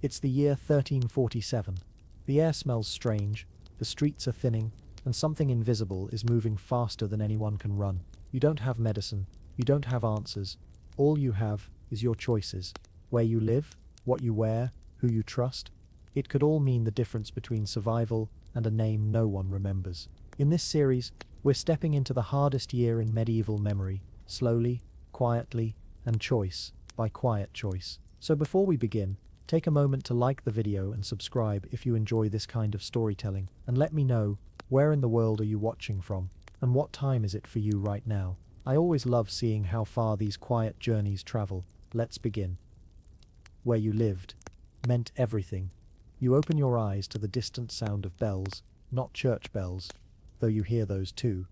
It's the year 1347. The air smells strange, the streets are thinning, and something invisible is moving faster than anyone can run. You don't have medicine, you don't have answers. All you have is your choices. Where you live, what you wear, who you trust. It could all mean the difference between survival and a name no one remembers. In this series, we're stepping into the hardest year in medieval memory, slowly, quietly, and choice by quiet choice. So before we begin, take a moment to like the video and subscribe if you enjoy this kind of storytelling, and let me know, where in the world are you watching from, and what time is it for you right now? I always love seeing how far these quiet journeys travel. Let's begin. Where you lived meant everything. You open your eyes to the distant sound of bells, not church bells, though you hear those too,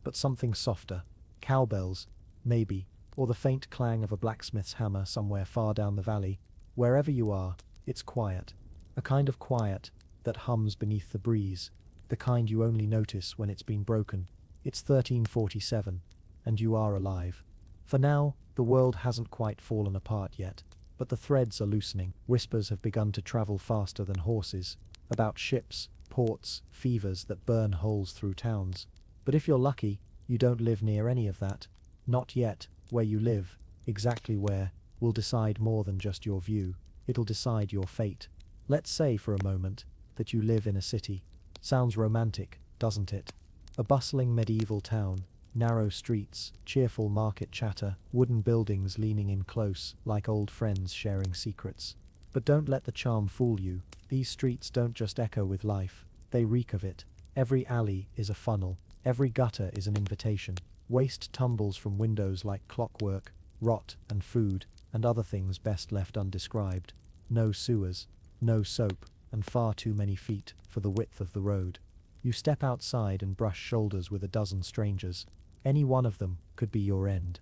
but something softer. Cowbells, maybe, or the faint clang of a blacksmith's hammer somewhere far down the valley. Wherever you are, it's quiet. A kind of quiet that hums beneath the breeze, the kind you only notice when it's been broken. It's 1347, and you are alive. For now, the world hasn't quite fallen apart yet, but the threads are loosening. Whispers have begun to travel faster than horses, about ships, ports, fevers that burn holes through towns. But if you're lucky, you don't live near any of that. Not yet. Where you live, exactly where, will decide more than just your view. It'll decide your fate. Let's say for a moment that you live in a city. Sounds romantic, doesn't it? A bustling medieval town, narrow streets, cheerful market chatter, wooden buildings leaning in close, like old friends sharing secrets. But don't let the charm fool you. These streets don't just echo with life, they reek of it. Every alley is a funnel, every gutter is an invitation. Waste tumbles from windows like clockwork, rot and food, and other things best left undescribed. No sewers, no soap, and far too many feet for the width of the road. You step outside and brush shoulders with a dozen strangers. Any one of them could be your end.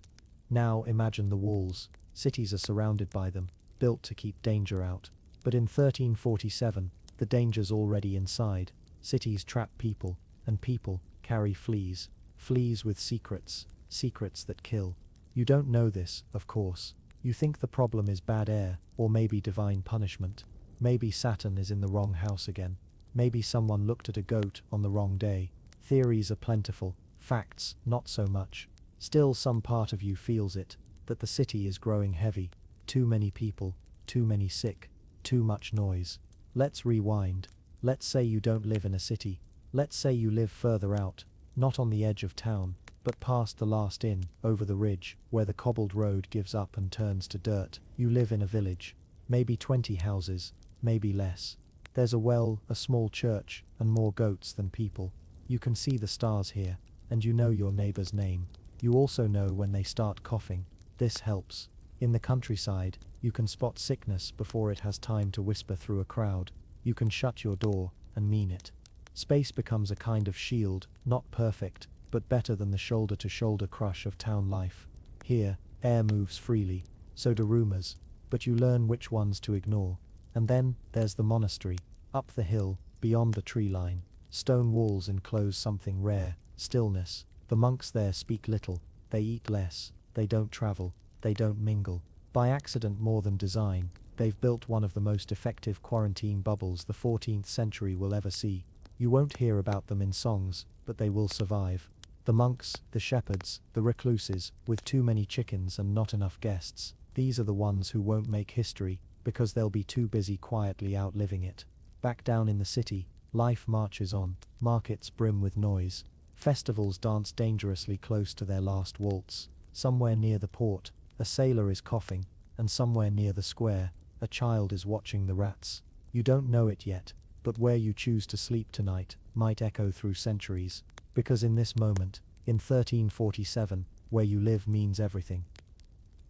Now imagine the walls. Cities are surrounded by them, built to keep danger out. But in 1347, the danger's already inside. Cities trap people, and people carry fleas. Fleas with secrets, secrets that kill. You don't know this, of course. You think the problem is bad air, or maybe divine punishment. Maybe Saturn is in the wrong house again. Maybe someone looked at a goat on the wrong day. Theories are plentiful, facts not so much. Still, some part of you feels it, that the city is growing heavy. Too many people, too many sick, too much noise. Let's rewind. Let's say you don't live in a city. Let's say you live further out, not on the edge of town, but past the last inn, over the ridge, where the cobbled road gives up and turns to dirt. You live in a village. Maybe 20 houses, maybe less. There's a well, a small church, and more goats than people. You can see the stars here, and you know your neighbor's name. You also know when they start coughing. This helps. In the countryside, you can spot sickness before it has time to whisper through a crowd. You can shut your door, and mean it. Space becomes a kind of shield, not perfect, but better than the shoulder-to-shoulder crush of town life. Here, air moves freely, so do rumors, but you learn which ones to ignore. And then, there's the monastery, up the hill, beyond the tree line. Stone walls enclose something rare, stillness. The monks there speak little, they eat less, they don't travel, they don't mingle. By accident more than design, they've built one of the most effective quarantine bubbles the 14th century will ever see. You won't hear about them in songs, but they will survive. The monks, the shepherds, the recluses, with too many chickens and not enough guests. These are the ones who won't make history, because they'll be too busy quietly outliving it. Back down in the city, life marches on. Markets brim with noise. Festivals dance dangerously close to their last waltz. Somewhere near the port, a sailor is coughing, and somewhere near the square, a child is watching the rats. You don't know it yet, but where you choose to sleep tonight might echo through centuries, because in this moment, in 1347, where you live means everything.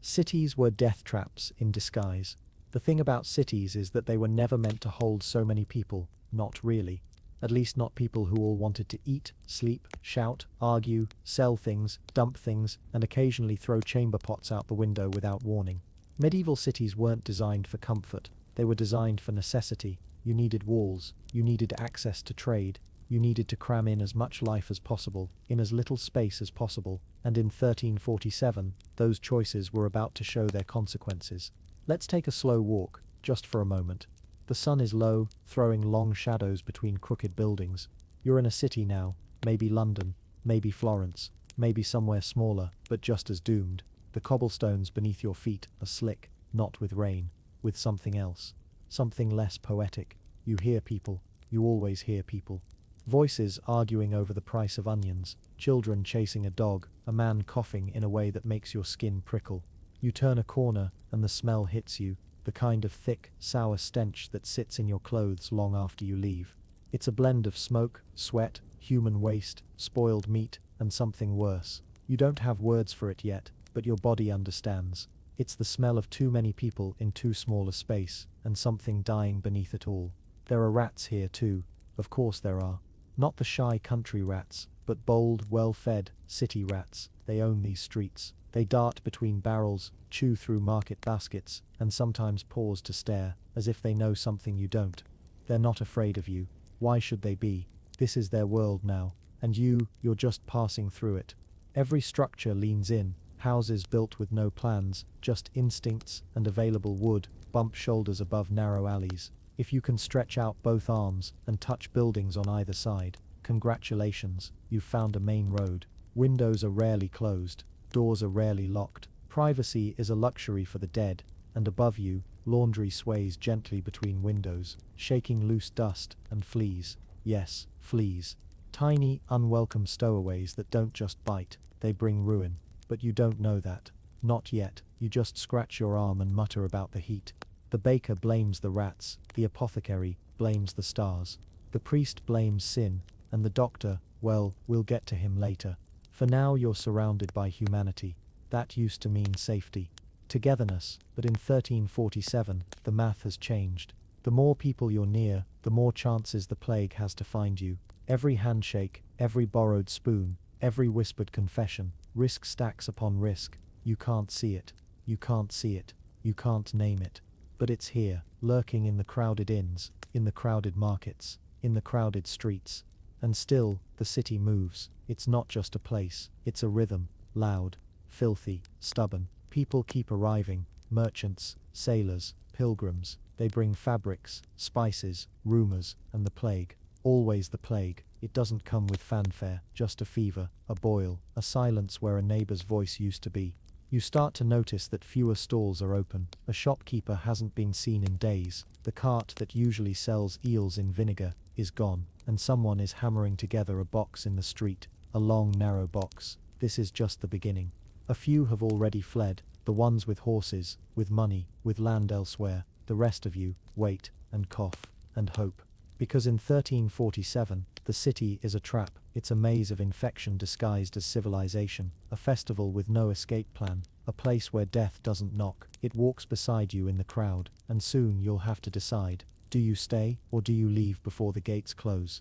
Cities were death traps in disguise. The thing about cities is that they were never meant to hold so many people, not really. At least not people who all wanted to eat, sleep, shout, argue, sell things, dump things, and occasionally throw chamber pots out the window without warning. Medieval cities weren't designed for comfort, they were designed for necessity. You needed walls, you needed access to trade, you needed to cram in as much life as possible, in as little space as possible, and in 1347, those choices were about to show their consequences. Let's take a slow walk, just for a moment. The sun is low, throwing long shadows between crooked buildings. You're in a city now, maybe London, maybe Florence, maybe somewhere smaller, but just as doomed. The cobblestones beneath your feet are slick, not with rain, with something else. Something less poetic. You hear people. You always hear people. Voices arguing over the price of onions, children chasing a dog, a man coughing in a way that makes your skin prickle. You turn a corner, and the smell hits you, the kind of thick, sour stench that sits in your clothes long after you leave. It's a blend of smoke, sweat, human waste, spoiled meat, and something worse. You don't have words for it yet, but your body understands. It's the smell of too many people in too small a space, and something dying beneath it all. There are rats here too, of course there are. Not the shy country rats, but bold, well-fed, city rats. They own these streets. They dart between barrels, chew through market baskets, and sometimes pause to stare, as if they know something you don't. They're not afraid of you. Why should they be? This is their world now, and you're just passing through it. Every structure leans in, houses built with no plans, just instincts and available wood, bump shoulders above narrow alleys. If you can stretch out both arms and touch buildings on either side, congratulations, you've found a main road. Windows are rarely closed, doors are rarely locked. Privacy is a luxury for the dead, and above you, laundry sways gently between windows, shaking loose dust and fleas. Yes, fleas. Tiny, unwelcome stowaways that don't just bite, they bring ruin. But you don't know that. Not yet. You just scratch your arm and mutter about the heat. The baker blames the rats, the apothecary blames the stars. The priest blames sin, and the doctor, well, we'll get to him later. For now you're surrounded by humanity. That used to mean safety. Togetherness, but in 1347, the math has changed. The more people you're near, the more chances the plague has to find you. Every handshake, every borrowed spoon, every whispered confession, risk stacks upon risk. You can't see it. You can't see it. You can't name it. But it's here, lurking in the crowded inns, in the crowded markets, in the crowded streets. And still, the city moves. It's not just a place, it's a rhythm, loud, filthy, stubborn. People keep arriving, merchants, sailors, pilgrims. They bring fabrics, spices, rumors, and the plague. Always the plague. It doesn't come with fanfare, just a fever, a boil, a silence where a neighbor's voice used to be. You start to notice that fewer stalls are open. A shopkeeper hasn't been seen in days. The cart that usually sells eels in vinegar is gone, and someone is hammering together a box in the street, a long, narrow box. This is just the beginning. A few have already fled, the ones with horses, with money, with land elsewhere. The rest of you wait and cough and hope. Because in 1347, the city is a trap. It's a maze of infection disguised as civilization, a festival with no escape plan, a place where death doesn't knock. It walks beside you in the crowd, and soon you'll have to decide. Do you stay, or do you leave before the gates close?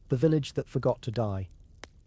The village that forgot to die.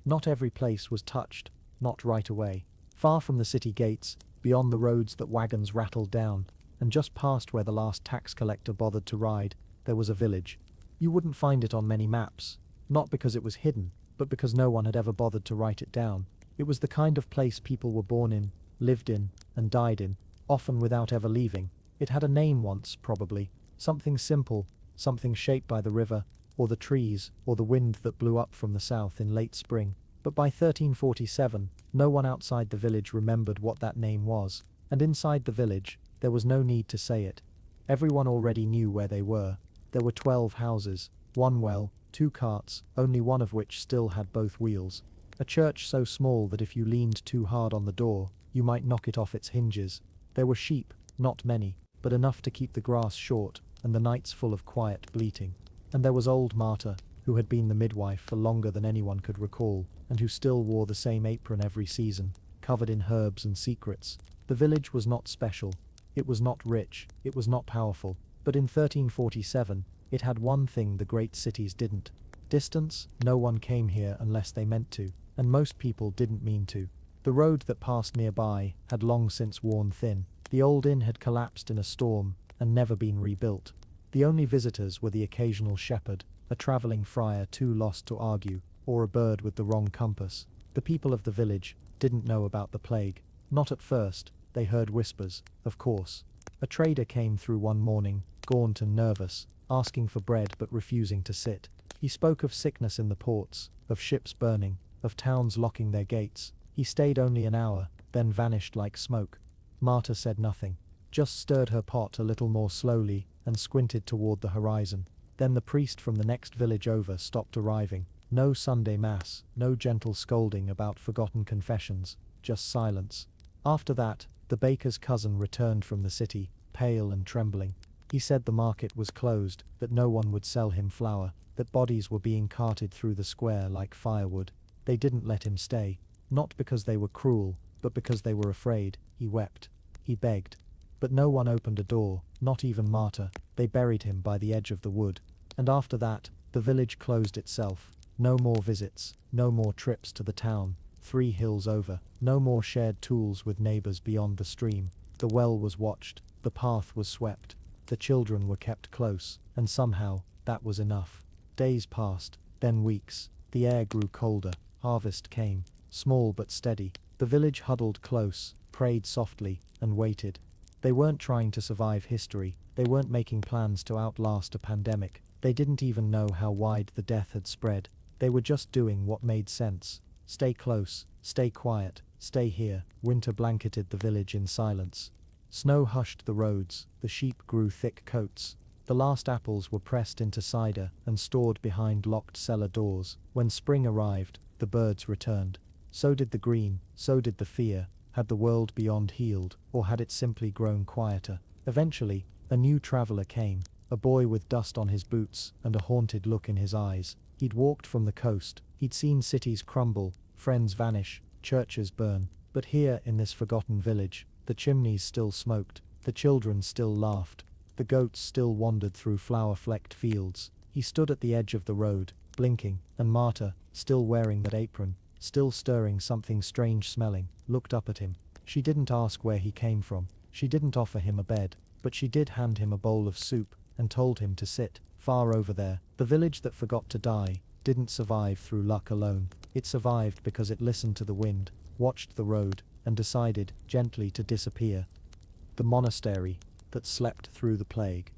Not every place was touched, not right away. Far from the city gates, beyond the roads that wagons rattled down, and just past where the last tax collector bothered to ride, there was a village. You wouldn't find it on many maps, not because it was hidden, but because no one had ever bothered to write it down. It was the kind of place people were born in, lived in, and died in, often without ever leaving. It had a name once, probably, something simple, something shaped by the river, or the trees, or the wind that blew up from the south in late spring. But by 1347, no one outside the village remembered what that name was, and inside the village, there was no need to say it. Everyone already knew where they were. There were 12 houses, 1 well, 2 carts, only one of which still had both wheels. A church so small that if you leaned too hard on the door, you might knock it off its hinges. There were sheep, not many, but enough to keep the grass short, and the nights full of quiet bleating. And there was old Marta, who had been the midwife for longer than anyone could recall, and who still wore the same apron every season, covered in herbs and secrets. The village was not special. It was not rich. It was not powerful. But in 1347, it had one thing the great cities didn't. Distance. No one came here unless they meant to, and most people didn't mean to. The road that passed nearby had long since worn thin. The old inn had collapsed in a storm and never been rebuilt. The only visitors were the occasional shepherd, a traveling friar too lost to argue, or a bird with the wrong compass. The people of the village didn't know about the plague. Not at first. They heard whispers, of course. A trader came through one morning, gaunt and nervous, asking for bread but refusing to sit. He spoke of sickness in the ports, of ships burning, of towns locking their gates. He stayed only an hour, then vanished like smoke. Marta said nothing, just stirred her pot a little more slowly and squinted toward the horizon. Then the priest from the next village over stopped arriving. No Sunday mass, no gentle scolding about forgotten confessions, just silence. After that, the baker's cousin returned from the city, pale and trembling. He said the market was closed, that no one would sell him flour, that bodies were being carted through the square like firewood. They didn't let him stay, not because they were cruel, but because they were afraid. He wept. He begged. But no one opened a door, not even Marta. They buried him by the edge of the wood. And after that, the village closed itself. No more visits, no more trips to the town, 3 hills over, no more shared tools with neighbors beyond the stream. The well was watched, the path was swept, the children were kept close, and somehow, that was enough. Days passed, then weeks. The air grew colder, harvest came, small but steady. The village huddled close, prayed softly, and waited. They weren't trying to survive history, they weren't making plans to outlast a pandemic. They didn't even know how wide the death had spread. They were just doing what made sense. Stay close, stay quiet, stay here. Winter blanketed the village in silence. Snow hushed the roads, the sheep grew thick coats. The last apples were pressed into cider and stored behind locked cellar doors. When spring arrived, the birds returned. So did the green, so did the fear. Had the world beyond healed, or had it simply grown quieter? Eventually, a new traveler came, a boy with dust on his boots and a haunted look in his eyes. He'd walked from the coast, he'd seen cities crumble, friends vanish, churches burn. But here in this forgotten village, the chimneys still smoked, the children still laughed, the goats still wandered through flower-flecked fields. He stood at the edge of the road, blinking, and Marta, still wearing that apron, still stirring something strange smelling, looked up at him. She didn't ask where he came from, she didn't offer him a bed, but she did hand him a bowl of soup, and told him to sit. Far over there, the village that forgot to die, didn't survive through luck alone. It survived because it listened to the wind, watched the road, and decided, gently, to disappear. The monastery that slept through the plague.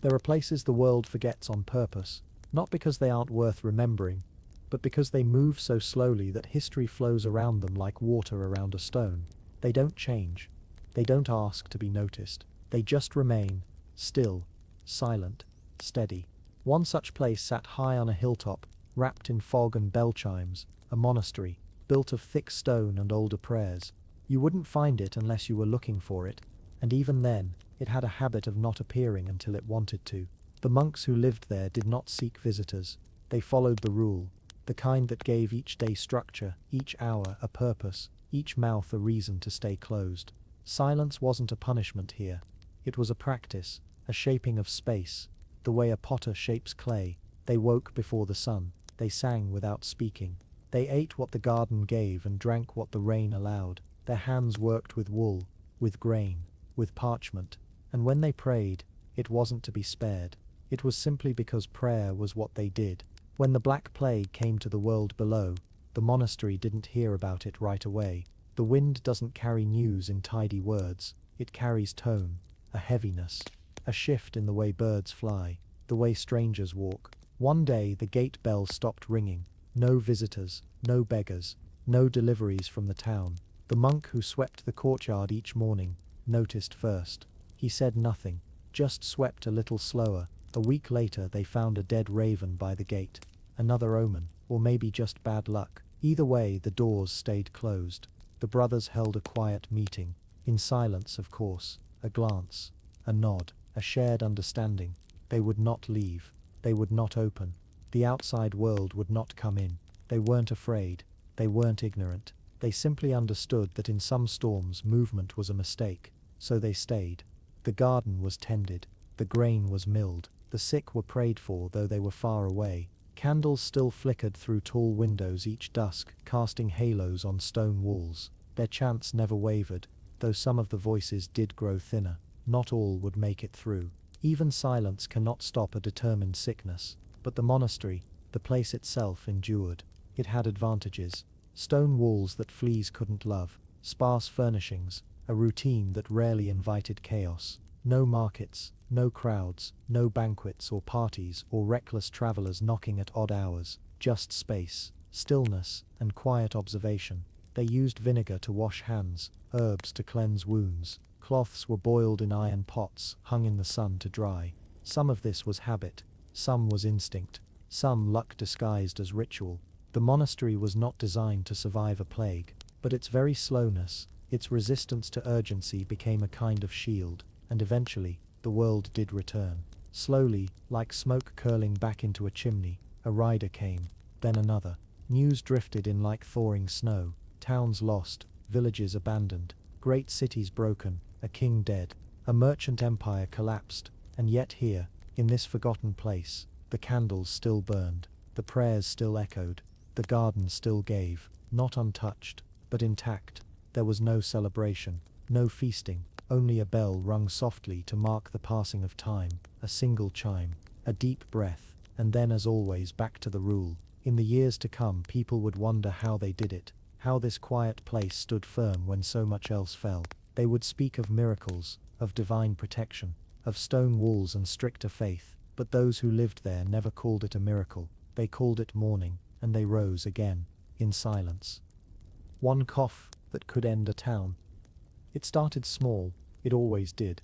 There are places the world forgets on purpose, not because they aren't worth remembering, but because they move so slowly that history flows around them like water around a stone. They don't change. They don't ask to be noticed. They just remain, still, silent, steady. One such place sat high on a hilltop, wrapped in fog and bell chimes, a monastery, built of thick stone and older prayers. You wouldn't find it unless you were looking for it, and even then, it had a habit of not appearing until it wanted to. The monks who lived there did not seek visitors. They followed the rule, the kind that gave each day structure, each hour a purpose, each mouth a reason to stay closed. Silence wasn't a punishment here. It was a practice, a shaping of space, the way a potter shapes clay. They woke before the sun. They sang without speaking. They ate what the garden gave and drank what the rain allowed. Their hands worked with wool, with grain, with parchment. And when they prayed, it wasn't to be spared. It was simply because prayer was what they did. When the Black Plague came to the world below, the monastery didn't hear about it right away. The wind doesn't carry news in tidy words. It carries tone, a heaviness, a shift in the way birds fly, the way strangers walk. One day the gate bell stopped ringing. No visitors, no beggars, no deliveries from the town. The monk who swept the courtyard each morning noticed first. He said nothing, just swept a little slower. A week later they found a dead raven by the gate. Another omen, or maybe just bad luck. Either way, the doors stayed closed. The brothers held a quiet meeting. In silence, of course. A glance, a nod, a shared understanding. They would not leave. They would not open. The outside world would not come in. They weren't afraid. They weren't ignorant. They simply understood that in some storms movement was a mistake. So they stayed. The garden was tended. The grain was milled. The sick were prayed for though they were far away. Candles still flickered through tall windows each dusk, casting halos on stone walls. Their chants never wavered, though some of the voices did grow thinner. Not all would make it through. Even silence cannot stop a determined sickness. But the monastery, the place itself, endured. It had advantages. Stone walls that fleas couldn't love, sparse furnishings, a routine that rarely invited chaos. No markets, no crowds, no banquets or parties or reckless travelers knocking at odd hours, just space, stillness, and quiet observation. They used vinegar to wash hands, herbs to cleanse wounds, cloths were boiled in iron pots, hung in the sun to dry. Some of this was habit, some was instinct, some luck disguised as ritual. The monastery was not designed to survive a plague, but its very slowness, its resistance to urgency became a kind of shield, and eventually, the world did return. Slowly, like smoke curling back into a chimney, a rider came, then another. News drifted in like thawing snow, towns lost, villages abandoned, great cities broken, a king dead, a merchant empire collapsed, and yet here, in this forgotten place, the candles still burned, the prayers still echoed, the garden still gave, not untouched, but intact. There was no celebration, no feasting, only a bell rung softly to mark the passing of time, a single chime, a deep breath, and then as always back to the rule. In the years to come people would wonder how they did it, how this quiet place stood firm when so much else fell. They would speak of miracles, of divine protection, of stone walls and stricter faith, but those who lived there never called it a miracle. They called it mourning, and they rose again, in silence. One cough that could end a town. It started small, it always did.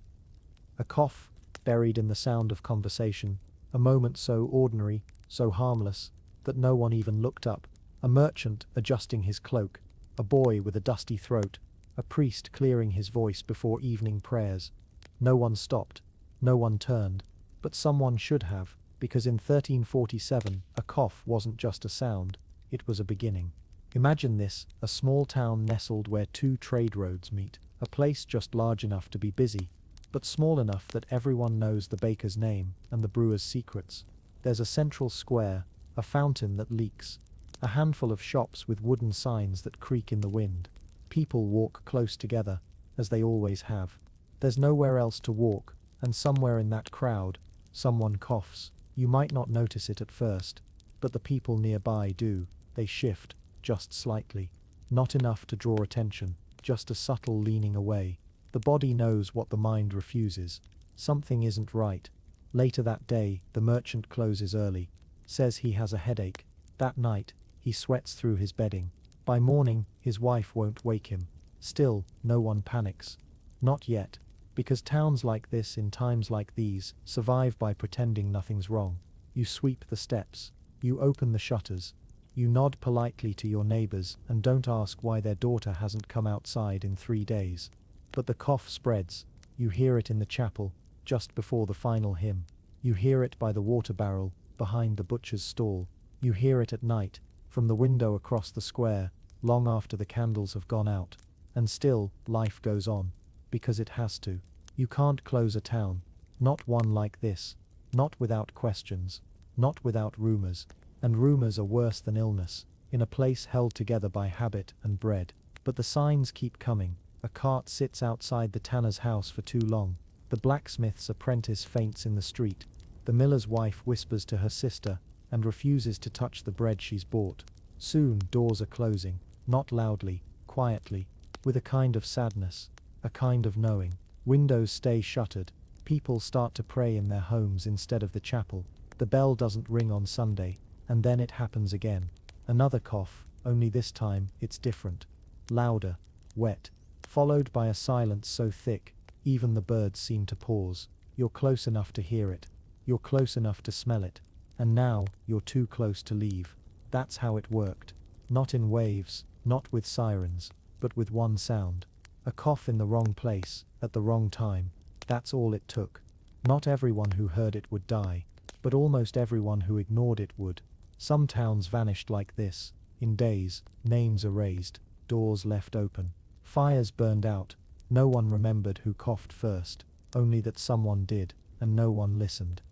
A cough, buried in the sound of conversation, a moment so ordinary, so harmless, that no one even looked up. A merchant adjusting his cloak, a boy with a dusty throat, a priest clearing his voice before evening prayers. No one stopped, no one turned, but someone should have, because in 1347 a cough wasn't just a sound, it was a beginning. Imagine this, a small town nestled where two trade roads meet, a place just large enough to be busy, but small enough that everyone knows the baker's name and the brewer's secrets. There's a central square, a fountain that leaks, a handful of shops with wooden signs that creak in the wind. People walk close together, as they always have. There's nowhere else to walk, and somewhere in that crowd, someone coughs. You might not notice it at first, but the people nearby do. They shift, just slightly. Not enough to draw attention, just a subtle leaning away. The body knows what the mind refuses. Something isn't right. Later that day, the merchant closes early, says he has a headache. That night, he sweats through his bedding. By morning, his wife won't wake him. Still, no one panics. Not yet, because towns like this in times like these survive by pretending nothing's wrong. You sweep the steps, you open the shutters, you nod politely to your neighbors and don't ask why their daughter hasn't come outside in 3 days. But the cough spreads. You hear it in the chapel, just before the final hymn. You hear it by the water barrel, behind the butcher's stall. You hear it at night, from the window across the square, long after the candles have gone out. And still, life goes on. Because it has to. You can't close a town. Not one like this. Not without questions. Not without rumors. And rumors are worse than illness, in a place held together by habit and bread. But the signs keep coming. A cart sits outside the tanner's house for too long. The blacksmith's apprentice faints in the street. The miller's wife whispers to her sister, and refuses to touch the bread she's bought. Soon doors are closing, not loudly, quietly, with a kind of sadness, a kind of knowing. Windows stay shuttered. People start to pray in their homes instead of the chapel. The bell doesn't ring on Sunday. And then it happens again. Another cough, only this time it's different. Louder, wet, followed by a silence so thick, even the birds seem to pause. You're close enough to hear it. You're close enough to smell it. And now, you're too close to leave. That's how it worked. Not in waves, not with sirens, but with one sound. A cough in the wrong place, at the wrong time. That's all it took. Not everyone who heard it would die, but almost everyone who ignored it would. Some towns vanished like this, in days, names erased, doors left open, fires burned out. No one remembered who coughed first, only that someone did, and no one listened.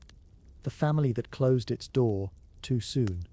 The family that closed its door, too soon.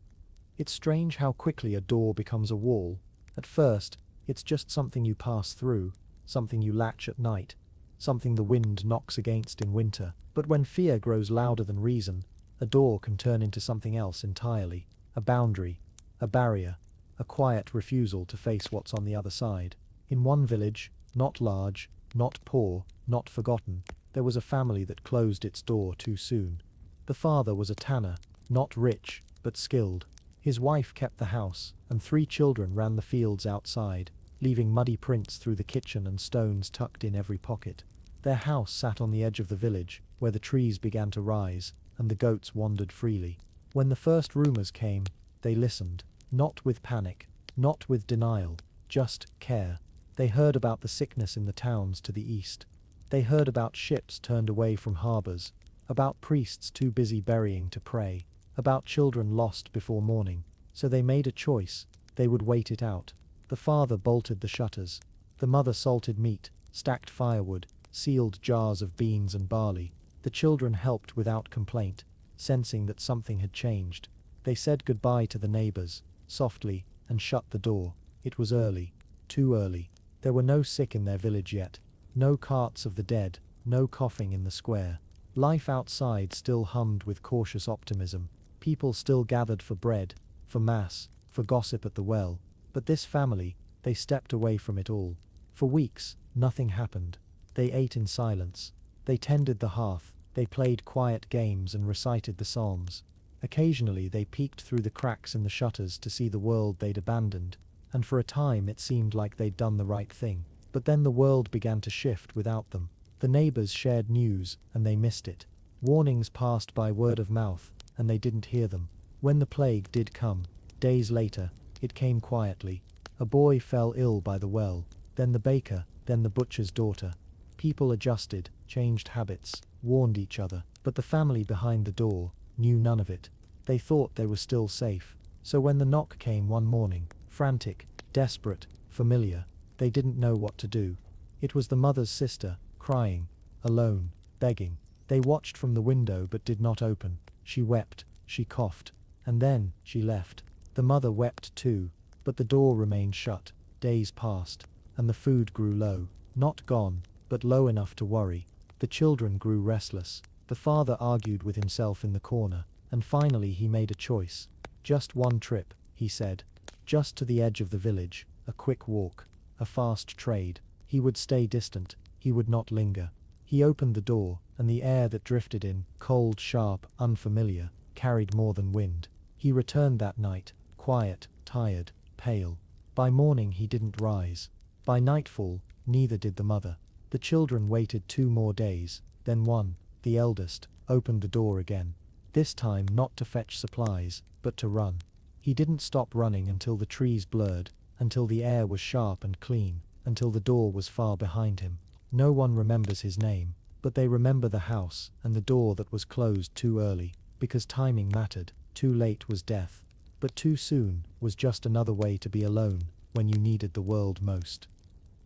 It's strange how quickly a door becomes a wall. At first, it's just something you pass through, something you latch at night, something the wind knocks against in winter. But when fear grows louder than reason, a door can turn into something else entirely, a boundary, a barrier, a quiet refusal to face what's on the other side. In one village, not large, not poor, not forgotten, There was a family that closed its door too soon. The father was a tanner, not rich, but skilled. His wife kept the house, and 3 children ran the fields outside, leaving muddy prints through the kitchen and stones tucked in every pocket. Their house sat on the edge of the village, where the trees began to rise, and the goats wandered freely. When the first rumors came, they listened, not with panic, not with denial, just care. They heard about the sickness in the towns to the east. They heard about ships turned away from harbors, about priests too busy burying to pray, about children lost before morning. So they made a choice. They would wait it out. The father bolted the shutters. The mother salted meat, stacked firewood, sealed jars of beans and barley. The children helped without complaint, sensing that something had changed. They said goodbye to the neighbors, softly, and shut the door. It was early, too early. There were no sick in their village yet, no carts of the dead, no coughing in the square. Life outside still hummed with cautious optimism. People still gathered for bread, for mass, for gossip at the well. But this family, they stepped away from it all. For weeks, nothing happened. They ate in silence. They tended the hearth. They played quiet games and recited the psalms. Occasionally they peeked through the cracks in the shutters to see the world they'd abandoned, and for a time it seemed like they'd done the right thing. But then the world began to shift without them. The neighbors shared news, and they missed it. Warnings passed by word of mouth, and they didn't hear them. When the plague did come, days later, it came quietly. A boy fell ill by the well, then the baker, then the butcher's daughter. People adjusted, changed habits, warned each other, but the family behind the door knew none of it. They thought they were still safe. So when the knock came one morning, frantic, desperate, familiar, they didn't know what to do. It was the mother's sister, crying, alone, begging. They watched from the window but did not open. She wept, she coughed, and then she left. The mother wept too, but the door remained shut. Days passed, and the food grew low, not gone, but low enough to worry. The children grew restless. The father argued with himself in the corner, and finally he made a choice. Just one trip, he said. Just to the edge of the village, a quick walk, a fast trade. He would stay distant, he would not linger. He opened the door, and the air that drifted in, cold, sharp, unfamiliar, carried more than wind. He returned that night, quiet, tired, pale. By morning he didn't rise. By nightfall, neither did the mother. The children waited 2 more days, then one, the eldest, opened the door again. This time not to fetch supplies, but to run. He didn't stop running until the trees blurred, until the air was sharp and clean, until the door was far behind him. No one remembers his name, but they remember the house and the door that was closed too early, because timing mattered. Too late was death, but too soon was just another way to be alone when you needed the world most.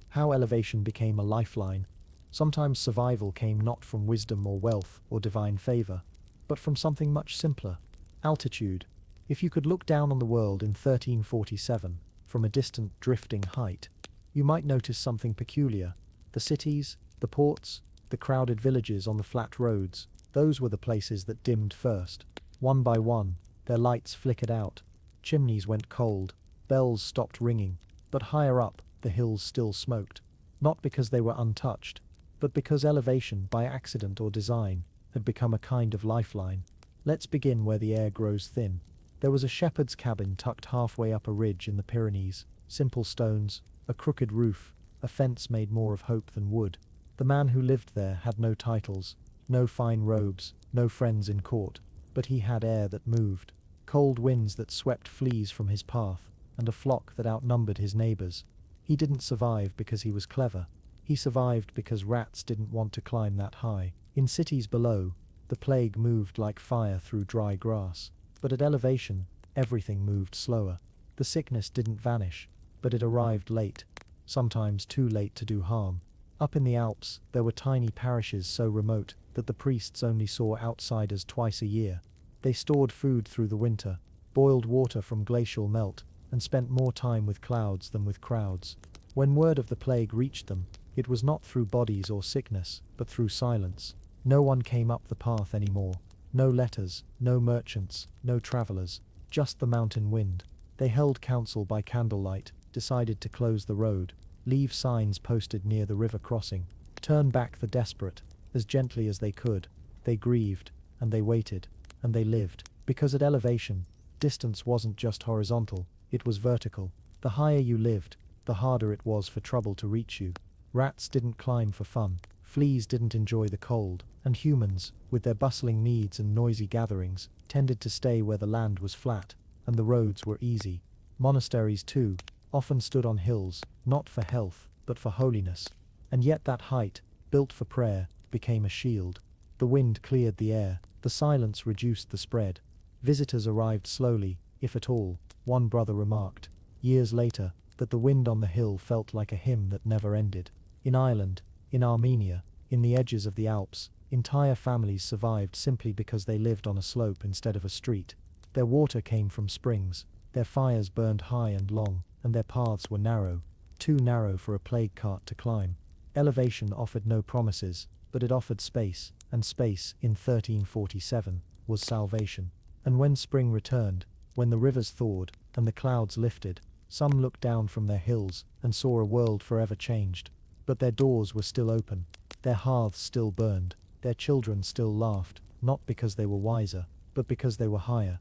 How elevation became a lifeline. Sometimes survival came not from wisdom or wealth or divine favor, but from something much simpler. Altitude. If you could look down on the world in 1347, from a distant drifting height, you might notice something peculiar. The cities, the ports, the crowded villages on the flat roads, those were the places that dimmed first. One by one, their lights flickered out. Chimneys went cold, bells stopped ringing, but higher up, the hills still smoked. Not because they were untouched, but because elevation, by accident or design, had become a kind of lifeline. Let's begin where the air grows thin. There was a shepherd's cabin tucked halfway up a ridge in the Pyrenees. Simple stones, a crooked roof, a fence made more of hope than wood. The man who lived there had no titles, no fine robes, no friends in court, but he had air that moved, cold winds that swept fleas from his path, and a flock that outnumbered his neighbors. He didn't survive because he was clever. He survived because rats didn't want to climb that high. In cities below, the plague moved like fire through dry grass. But at elevation, everything moved slower. The sickness didn't vanish, but it arrived late, sometimes too late to do harm. Up in the Alps, there were tiny parishes so remote that the priests only saw outsiders twice a year. They stored food through the winter, boiled water from glacial melt, and spent more time with clouds than with crowds. When word of the plague reached them, it was not through bodies or sickness, but through silence. No one came up the path anymore. No letters, no merchants, no travelers, just the mountain wind. They held council by candlelight, decided to close the road, leave signs posted near the river crossing, turn back the desperate, as gently as they could. They grieved, and they waited, and they lived. Because at elevation, distance wasn't just horizontal, it was vertical. The higher you lived, the harder it was for trouble to reach you. Rats didn't climb for fun, fleas didn't enjoy the cold, and humans, with their bustling needs and noisy gatherings, tended to stay where the land was flat, and the roads were easy. Monasteries, too, often stood on hills, not for health, but for holiness. And yet that height, built for prayer, became a shield. The wind cleared the air, the silence reduced the spread. Visitors arrived slowly, if at all. One brother remarked, years later, that the wind on the hill felt like a hymn that never ended. In Ireland, in Armenia, in the edges of the Alps, entire families survived simply because they lived on a slope instead of a street. Their water came from springs, their fires burned high and long, and their paths were narrow, too narrow for a plague cart to climb. Elevation offered no promises, but it offered space, and space, in 1347, was salvation. And when spring returned, when the rivers thawed, and the clouds lifted, some looked down from their hills and saw a world forever changed. But their doors were still open, their hearths still burned, their children still laughed, not because they were wiser, but because they were higher.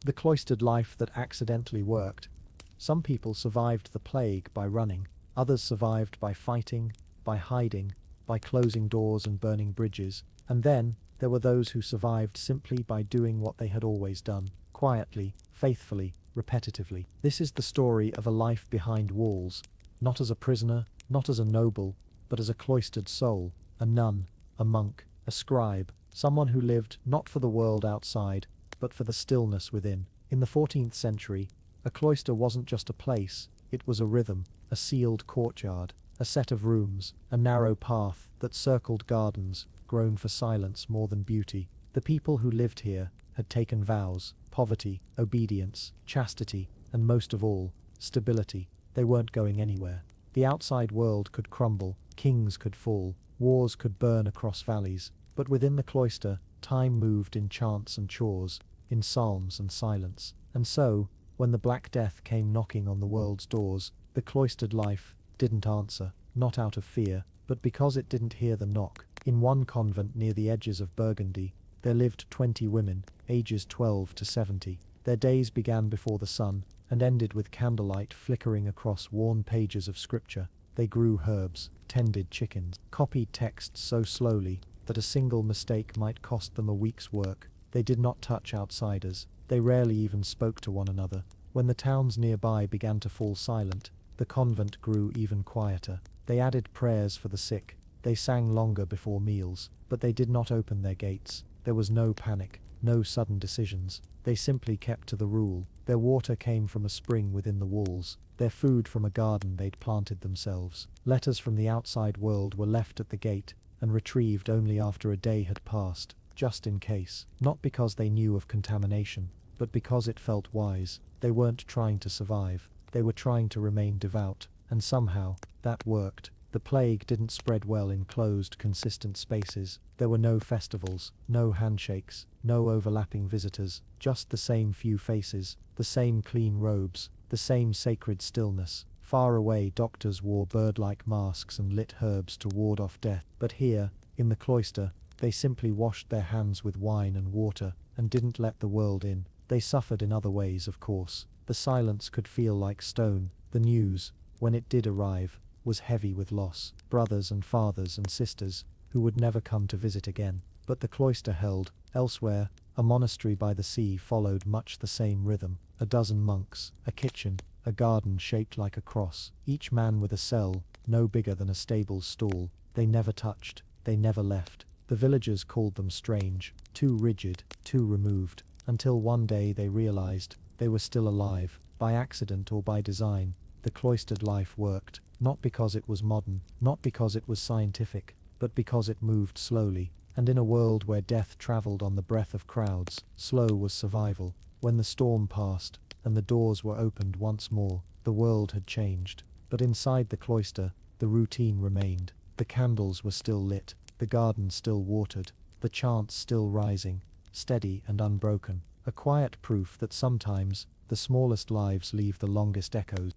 The cloistered life that accidentally worked. Some people survived the plague by running, others survived by fighting, by hiding, by closing doors and burning bridges, and then there were those who survived simply by doing what they had always done, quietly, faithfully, repetitively. This is the story of a life behind walls, not as a prisoner, not as a noble, but as a cloistered soul, a nun, a monk, a scribe, someone who lived not for the world outside, but for the stillness within. In the 14th century, a cloister wasn't just a place, it was a rhythm, a sealed courtyard, a set of rooms, a narrow path that circled gardens, grown for silence more than beauty. The people who lived here had taken vows: poverty, obedience, chastity, and most of all, stability. They weren't going anywhere. The outside world could crumble, kings could fall, wars could burn across valleys, but within the cloister, time moved in chants and chores, in psalms and silence. And so, when the Black Death came knocking on the world's doors, the cloistered life didn't answer, not out of fear, but because it didn't hear the knock. In one convent near the edges of Burgundy, there lived 20 women, ages 12 to 70. Their days began before the sun, and ended with candlelight flickering across worn pages of scripture. They grew herbs, tended chickens, copied texts so slowly that a single mistake might cost them a week's work. They did not touch outsiders. They rarely even spoke to one another. When the towns nearby began to fall silent, the convent grew even quieter. They added prayers for the sick. They sang longer before meals, but they did not open their gates. There was no panic, no sudden decisions. They simply kept to the rule. Their water came from a spring within the walls, their food from a garden they'd planted themselves. Letters from the outside world were left at the gate, and retrieved only after a day had passed, just in case. Not because they knew of contamination, but because it felt wise. They weren't trying to survive, they were trying to remain devout, and somehow, that worked. The plague didn't spread well in closed, consistent spaces. There were no festivals, no handshakes, no overlapping visitors, just the same few faces, the same clean robes, the same sacred stillness. Far away, doctors wore bird-like masks and lit herbs to ward off death. But here, in the cloister, they simply washed their hands with wine and water, and didn't let the world in. They suffered in other ways, of course. The silence could feel like stone. The news, when it did arrive, was heavy with loss. Brothers and fathers and sisters, who would never come to visit again. But the cloister held. Elsewhere, a monastery by the sea followed much the same rhythm. A dozen monks, a kitchen, a garden shaped like a cross, each man with a cell, no bigger than a stable's stall. They never touched, they never left. The villagers called them strange, too rigid, too removed, until one day they realized they were still alive. By accident or by design, the cloistered life worked, not because it was modern, not because it was scientific, but because it moved slowly. And in a world where death traveled on the breath of crowds, slow was survival. When the storm passed, and the doors were opened once more, the world had changed. But inside the cloister, the routine remained. The candles were still lit, the garden still watered, the chants still rising, steady and unbroken. A quiet proof that sometimes, the smallest lives leave the longest echoes.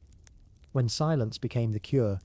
When silence became the cure,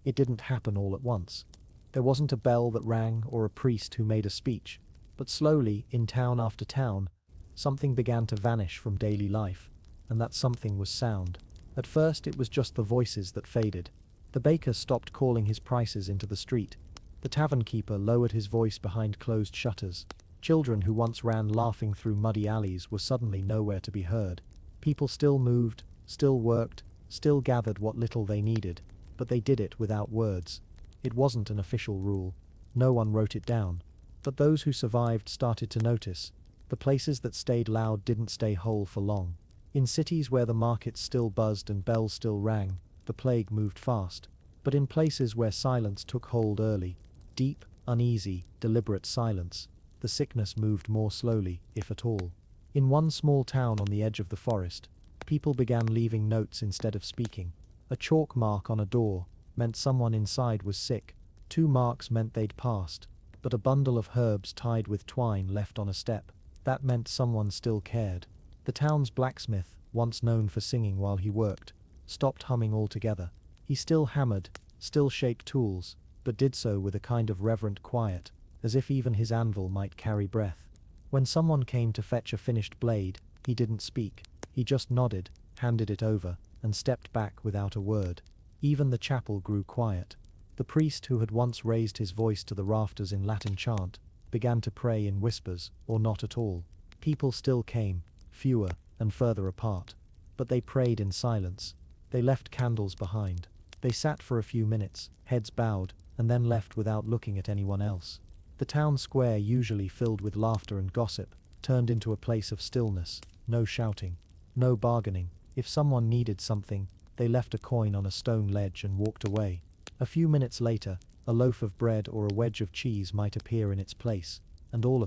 it didn't happen all at once. There wasn't a bell that rang or a priest who made a speech. But slowly, in town after town, something began to vanish from daily life, and that something was sound. At first it was just the voices that faded. The baker stopped calling his prices into the street. The tavern keeper lowered his voice behind closed shutters. Children who once ran laughing through muddy alleys were suddenly nowhere to be heard. People still moved, still worked, still gathered what little they needed, but they did it without words. It wasn't an official rule. No one wrote it down. But those who survived started to notice. The places that stayed loud didn't stay whole for long. In cities where the markets still buzzed and bells still rang, the plague moved fast. But in places where silence took hold early, deep, uneasy, deliberate silence, the sickness moved more slowly, if at all. In one small town on the edge of the forest, people began leaving notes instead of speaking. A chalk mark on a door meant someone inside was sick. 2 marks meant they'd passed. But a bundle of herbs tied with twine left on a step, that meant someone still cared. The town's blacksmith, once known for singing while he worked, stopped humming altogether. He still hammered, still shaped tools, but did so with a kind of reverent quiet, as if even his anvil might carry breath. When someone came to fetch a finished blade, he didn't speak. He just nodded, handed it over, and stepped back without a word. Even the chapel grew quiet. The priest who had once raised his voice to the rafters in Latin chant began to pray in whispers, or not at all. People still came, fewer and further apart. But they prayed in silence. They left candles behind. They sat for a few minutes, heads bowed, and then left without looking at anyone else. The town square, usually filled with laughter and gossip, turned into a place of stillness. No shouting, no bargaining. If someone needed something, they left a coin on a stone ledge and walked away. A few minutes later, a loaf of bread or a wedge of cheese might appear in its place, and all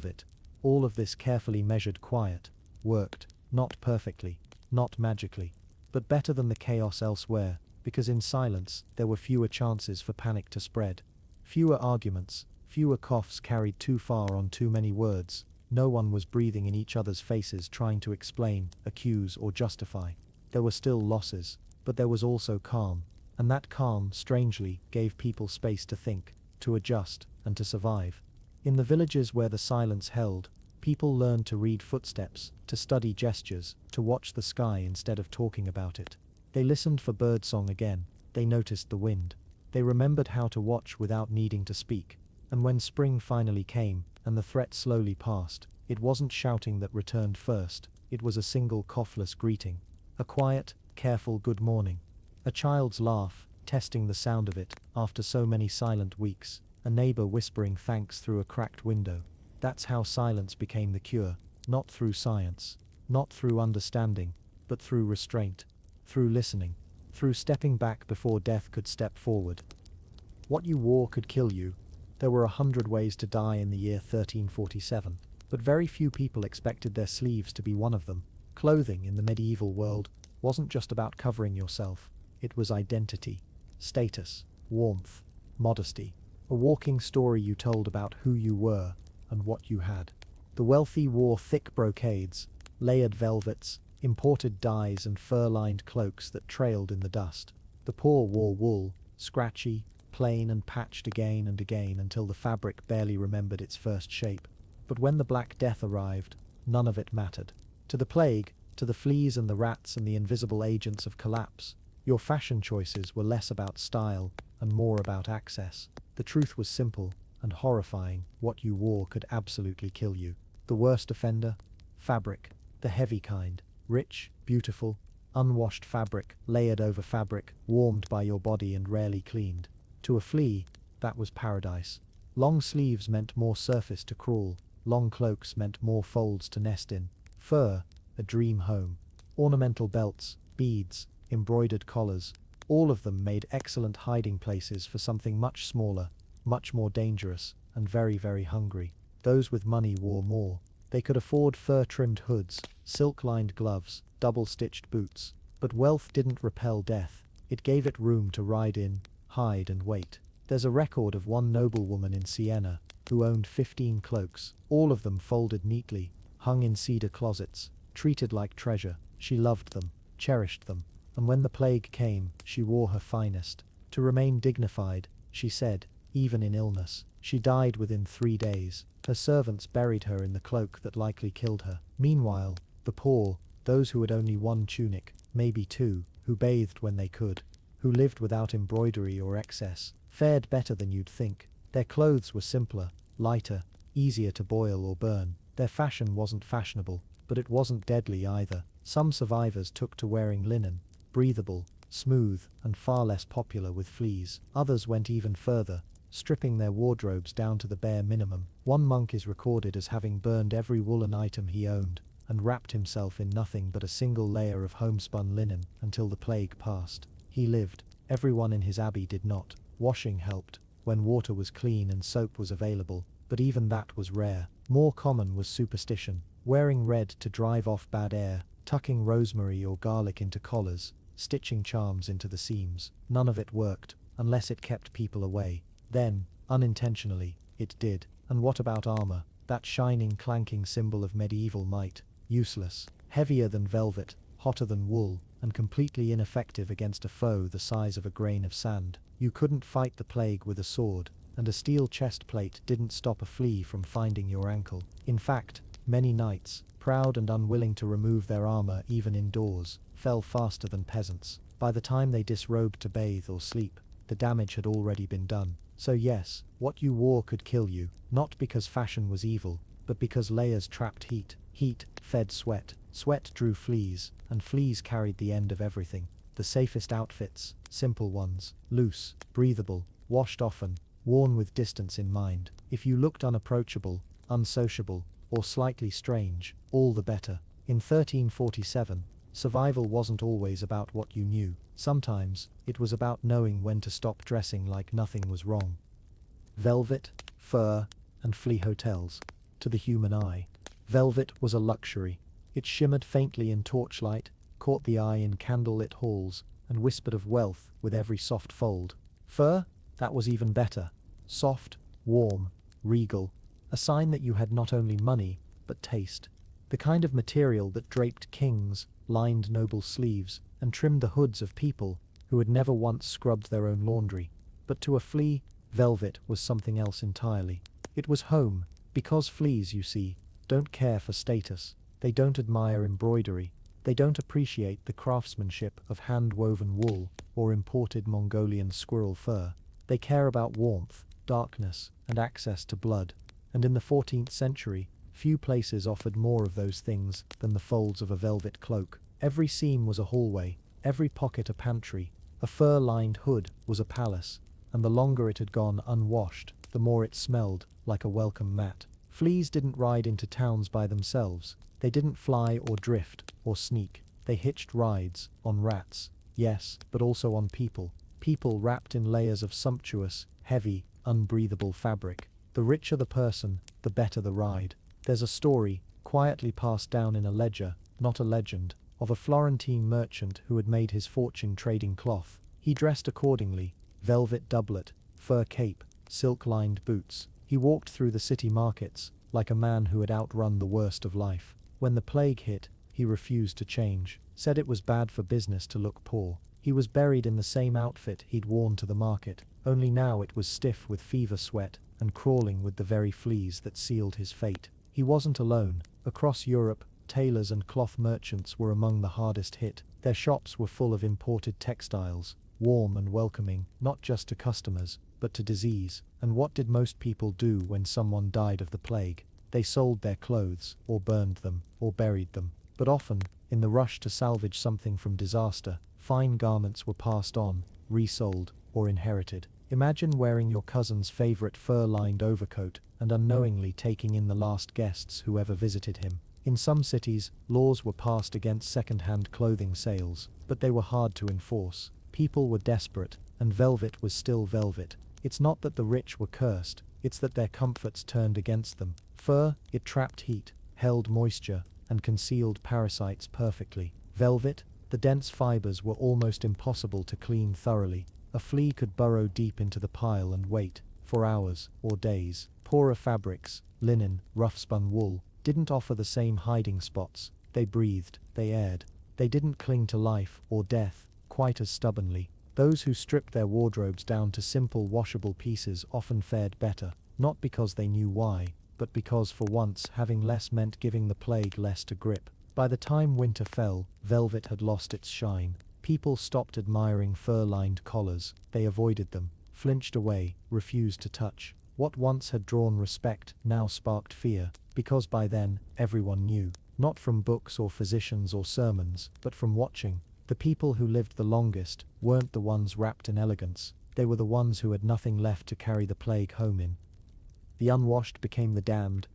of this carefully measured quiet, worked, not perfectly, not magically, but better than the chaos elsewhere, because in silence there were fewer chances for panic to spread. Fewer arguments, fewer coughs carried too far on too many words. No one was breathing in each other's faces trying to explain, accuse or justify. There were still losses, but there was also calm. And that calm, strangely, gave people space to think, to adjust, and to survive. In the villages where the silence held, people learned to read footsteps, to study gestures, to watch the sky instead of talking about it. They listened for birdsong again. They noticed the wind. They remembered how to watch without needing to speak. And when spring finally came, and the threat slowly passed, it wasn't shouting that returned first. It was a single coughless greeting. A quiet, careful good morning. A child's laugh, testing the sound of it, after so many silent weeks. A neighbor whispering thanks through a cracked window. That's how silence became the cure. Not through science. Not through understanding. But through restraint. Through listening. Through stepping back before death could step forward. What you wore could kill you. There were 100 ways to die in the year 1347. But very few people expected their sleeves to be one of them. Clothing in the medieval world wasn't just about covering yourself. It was identity, status, warmth, modesty. A walking story you told about who you were and what you had. The wealthy wore thick brocades, layered velvets, imported dyes and fur-lined cloaks that trailed in the dust. The poor wore wool, scratchy, plain and patched again and again until the fabric barely remembered its first shape. But when the Black Death arrived, none of it mattered. To the plague, to the fleas and the rats and the invisible agents of collapse, your fashion choices were less about style and more about access. The truth was simple and horrifying. What you wore could absolutely kill you. The worst offender? Fabric. The heavy kind. Rich, beautiful, unwashed fabric, layered over fabric, warmed by your body and rarely cleaned. To a flea, that was paradise. Long sleeves meant more surface to crawl. Long cloaks meant more folds to nest in. Fur, a dream home. Ornamental belts, beads, embroidered collars, all of them made excellent hiding places for something much smaller, much more dangerous, and very, very hungry. Those with money wore more. They could afford fur-trimmed hoods, silk-lined gloves, double-stitched boots. But wealth didn't repel death. It gave it room to ride in, hide and wait. There's a record of one noblewoman in Siena who owned 15 cloaks, all of them folded neatly, hung in cedar closets, treated like treasure. She loved them, cherished them. And when the plague came, she wore her finest. To remain dignified, she said, even in illness. She died within 3 days. Her servants buried her in the cloak that likely killed her. Meanwhile, the poor, those who had only one tunic, maybe two, who bathed when they could, who lived without embroidery or excess, fared better than you'd think. Their clothes were simpler, lighter, easier to boil or burn. Their fashion wasn't fashionable, but it wasn't deadly either. Some survivors took to wearing linen, breathable, smooth, and far less popular with fleas. Others went even further, stripping their wardrobes down to the bare minimum. One monk is recorded as having burned every woolen item he owned, and wrapped himself in nothing but a single layer of homespun linen until the plague passed. He lived. Everyone in his abbey did not. Washing helped, when water was clean and soap was available, but even that was rare. More common was superstition, wearing red to drive off bad air, tucking rosemary or garlic into collars, stitching charms into the seams. None of it worked, unless it kept people away. Then, unintentionally, it did. And what about armor? That shining, clanking symbol of medieval might. Useless. Heavier than velvet, hotter than wool, and completely ineffective against a foe the size of a grain of sand. You couldn't fight the plague with a sword, and a steel chest plate didn't stop a flea from finding your ankle. In fact, many knights, proud and unwilling to remove their armor even indoors, fell faster than peasants. By the time they disrobed to bathe or sleep, the damage had already been done. So yes, what you wore could kill you, not because fashion was evil, but because layers trapped heat. Heat fed sweat. Sweat drew fleas, and fleas carried the end of everything. The safest outfits, simple ones, loose, breathable, washed often, worn with distance in mind. If you looked unapproachable, unsociable, or slightly strange, all the better. In 1347, survival wasn't always about what you knew. Sometimes, it was about knowing when to stop dressing like nothing was wrong. Velvet, fur, and flea hotels. To the human eye, velvet was a luxury. It shimmered faintly in torchlight, caught the eye in candlelit halls, and whispered of wealth with every soft fold. Fur? That was even better. Soft, warm, regal. A sign that you had not only money, but taste. The kind of material that draped kings, lined noble sleeves, and trimmed the hoods of people who had never once scrubbed their own laundry. But to a flea, velvet was something else entirely. It was home, because fleas, you see, don't care for status. They don't admire embroidery. They don't appreciate the craftsmanship of hand-woven wool or imported Mongolian squirrel fur. They care about warmth, darkness, and access to blood. And in the 14th century, few places offered more of those things than the folds of a velvet cloak. Every seam was a hallway, every pocket a pantry. A fur-lined hood was a palace, and the longer it had gone unwashed, the more it smelled like a welcome mat. Fleas didn't ride into towns by themselves. They didn't fly or drift or sneak. They hitched rides on rats, yes, but also on people. People wrapped in layers of sumptuous, heavy, unbreathable fabric. The richer the person, the better the ride. There's a story, quietly passed down in a ledger, not a legend, of a Florentine merchant who had made his fortune trading cloth. He dressed accordingly: velvet doublet, fur cape, silk-lined boots. He walked through the city markets like a man who had outrun the worst of life. When the plague hit, he refused to change, said it was bad for business to look poor. He was buried in the same outfit he'd worn to the market, only now it was stiff with fever sweat and crawling with the very fleas that sealed his fate. He wasn't alone. Across Europe, tailors and cloth merchants were among the hardest hit. Their shops were full of imported textiles, warm and welcoming, not just to customers, but to disease. And what did most people do when someone died of the plague? They sold their clothes, or burned them, or buried them. But often, in the rush to salvage something from disaster, fine garments were passed on, resold, or inherited. Imagine wearing your cousin's favorite fur-lined overcoat and unknowingly taking in the last guests who ever visited him. In some cities, laws were passed against second-hand clothing sales, but they were hard to enforce. People were desperate, and velvet was still velvet. It's not that the rich were cursed, it's that their comforts turned against them. Fur, it trapped heat, held moisture, and concealed parasites perfectly. Velvet, the dense fibers were almost impossible to clean thoroughly. A flea could burrow deep into the pile and wait, for hours or days. Poorer fabrics, linen, rough-spun wool, didn't offer the same hiding spots. They breathed, they aired. They didn't cling to life or death quite as stubbornly. Those who stripped their wardrobes down to simple washable pieces often fared better, not because they knew why, but because for once having less meant giving the plague less to grip. By the time winter fell, velvet had lost its shine. People stopped admiring fur-lined collars, they avoided them, flinched away, refused to touch. What once had drawn respect now sparked fear, because by then, everyone knew. Not from books or physicians or sermons, but from watching. The people who lived the longest weren't the ones wrapped in elegance, they were the ones who had nothing left to carry the plague home in. The unwashed became the damned.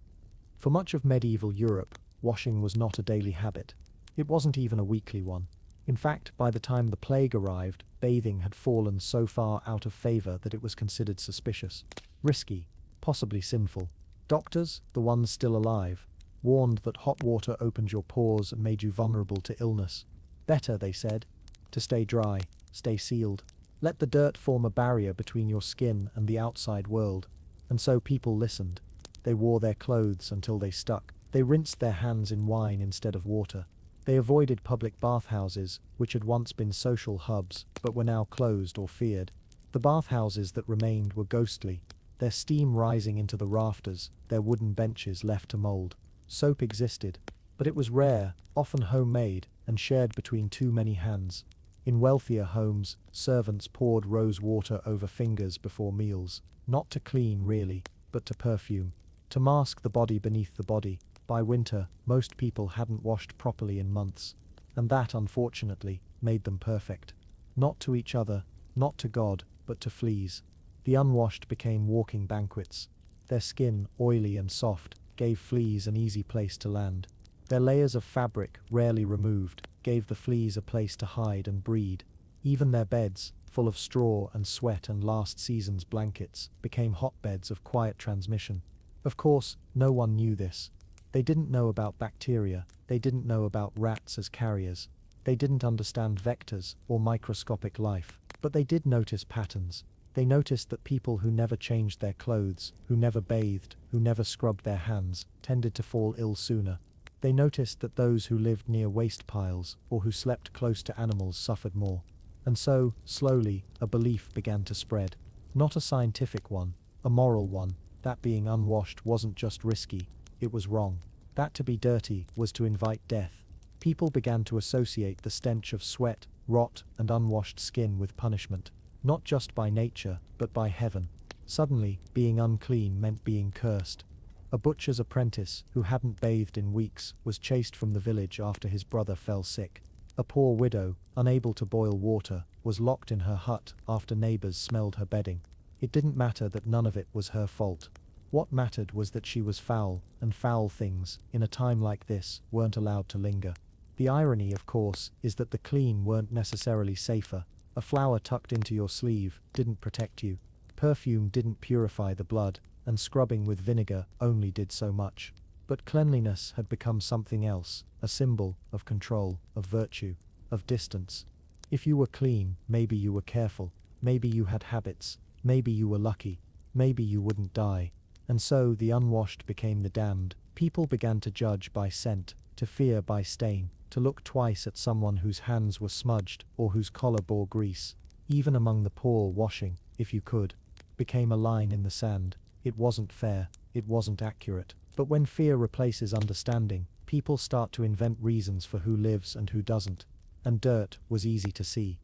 For much of medieval Europe, washing was not a daily habit. It wasn't even a weekly one. In fact, by the time the plague arrived, bathing had fallen so far out of favor that it was considered suspicious, risky, possibly sinful. Doctors, the ones still alive, warned that hot water opened your pores and made you vulnerable to illness. Better, they said, to stay dry, stay sealed. Let the dirt form a barrier between your skin and the outside world. And so people listened. They wore their clothes until they stuck. They rinsed their hands in wine instead of water. They avoided public bathhouses, which had once been social hubs, but were now closed or feared. The bathhouses that remained were ghostly, their steam rising into the rafters, their wooden benches left to mold. Soap existed, but it was rare, often homemade, and shared between too many hands. In wealthier homes, servants poured rose water over fingers before meals, not to clean really, but to perfume, to mask the body beneath the body. By winter, most people hadn't washed properly in months, and that, unfortunately, made them perfect. Not to each other, not to God, but to fleas. The unwashed became walking banquets. Their skin, oily and soft, gave fleas an easy place to land. Their layers of fabric, rarely removed, gave the fleas a place to hide and breed. Even their beds, full of straw and sweat and last season's blankets, became hotbeds of quiet transmission. Of course, no one knew this. They didn't know about bacteria, they didn't know about rats as carriers, they didn't understand vectors or microscopic life, but they did notice patterns. They noticed that people who never changed their clothes, who never bathed, who never scrubbed their hands, tended to fall ill sooner. They noticed that those who lived near waste piles or who slept close to animals suffered more. And so, slowly, a belief began to spread. Not a scientific one, a moral one, that being unwashed wasn't just risky, it was wrong. That to be dirty was to invite death. People began to associate the stench of sweat, rot, and unwashed skin with punishment, not just by nature, but by heaven. Suddenly, being unclean meant being cursed. A butcher's apprentice, who hadn't bathed in weeks, was chased from the village after his brother fell sick. A poor widow, unable to boil water, was locked in her hut after neighbors smelled her bedding. It didn't matter that none of it was her fault. What mattered was that she was foul, and foul things, in a time like this, weren't allowed to linger. The irony, of course, is that the clean weren't necessarily safer. A flower tucked into your sleeve didn't protect you. Perfume didn't purify the blood, and scrubbing with vinegar only did so much. But cleanliness had become something else, a symbol of control, of virtue, of distance. If you were clean, maybe you were careful, maybe you had habits, maybe you were lucky, maybe you wouldn't die. And so the unwashed became the damned. People began to judge by scent, to fear by stain, to look twice at someone whose hands were smudged or whose collar bore grease. Even among the poor, washing, if you could, became a line in the sand. It wasn't fair, it wasn't accurate. But when fear replaces understanding, people start to invent reasons for who lives and who doesn't. And dirt was easy to see.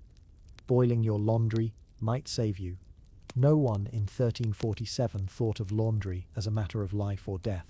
Boiling your laundry might save you. No one in 1347 thought of laundry as a matter of life or death.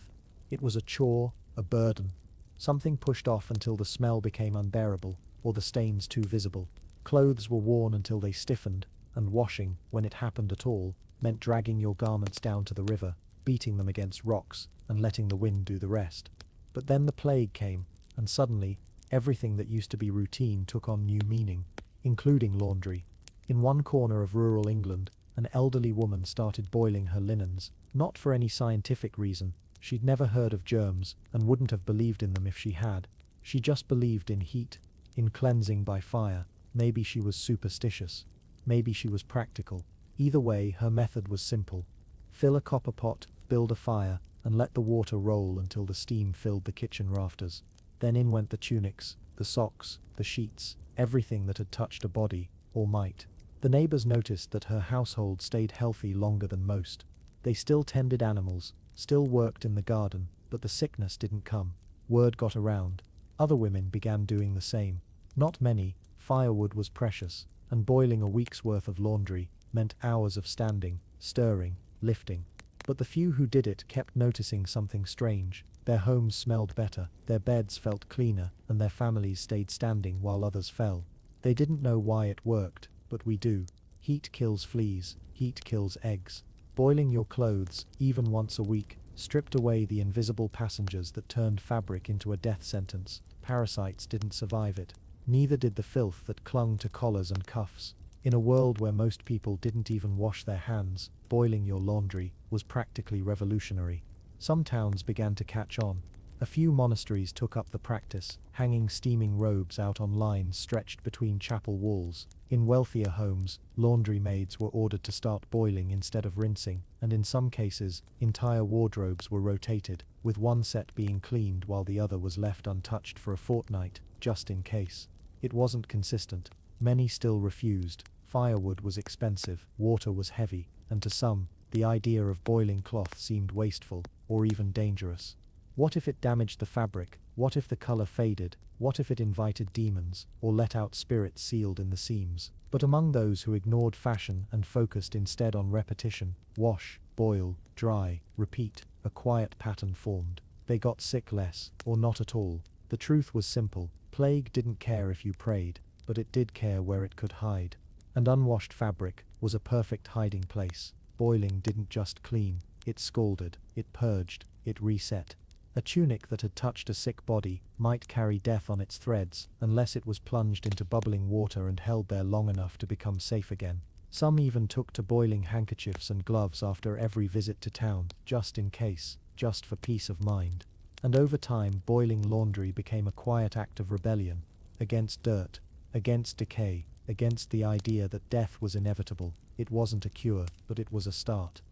It was a chore, a burden, something pushed off until the smell became unbearable, or the stains too visible. Clothes were worn until they stiffened, and washing, when it happened at all, meant dragging your garments down to the river, beating them against rocks, and letting the wind do the rest. But then the plague came, and suddenly, everything that used to be routine took on new meaning, including laundry. In one corner of rural England, an elderly woman started boiling her linens, not for any scientific reason. She'd never heard of germs, and wouldn't have believed in them if she had. She just believed in heat, in cleansing by fire. Maybe she was superstitious. Maybe she was practical. Either way, her method was simple. Fill a copper pot, build a fire, and let the water roll until the steam filled the kitchen rafters. Then in went the tunics, the socks, the sheets, everything that had touched a body, or might. The neighbors noticed that her household stayed healthy longer than most. They still tended animals, still worked in the garden, but the sickness didn't come. Word got around. Other women began doing the same. Not many, firewood was precious, and boiling a week's worth of laundry meant hours of standing, stirring, lifting. But the few who did it kept noticing something strange. Their homes smelled better, their beds felt cleaner, and their families stayed standing while others fell. They didn't know why it worked, but we do. Heat kills fleas, heat kills eggs. Boiling your clothes, even once a week, stripped away the invisible passengers that turned fabric into a death sentence. Parasites didn't survive it. Neither did the filth that clung to collars and cuffs. In a world where most people didn't even wash their hands, boiling your laundry was practically revolutionary. Some towns began to catch on. A few monasteries took up the practice, hanging steaming robes out on lines stretched between chapel walls. In wealthier homes, laundry maids were ordered to start boiling instead of rinsing, and in some cases, entire wardrobes were rotated, with one set being cleaned while the other was left untouched for a fortnight, just in case. It wasn't consistent. Many still refused. Firewood was expensive, water was heavy, and to some, the idea of boiling cloth seemed wasteful, or even dangerous. What if it damaged the fabric? What if the color faded? What if it invited demons, or let out spirits sealed in the seams? But among those who ignored fashion and focused instead on repetition, wash, boil, dry, repeat, a quiet pattern formed. They got sick less, or not at all. The truth was simple. Plague didn't care if you prayed, but it did care where it could hide. And unwashed fabric was a perfect hiding place. Boiling didn't just clean, it scalded, it purged, it reset. A tunic that had touched a sick body might carry death on its threads unless it was plunged into bubbling water and held there long enough to become safe again. Some even took to boiling handkerchiefs and gloves after every visit to town, just in case, just for peace of mind. And over time, boiling laundry became a quiet act of rebellion, against dirt, against decay, against the idea that death was inevitable. It wasn't a cure, but it was a start.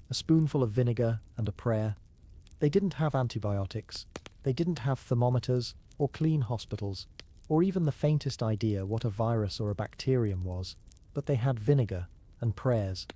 A spoonful of vinegar and a prayer. They didn't have antibiotics, they didn't have thermometers, or clean hospitals, or even the faintest idea what a virus or a bacterium was, but they had vinegar and prayers.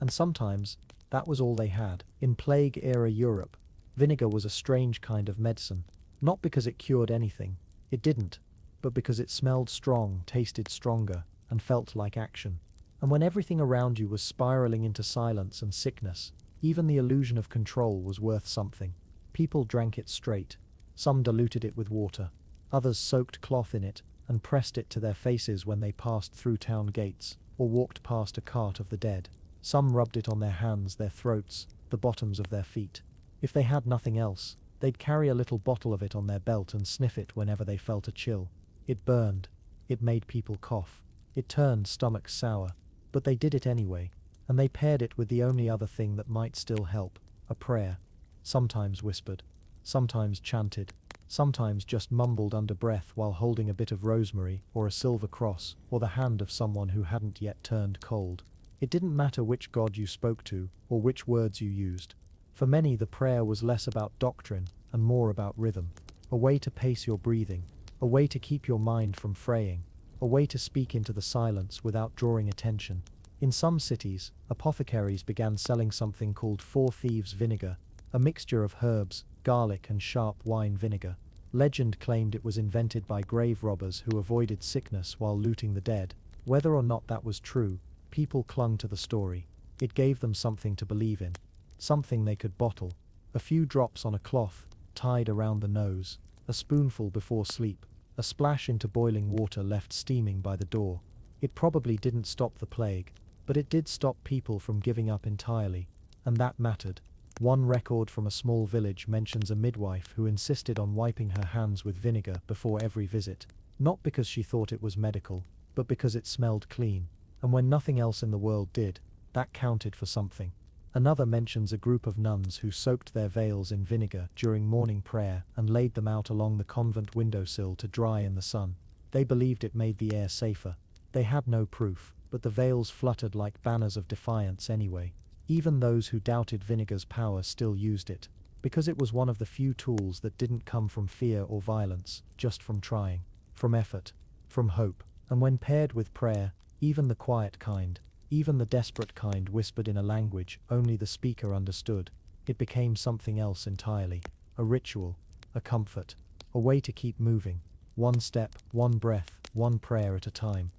And sometimes, that was all they had. In plague-era Europe, vinegar was a strange kind of medicine, not because it cured anything, it didn't, but because it smelled strong, tasted stronger, and felt like action. And when everything around you was spiraling into silence and sickness, even the illusion of control was worth something. People drank it straight. Some diluted it with water. Others soaked cloth in it and pressed it to their faces when they passed through town gates or walked past a cart of the dead. Some rubbed it on their hands, their throats, the bottoms of their feet. If they had nothing else, they'd carry a little bottle of it on their belt and sniff it whenever they felt a chill. It burned. It made people cough. It turned stomachs sour. But they did it anyway. And they paired it with the only other thing that might still help, a prayer. Sometimes whispered, sometimes chanted, sometimes just mumbled under breath while holding a bit of rosemary or a silver cross or the hand of someone who hadn't yet turned cold. It didn't matter which god you spoke to or which words you used. For many, the prayer was less about doctrine and more about rhythm, a way to pace your breathing, a way to keep your mind from fraying, a way to speak into the silence without drawing attention. In some cities, apothecaries began selling something called Four Thieves vinegar, a mixture of herbs, garlic and sharp wine vinegar. Legend claimed it was invented by grave robbers who avoided sickness while looting the dead. Whether or not that was true, people clung to the story. It gave them something to believe in, something they could bottle. A few drops on a cloth, tied around the nose, a spoonful before sleep, a splash into boiling water left steaming by the door. It probably didn't stop the plague, but it did stop people from giving up entirely, and that mattered. One record from a small village mentions a midwife who insisted on wiping her hands with vinegar before every visit, not because she thought it was medical, but because it smelled clean, and when nothing else in the world did, that counted for something. Another mentions a group of nuns who soaked their veils in vinegar during morning prayer and laid them out along the convent windowsill to dry in the sun. They believed it made the air safer. They had no proof, but the veils fluttered like banners of defiance anyway. Even those who doubted vinegar's power still used it, because it was one of the few tools that didn't come from fear or violence, just from trying, from effort, from hope. And when paired with prayer, Even the quiet kind, even the desperate kind whispered in a language only the speaker understood. It became something else entirely. A ritual, a comfort, a way to keep moving. One step, one breath, one prayer at a time.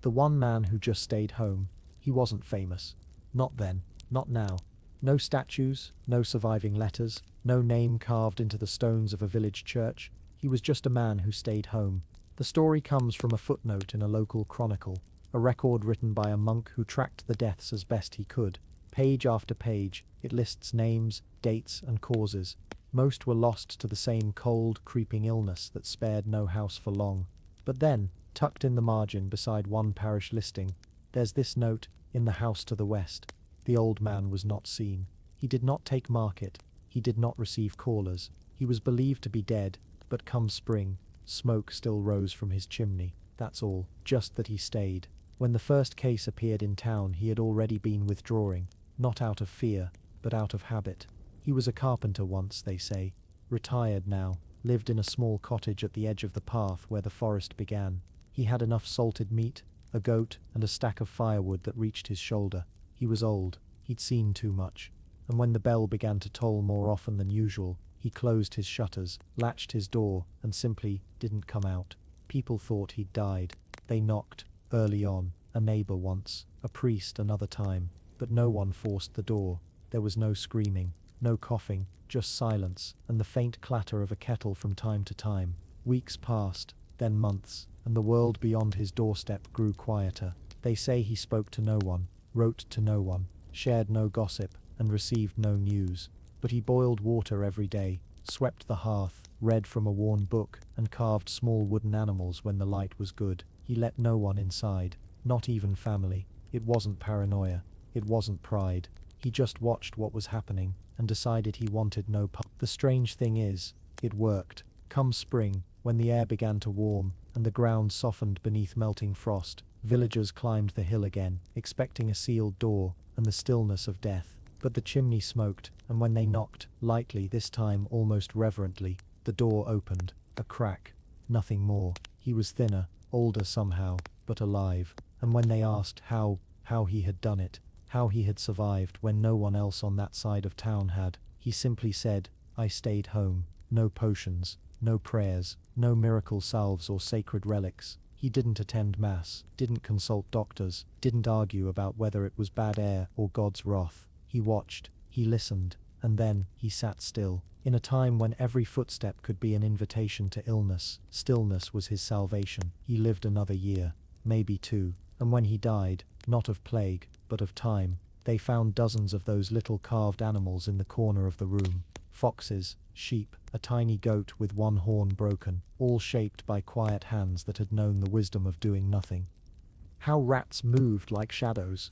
The one man who just stayed home, he wasn't famous. Not then, not now. No statues, no surviving letters, no name carved into the stones of a village church. He was just a man who stayed home. The story comes from a footnote in a local chronicle, a record written by a monk who tracked the deaths as best he could. Page after page, it lists names, dates, and causes. Most were lost to the same cold, creeping illness that spared no house for long. But then, tucked in the margin beside one parish listing, there's this note: in the house to the west. The old man was not seen. He did not take market. He did not receive callers. He was believed to be dead, but come spring, smoke still rose from his chimney. That's all, just that he stayed. When the first case appeared in town, he had already been withdrawing, not out of fear, but out of habit. He was a carpenter once, they say, retired now, lived in a small cottage at the edge of the path where the forest began. He had enough salted meat, a goat, and a stack of firewood that reached his shoulder. He was old, he'd seen too much, and when the bell began to toll more often than usual, he closed his shutters, latched his door, and simply didn't come out. People thought he'd died. They knocked, early on, a neighbor once, a priest another time, but no one forced the door. There was no screaming, no coughing, just silence, and the faint clatter of a kettle from time to time. Weeks passed, then months, and the world beyond his doorstep grew quieter. They say he spoke to no one, wrote to no one, shared no gossip, and received no news. But he boiled water every day, swept the hearth, read from a worn book, and carved small wooden animals when the light was good. He let no one inside, not even family. It wasn't paranoia. It wasn't pride. He just watched what was happening and decided he wanted no part. The strange thing is, it worked. Come spring, when the air began to warm and the ground softened beneath melting frost, villagers climbed the hill again, expecting a sealed door and the stillness of death. But the chimney smoked, and when they knocked, lightly this time almost reverently, the door opened. A crack. Nothing more. He was thinner, older somehow, but alive. And when they asked how he had done it, how he had survived when no one else on that side of town had, he simply said, "I stayed home." No potions, no prayers, no miracle salves or sacred relics. He didn't attend mass, didn't consult doctors, didn't argue about whether it was bad air or God's wrath. He watched, he listened, and then he sat still. In a time when every footstep could be an invitation to illness, stillness was his salvation. He lived another year, maybe two, and when he died, not of plague, but of time, they found dozens of those little carved animals in the corner of the room. Foxes, sheep, a tiny goat with one horn broken, all shaped by quiet hands that had known the wisdom of doing nothing. How rats moved like shadows.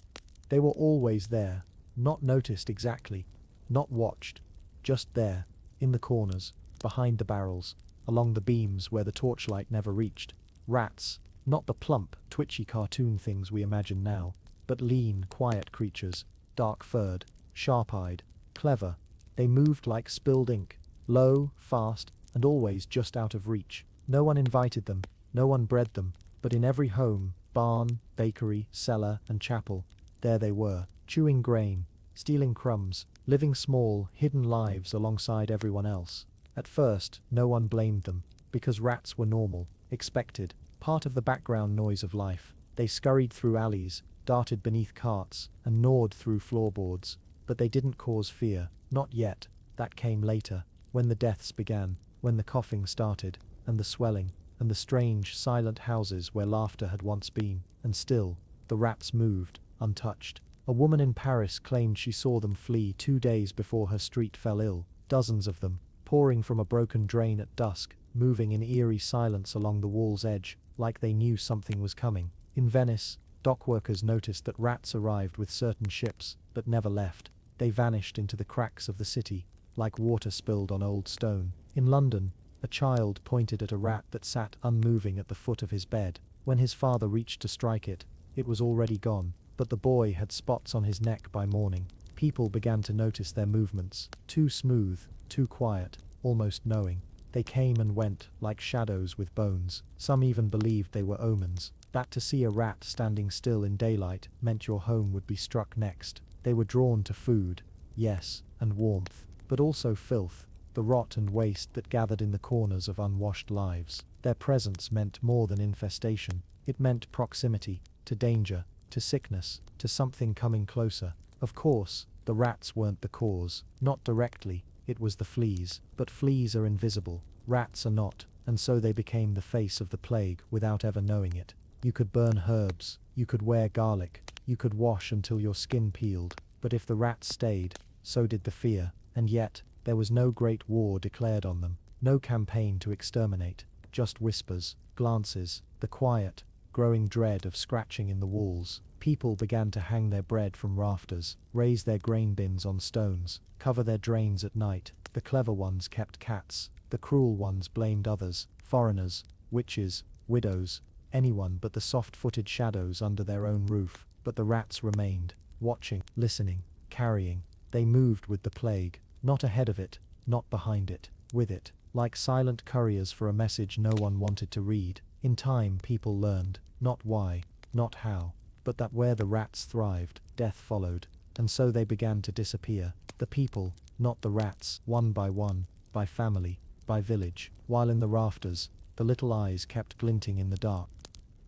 They were always there, not noticed exactly, not watched, just there, in the corners, behind the barrels, along the beams where the torchlight never reached. Rats, not the plump, twitchy cartoon things we imagine now, but lean, quiet creatures, dark-furred, sharp-eyed, clever. They moved like spilled ink, low, fast, and always just out of reach. No one invited them, no one bred them, but in every home, barn, bakery, cellar, and chapel, there they were, chewing grain, stealing crumbs, living small, hidden lives alongside everyone else. At first, no one blamed them, because rats were normal, expected, part of the background noise of life. They scurried through alleys, darted beneath carts, and gnawed through floorboards. But they didn't cause fear, not yet. That came later, when the deaths began, when the coughing started, and the swelling, and the strange, silent houses where laughter had once been. And still, the rats moved, untouched. A woman in Paris claimed she saw them flee 2 days before her street fell ill. Dozens of them, pouring from a broken drain at dusk, moving in eerie silence along the wall's edge, like they knew something was coming. In Venice, dockworkers noticed that rats arrived with certain ships, but never left. They vanished into the cracks of the city, like water spilled on old stone. In London, a child pointed at a rat that sat unmoving at the foot of his bed. When his father reached to strike it, it was already gone, but the boy had spots on his neck by morning. People began to notice their movements, too smooth, too quiet, almost knowing. They came and went, like shadows with bones. Some even believed they were omens. That to see a rat standing still in daylight meant your home would be struck next. They were drawn to food, yes, and warmth, but also filth, the rot and waste that gathered in the corners of unwashed lives. Their presence meant more than infestation. It meant proximity, to danger, to sickness, to something coming closer. Of course, the rats weren't the cause, not directly, it was the fleas. But fleas are invisible, rats are not, and so they became the face of the plague without ever knowing it. You could burn herbs, you could wear garlic, you could wash until your skin peeled, but if the rats stayed, so did the fear, and yet, there was no great war declared on them, no campaign to exterminate, just whispers, glances, the quiet, growing dread of scratching in the walls. People began to hang their bread from rafters, raise their grain bins on stones, cover their drains at night. The clever ones kept cats, the cruel ones blamed others, foreigners, witches, widows, anyone but the soft-footed shadows under their own roof. But the rats remained, watching, listening, carrying. They moved with the plague, not ahead of it, not behind it, with it, like silent couriers for a message no one wanted to read. In time people learned, not why, not how, but that where the rats thrived, death followed, and so they began to disappear. The people, not the rats, one, by family, by village, while in the rafters, the little eyes kept glinting in the dark.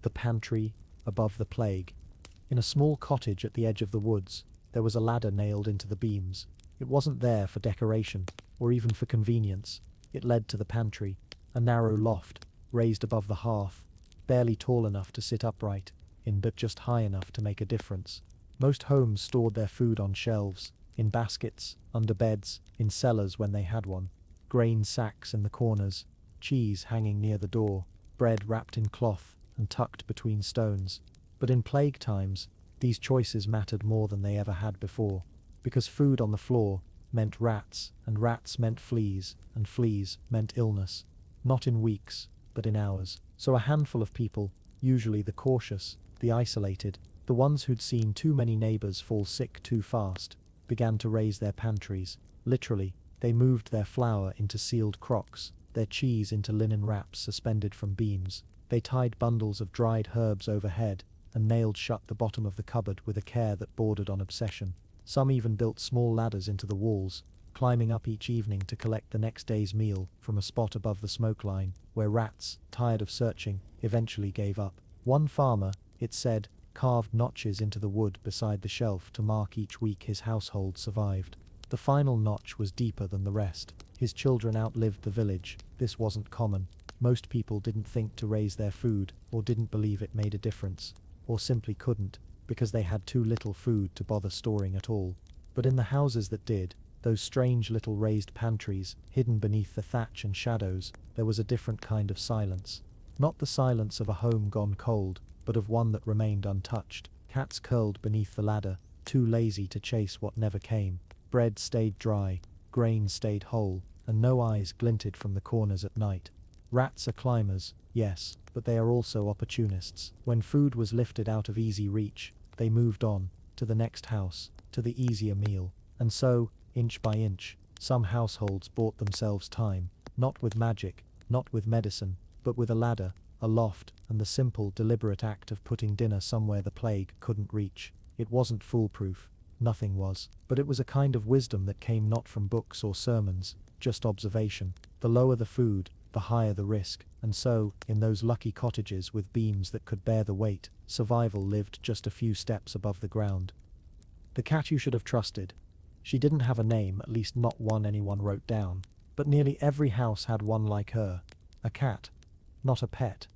The pantry, above the plague. In a small cottage at the edge of the woods, there was a ladder nailed into the beams. It wasn't there for decoration, or even for convenience. It led to the pantry, a narrow loft, raised above the hearth, barely tall enough to sit upright in, but just high enough to make a difference. Most homes stored their food on shelves, in baskets, under beds, in cellars when they had one, grain sacks in the corners, cheese hanging near the door, bread wrapped in cloth and tucked between stones. But in plague times, these choices mattered more than they ever had before, because food on the floor meant rats, and rats meant fleas, and fleas meant illness, not in weeks, but in hours. So a handful of people, usually the cautious, the isolated, the ones who'd seen too many neighbors fall sick too fast, began to raise their pantries. Literally, they moved their flour into sealed crocks, their cheese into linen wraps suspended from beams. They tied bundles of dried herbs overhead and nailed shut the bottom of the cupboard with a care that bordered on obsession. Some even built small ladders into the walls, climbing up each evening to collect the next day's meal from a spot above the smoke line, where rats, tired of searching, eventually gave up. One farmer, it said, carved notches into the wood beside the shelf to mark each week his household survived. The final notch was deeper than the rest. His children outlived the village. This wasn't common. Most people didn't think to raise their food, or didn't believe it made a difference, or simply couldn't, because they had too little food to bother storing at all. But in the houses that did, those strange little raised pantries, hidden beneath the thatch and shadows, there was a different kind of silence. Not the silence of a home gone cold, but of one that remained untouched. Cats curled beneath the ladder, too lazy to chase what never came. Bread stayed dry, grain stayed whole, and no eyes glinted from the corners at night. Rats are climbers, yes, but they are also opportunists. When food was lifted out of easy reach, they moved on, to the next house, to the easier meal. And so, inch by inch, some households bought themselves time, not with magic, not with medicine, but with a ladder, a loft, and the simple, deliberate act of putting dinner somewhere the plague couldn't reach. It wasn't foolproof, nothing was, but it was a kind of wisdom that came not from books or sermons, just observation. The lower the food, the higher the risk, and so, in those lucky cottages with beams that could bear the weight, survival lived just a few steps above the ground. The cat you should have trusted. She didn't have a name, at least not one anyone wrote down, but nearly every house had one like her. A cat. Not a pet.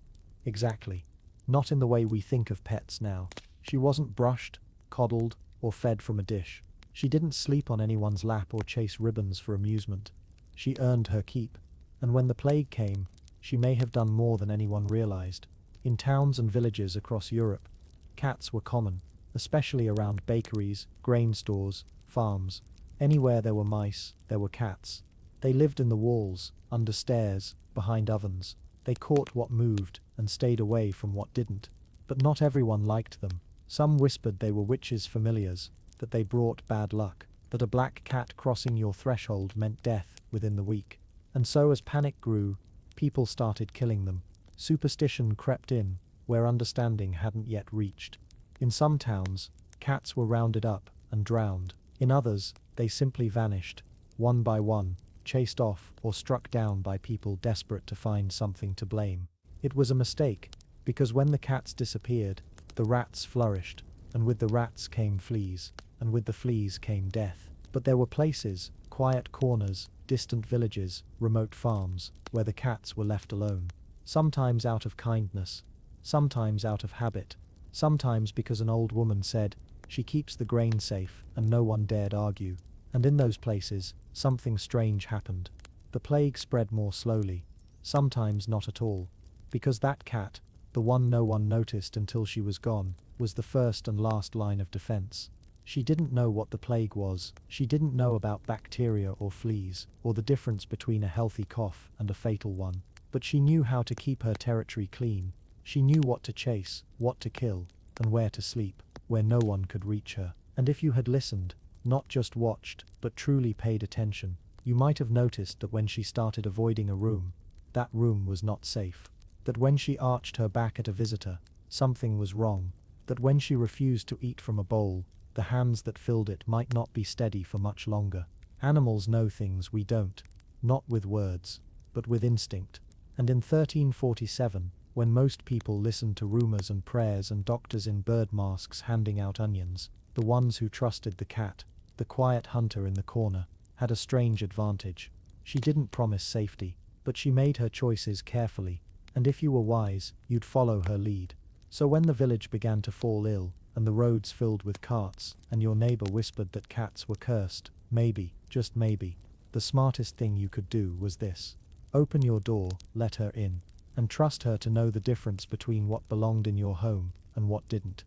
Exactly. Not in the way we think of pets now. She wasn't brushed, coddled, or fed from a dish. She didn't sleep on anyone's lap or chase ribbons for amusement. She earned her keep. And when the plague came, she may have done more than anyone realized. In towns and villages across Europe, cats were common, especially around bakeries, grain stores, farms. Anywhere there were mice, there were cats. They lived in the walls, under stairs, behind ovens. They caught what moved and stayed away from what didn't. But not everyone liked them. Some whispered they were witches' familiars, that they brought bad luck, that a black cat crossing your threshold meant death within the week. And so as panic grew, people started killing them. Superstition crept in, where understanding hadn't yet reached. In some towns, cats were rounded up and drowned. In others, they simply vanished, one by one, chased off or struck down by people desperate to find something to blame. It was a mistake, because when the cats disappeared, the rats flourished, and with the rats came fleas, and with the fleas came death. But there were places, quiet corners, distant villages, remote farms, where the cats were left alone. Sometimes out of kindness, sometimes out of habit, sometimes because an old woman said, "She keeps the grain safe," and no one dared argue. And in those places, something strange happened. The plague spread more slowly, sometimes not at all, because that cat, the one no one noticed until she was gone, was the first and last line of defense. She didn't know what the plague was, she didn't know about bacteria or fleas, or the difference between a healthy cough and a fatal one, but she knew how to keep her territory clean. She knew what to chase, what to kill, and where to sleep, where no one could reach her. And if you had listened, not just watched, but truly paid attention, you might have noticed that when she started avoiding a room, that room was not safe. That when she arched her back at a visitor, something was wrong. That when she refused to eat from a bowl, the hands that filled it might not be steady for much longer. Animals know things we don't, not with words, but with instinct. And in 1347, when most people listened to rumors and prayers and doctors in bird masks handing out onions, the ones who trusted the cat, the quiet hunter in the corner, had a strange advantage. She didn't promise safety, but she made her choices carefully, and if you were wise, you'd follow her lead. So when the village began to fall ill, and the roads filled with carts, and your neighbor whispered that cats were cursed, maybe, just maybe, the smartest thing you could do was this. Open your door, let her in, and trust her to know the difference between what belonged in your home and what didn't.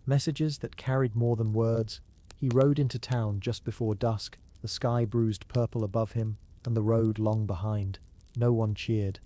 Messages that carried more than words. He rode into town just before dusk, the sky bruised purple above him, and the road long behind. No one cheered.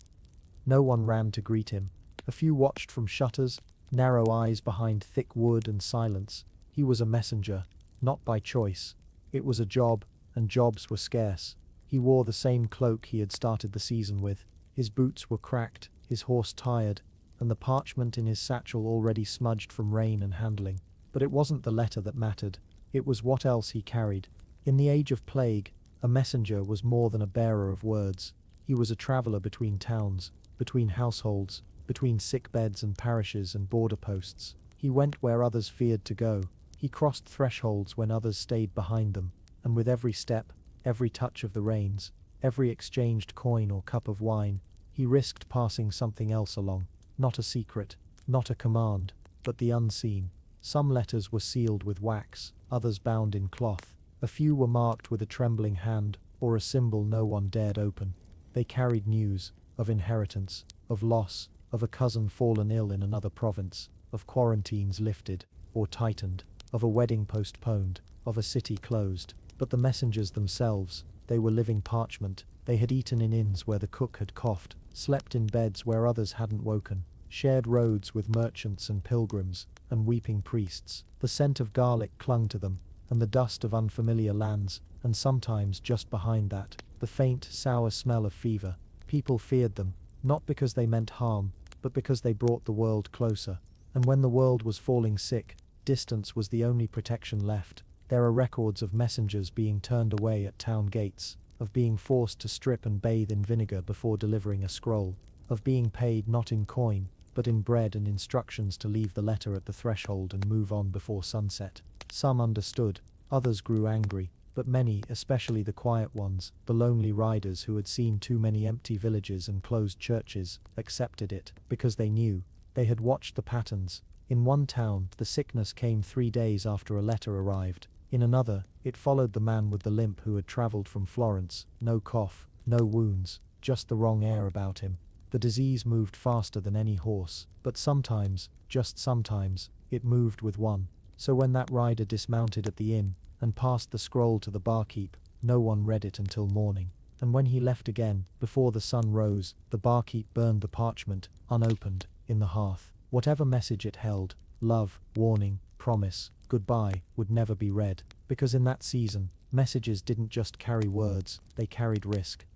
No one ran to greet him. A few watched from shutters, narrow eyes behind thick wood and silence. He was a messenger, not by choice. It was a job, and jobs were scarce. He wore the same cloak he had started the season with. His boots were cracked, his horse tired, and the parchment in his satchel already smudged from rain and handling. But it wasn't the letter that mattered. It was what else he carried. In the age of plague, a messenger was more than a bearer of words. He was a traveler between towns, between households, between sick beds and parishes and border posts. He went where others feared to go. He crossed thresholds when others stayed behind them, and with every step, every touch of the reins, every exchanged coin or cup of wine, he risked passing something else along. Not a secret, not a command, but the unseen. Some letters were sealed with wax, others bound in cloth. A few were marked with a trembling hand, or a symbol no one dared open. They carried news, of inheritance, of loss, of a cousin fallen ill in another province, of quarantines lifted, or tightened, of a wedding postponed, of a city closed. But the messengers themselves, they were living parchment. They had eaten in inns where the cook had coughed, slept in beds where others hadn't woken, shared roads with merchants and pilgrims, and weeping priests. The scent of garlic clung to them, and the dust of unfamiliar lands, and sometimes just behind that, the faint, sour smell of fever. People feared them, not because they meant harm, but because they brought the world closer. And when the world was falling sick, distance was the only protection left. There are records of messengers being turned away at town gates, of being forced to strip and bathe in vinegar before delivering a scroll, of being paid not in coin, but in bread and instructions to leave the letter at the threshold and move on before sunset. Some understood, others grew angry, but many, especially the quiet ones, the lonely riders who had seen too many empty villages and closed churches, accepted it, because they knew. They had watched the patterns. In one town, the sickness came 3 days after a letter arrived. In another, it followed the man with the limp who had traveled from Florence. No cough, no wounds, just the wrong air about him. The disease moved faster than any horse, but sometimes, just sometimes, it moved with one. So when that rider dismounted at the inn, and passed the scroll to the barkeep, no one read it until morning. And when he left again, before the sun rose, the barkeep burned the parchment, unopened, in the hearth. Whatever message it held, love, warning, promise, goodbye, would never be read, because in that season, messages didn't just carry words, they carried risk.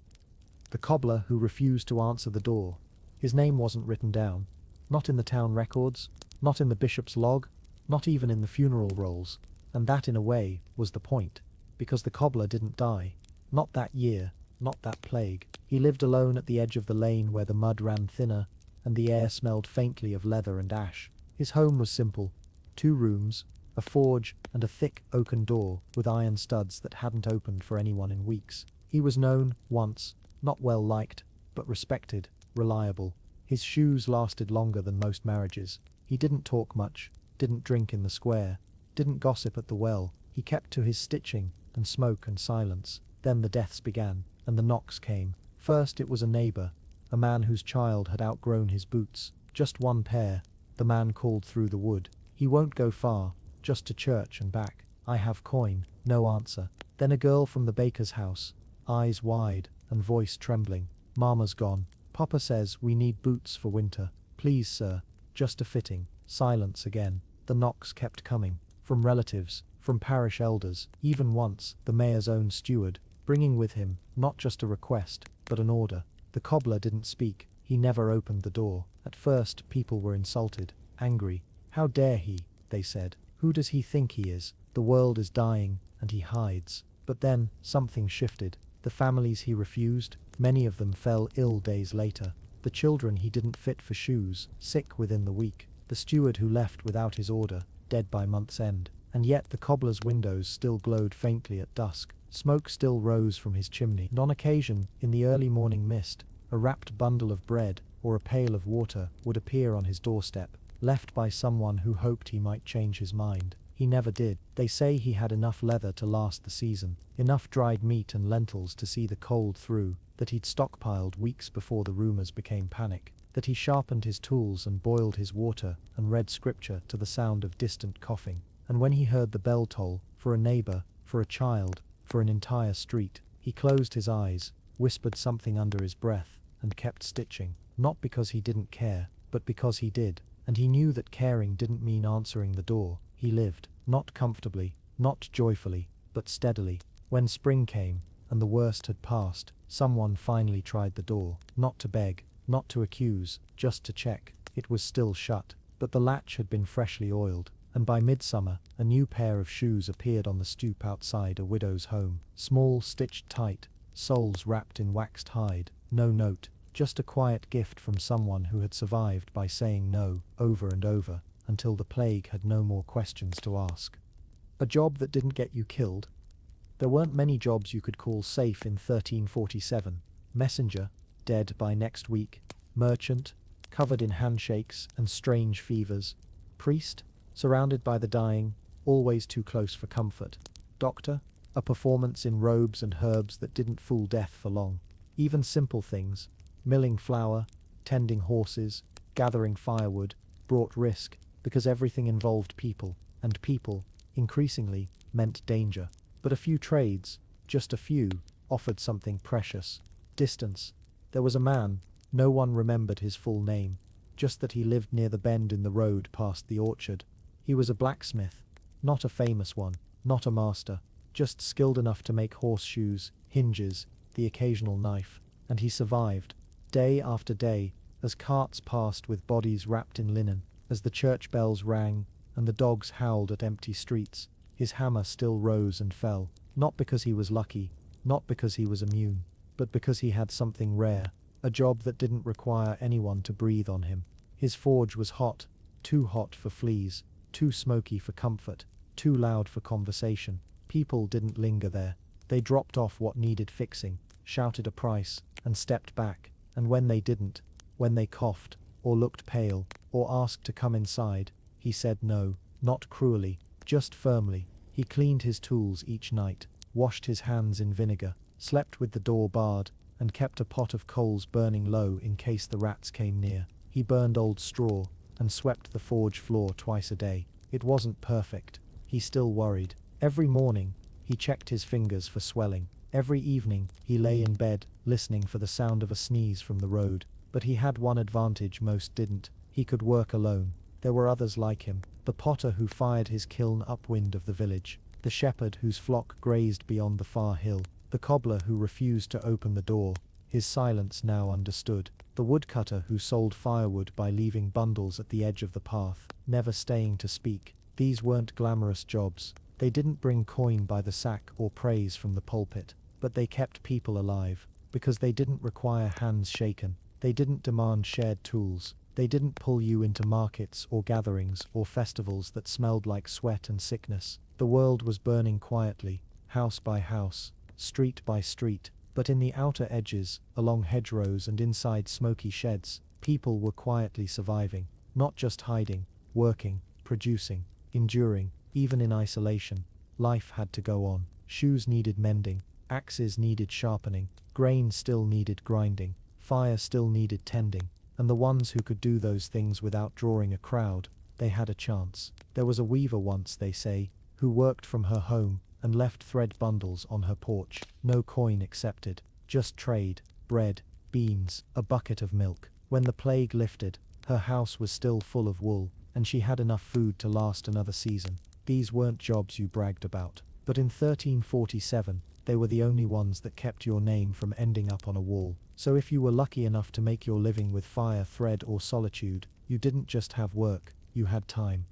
The cobbler who refused to answer the door. His name wasn't written down. Not in the town records, not in the bishop's log, not even in the funeral rolls. And that, in a way, was the point. Because the cobbler didn't die. Not that year, not that plague. He lived alone at the edge of the lane where the mud ran thinner, and the air smelled faintly of leather and ash. His home was simple. 2 rooms, a forge, and a thick oaken door with iron studs that hadn't opened for anyone in weeks. He was known, once, not well liked, but respected, reliable. His shoes lasted longer than most marriages. He didn't talk much, didn't drink in the square, didn't gossip at the well. He kept to his stitching, and smoke and silence. Then the deaths began, and the knocks came. First it was a neighbor, a man whose child had outgrown his boots. Just 1 pair. The man called through the wood. He won't go far, just to church and back. I have coin. No answer. Then a girl from the baker's house, eyes wide and voice trembling. Mama's gone. Papa says we need boots for winter. Please, sir. Just a fitting. Silence again. The knocks kept coming. From relatives, from parish elders, even once, the mayor's own steward, bringing with him, not just a request, but an order. The cobbler didn't speak. He never opened the door. At first, people were insulted, angry. How dare he, they said. Who does he think he is? The world is dying, and he hides. But then, something shifted. The families he refused, many of them fell ill days later. The children he didn't fit for shoes, sick within the week. The steward who left without his order, dead by month's end. And yet the cobbler's windows still glowed faintly at dusk. Smoke still rose from his chimney, and on occasion, in the early morning mist, a wrapped bundle of bread or a pail of water would appear on his doorstep, left by someone who hoped he might change his mind. He never did. They say he had enough leather to last the season, enough dried meat and lentils to see the cold through, that he'd stockpiled weeks before the rumors became panic, that he sharpened his tools and boiled his water and read scripture to the sound of distant coughing. And when he heard the bell toll, for a neighbor, for a child, for an entire street, he closed his eyes, whispered something under his breath, and kept stitching. Not because he didn't care, but because he did. And he knew that caring didn't mean answering the door. He lived, not comfortably, not joyfully, but steadily. When spring came, and the worst had passed, someone finally tried the door, not to beg, not to accuse, just to check. It was still shut, but the latch had been freshly oiled, and by midsummer, a new pair of shoes appeared on the stoop outside a widow's home. Small, stitched tight, soles wrapped in waxed hide. No note, just a quiet gift from someone who had survived by saying no, over and over, until the plague had no more questions to ask. A job that didn't get you killed. There weren't many jobs you could call safe in 1347. Messenger, dead by next week. Merchant, covered in handshakes and strange fevers. Priest, surrounded by the dying, always too close for comfort. Doctor, a performance in robes and herbs that didn't fool death for long. Even simple things, milling flour, tending horses, gathering firewood, brought risk, because everything involved people, and people, increasingly, meant danger. But a few trades, just a few, offered something precious. Distance. There was a man, no one remembered his full name, just that he lived near the bend in the road past the orchard. He was a blacksmith, not a famous one, not a master, just skilled enough to make horseshoes, hinges, the occasional knife, and he survived, day after day, as carts passed with bodies wrapped in linen, as the church bells rang, and the dogs howled at empty streets. His hammer still rose and fell, not because he was lucky, not because he was immune, but because he had something rare, a job that didn't require anyone to breathe on him. His forge was hot, too hot for fleas, too smoky for comfort, too loud for conversation. People didn't linger there. They dropped off what needed fixing, shouted a price, and stepped back, and when they didn't, when they coughed, or looked pale, or asked to come inside, he said no, not cruelly, just firmly. He cleaned his tools each night, washed his hands in vinegar, slept with the door barred, and kept a pot of coals burning low in case the rats came near. He burned old straw, and swept the forge floor twice a day. It wasn't perfect. He still worried. Every morning, he checked his fingers for swelling. Every evening, he lay in bed, listening for the sound of a sneeze from the road. But he had one advantage most didn't. He could work alone. There were others like him. The potter who fired his kiln upwind of the village. The shepherd whose flock grazed beyond the far hill. The cobbler who refused to open the door. his silence now understood. The woodcutter who sold firewood by leaving bundles at the edge of the path, never staying to speak. These weren't glamorous jobs. They didn't bring coin by the sack or praise from the pulpit, but they kept people alive, because they didn't require hands shaken. They didn't demand shared tools. They didn't pull you into markets or gatherings or festivals that smelled like sweat and sickness. The world was burning quietly, house by house, street by street, but in the outer edges, along hedgerows and inside smoky sheds, people were quietly surviving, not just hiding, working, producing, enduring. Even in isolation, life had to go on. Shoes needed mending, axes needed sharpening, grain still needed grinding, fire still needed tending, and the ones who could do those things without drawing a crowd, they had a chance. There was a weaver once, they say, who worked from her home and left thread bundles on her porch. No coin accepted, just trade, bread, beans, a bucket of milk. When the plague lifted, her house was still full of wool, and she had enough food to last another season. These weren't jobs you bragged about, but in 1347, they were the only ones that kept your name from ending up on a wall. So if you were lucky enough to make your living with fire, thread, or solitude, you didn't just have work, you had time.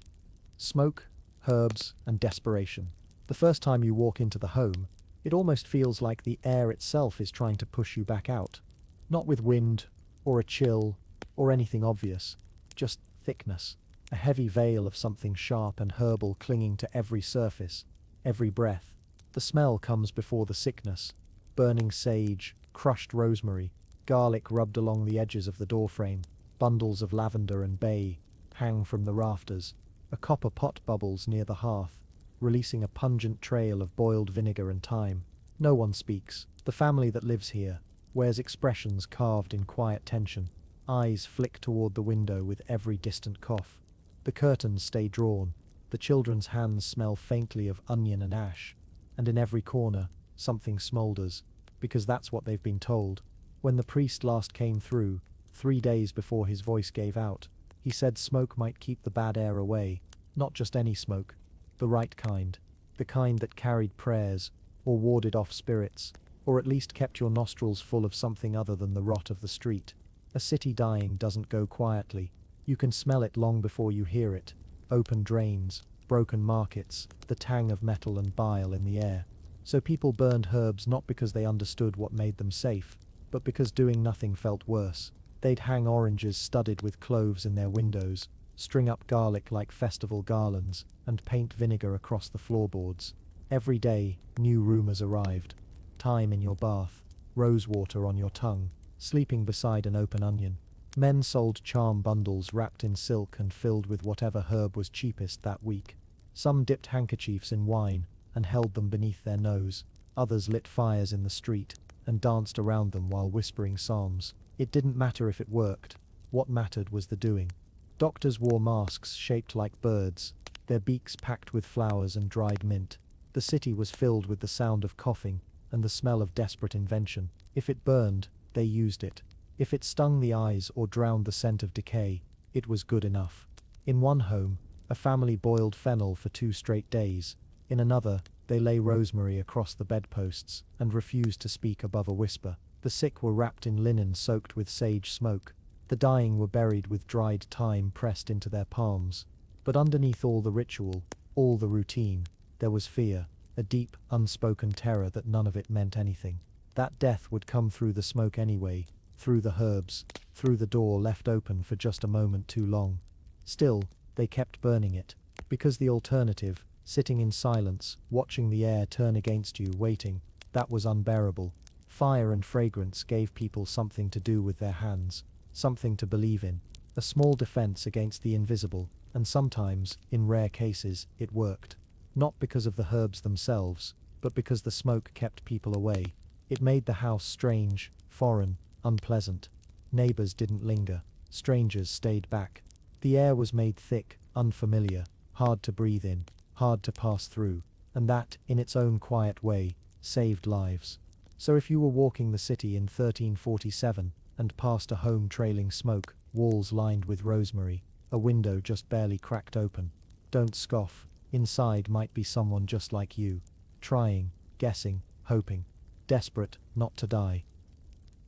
Smoke, herbs, and desperation. The first time you walk into the home, it almost feels like the air itself is trying to push you back out. Not with wind, or a chill, or anything obvious, just thickness. A heavy veil of something sharp and herbal clinging to every surface, every breath. The smell comes before the sickness. Burning sage, crushed rosemary, garlic rubbed along the edges of the doorframe, bundles of lavender and bay hang from the rafters. A copper pot bubbles near the hearth, releasing a pungent trail of boiled vinegar and thyme. No one speaks. The family that lives here wears expressions carved in quiet tension. Eyes flick toward the window with every distant cough. The curtains stay drawn. The children's hands smell faintly of onion and ash. And in every corner, something smolders, because that's what they've been told. When the priest last came through, 3 days before his voice gave out, he said smoke might keep the bad air away. Not just any smoke, the right kind. The kind that carried prayers, or warded off spirits, or at least kept your nostrils full of something other than the rot of the street. A city dying doesn't go quietly. You can smell it long before you hear it. Open drains, broken markets, the tang of metal and bile in the air. So people burned herbs not because they understood what made them safe, but because doing nothing felt worse. They'd hang oranges studded with cloves in their windows, string up garlic like festival garlands, and paint vinegar across the floorboards. Every day, new rumors arrived. Thyme in your bath, rose water on your tongue, sleeping beside an open onion. Men sold charm bundles wrapped in silk and filled with whatever herb was cheapest that week. Some dipped handkerchiefs in wine and held them beneath their nose. Others lit fires in the street and danced around them while whispering psalms. It didn't matter if it worked. What mattered was the doing. Doctors wore masks shaped like birds, their beaks packed with flowers and dried mint. The city was filled with the sound of coughing and the smell of desperate invention. If it burned, they used it. If it stung the eyes or drowned the scent of decay, it was good enough. In one home, a family boiled fennel for 2 straight days. In another, they lay rosemary across the bedposts and refused to speak above a whisper. The sick were wrapped in linen soaked with sage smoke. The dying were buried with dried thyme pressed into their palms. But underneath all the ritual, all the routine, there was fear, a deep, unspoken terror that none of it meant anything. That death would come through the smoke anyway, through the herbs, through the door left open for just a moment too long. Still, they kept burning it, because the alternative, sitting in silence, watching the air turn against you, waiting, that was unbearable. Fire and fragrance gave people something to do with their hands, something to believe in, a small defense against the invisible, and sometimes, in rare cases, it worked. Not because of the herbs themselves, but because the smoke kept people away. It made the house strange, foreign, unpleasant. Neighbors didn't linger. Strangers stayed back. The air was made thick, unfamiliar, hard to breathe in, hard to pass through, and that, in its own quiet way, saved lives. So if you were walking the city in 1347 and passed a home trailing smoke, walls lined with rosemary, a window just barely cracked open, don't scoff. Inside might be someone just like you, trying, guessing, hoping, desperate not to die.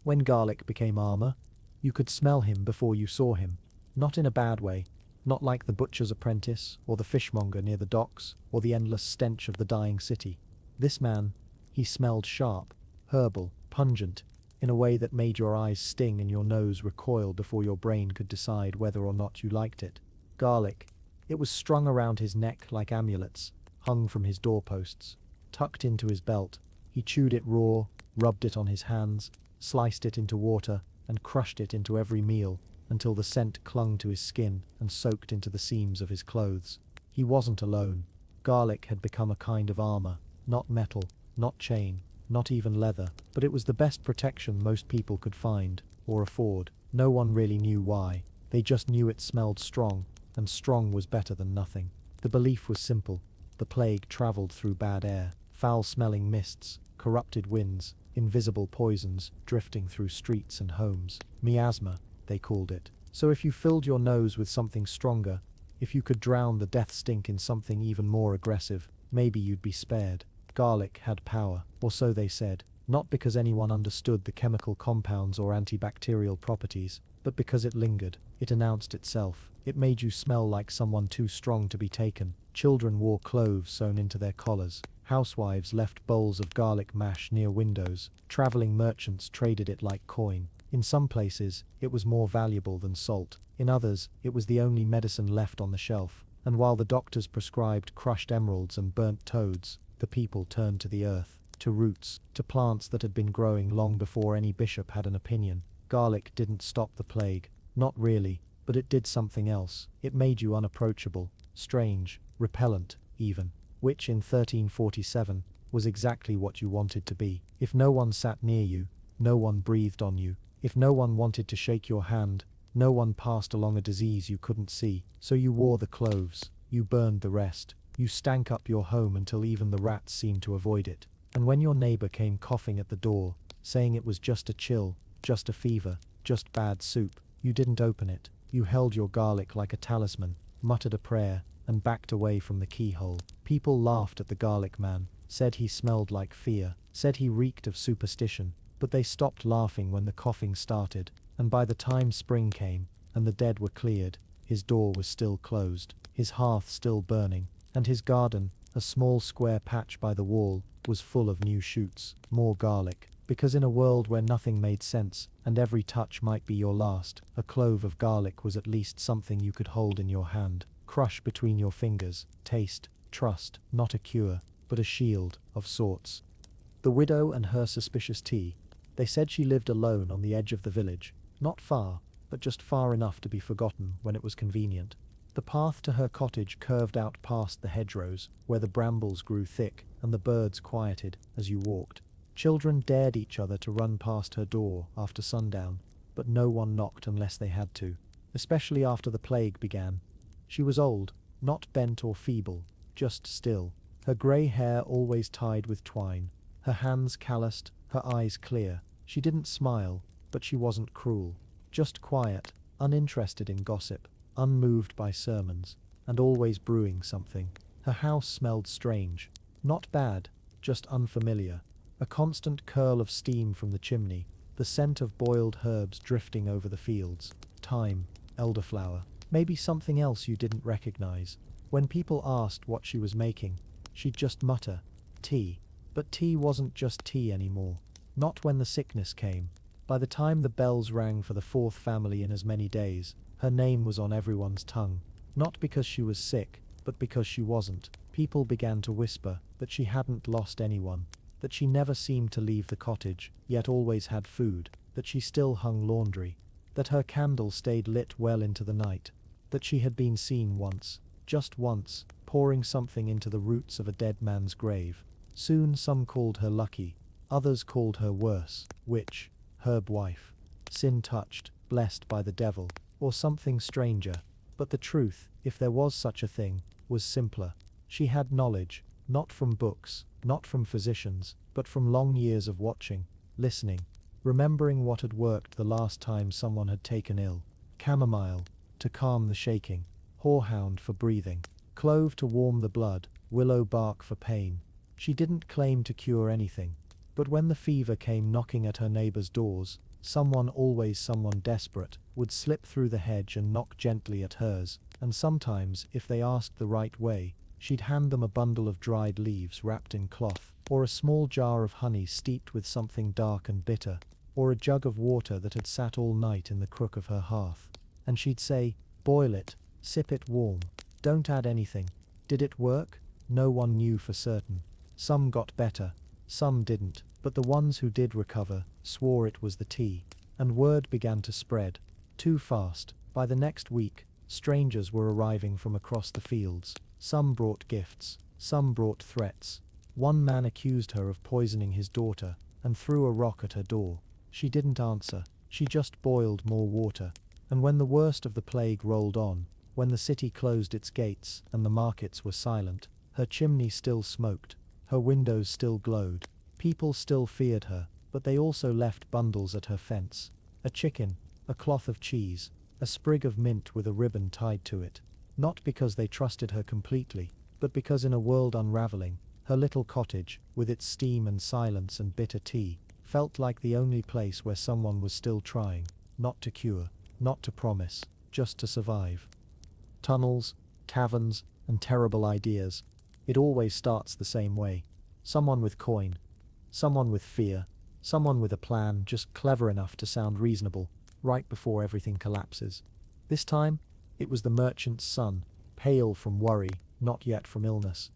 When garlic became armor, you could smell him before you saw him. Not in a bad way, not like the butcher's apprentice, or the fishmonger near the docks, or the endless stench of the dying city. This man, he smelled sharp, herbal, pungent, in a way that made your eyes sting and your nose recoil before your brain could decide whether or not you liked it. Garlic. It was strung around his neck like amulets, hung from his doorposts, tucked into his belt. He chewed it raw, rubbed it on his hands, sliced it into water, and crushed it into every meal, until the scent clung to his skin and soaked into the seams of his clothes. He wasn't alone. Garlic had become a kind of armor, not metal, not chain, not even leather, but it was the best protection most people could find, or afford. No one really knew why. They just knew it smelled strong, and strong was better than nothing. The belief was simple. The plague traveled through bad air, foul-smelling mists, corrupted winds, invisible poisons drifting through streets and homes. Miasma, they called it. So if you filled your nose with something stronger, if you could drown the death stink in something even more aggressive, maybe you'd be spared. Garlic had power, or so they said, not because anyone understood the chemical compounds or antibacterial properties, but because it lingered. It announced itself. It made you smell like someone too strong to be taken. Children wore cloves sewn into their collars. Housewives left bowls of garlic mash near windows. Traveling merchants traded it like coin. In some places, it was more valuable than salt. In others, it was the only medicine left on the shelf. And while the doctors prescribed crushed emeralds and burnt toads, the people turned to the earth, to roots, to plants that had been growing long before any bishop had an opinion. Garlic didn't stop the plague. Not really, but it did something else. It made you unapproachable, strange, repellent, even, which in 1347 was exactly what you wanted to be. If no one sat near you, no one breathed on you. If no one wanted to shake your hand, no one passed along a disease you couldn't see. So you wore the cloves, you burned the rest. You stank up your home until even the rats seemed to avoid it. And when your neighbor came coughing at the door, saying it was just a chill, just a fever, just bad soup, you didn't open it. You held your garlic like a talisman, muttered a prayer, and backed away from the keyhole. People laughed at the garlic man, said he smelled like fear, said he reeked of superstition, but they stopped laughing when the coughing started, and by the time spring came, and the dead were cleared, his door was still closed, his hearth still burning, and his garden, a small square patch by the wall, was full of new shoots, more garlic, because in a world where nothing made sense, and every touch might be your last, a clove of garlic was at least something you could hold in your hand, crush between your fingers, taste, trust, not a cure, but a shield, of sorts. The widow and her suspicious tea. They said she lived alone on the edge of the village, not far, but just far enough to be forgotten when it was convenient. The path to her cottage curved out past the hedgerows, where the brambles grew thick and the birds quieted as you walked. Children dared each other to run past her door after sundown, but no one knocked unless they had to, especially after the plague began. She was old, not bent or feeble, just still, her grey hair always tied with twine, her hands calloused, her eyes clear. She didn't smile, but she wasn't cruel, just quiet, uninterested in gossip, unmoved by sermons, and always brewing something. Her house smelled strange, not bad, just unfamiliar. A constant curl of steam from the chimney, the scent of boiled herbs drifting over the fields, thyme, elderflower, maybe something else you didn't recognize. When people asked what she was making, she'd just mutter, tea. But tea wasn't just tea anymore. Not when the sickness came. By the time the bells rang for the fourth family in as many days, her name was on everyone's tongue. Not because she was sick, but because she wasn't. People began to whisper that she hadn't lost anyone, that she never seemed to leave the cottage, yet always had food, that she still hung laundry, that her candle stayed lit well into the night, that she had been seen once, just once, pouring something into the roots of a dead man's grave. Soon some called her lucky, others called her worse, witch, herb wife, sin-touched, blessed by the devil, or something stranger. But the truth, if there was such a thing, was simpler. She had knowledge, not from books, not from physicians, but from long years of watching, listening, remembering what had worked the last time someone had taken ill. Chamomile, to calm the shaking, horehound for breathing, clove to warm the blood, willow bark for pain. She didn't claim to cure anything, but when the fever came knocking at her neighbors' doors, Always someone desperate, would slip through the hedge and knock gently at hers, and sometimes, if they asked the right way, she'd hand them a bundle of dried leaves wrapped in cloth, or a small jar of honey steeped with something dark and bitter, or a jug of water that had sat all night in the crook of her hearth. And she'd say, "Boil it, sip it warm, don't add anything." Did it work? No one knew for certain. Some got better, some didn't, but the ones who did recover swore it was the tea. And word began to spread. Too fast. By the next week, strangers were arriving from across the fields. Some brought gifts, some brought threats. One man accused her of poisoning his daughter, and threw a rock at her door. She didn't answer, she just boiled more water. And when the worst of the plague rolled on, when the city closed its gates and the markets were silent, her chimney still smoked, her windows still glowed. People still feared her, but they also left bundles at her fence. A chicken, a cloth of cheese, a sprig of mint with a ribbon tied to it. Not because they trusted her completely, but because in a world unraveling, her little cottage, with its steam and silence and bitter tea, felt like the only place where someone was still trying, not to cure, not to promise, just to survive. Tunnels, taverns, and terrible ideas. It always starts the same way. Someone with coin, someone with fear, someone with a plan just clever enough to sound reasonable, right before everything collapses. This time, it was the merchant's son, pale from worry, not yet from illness.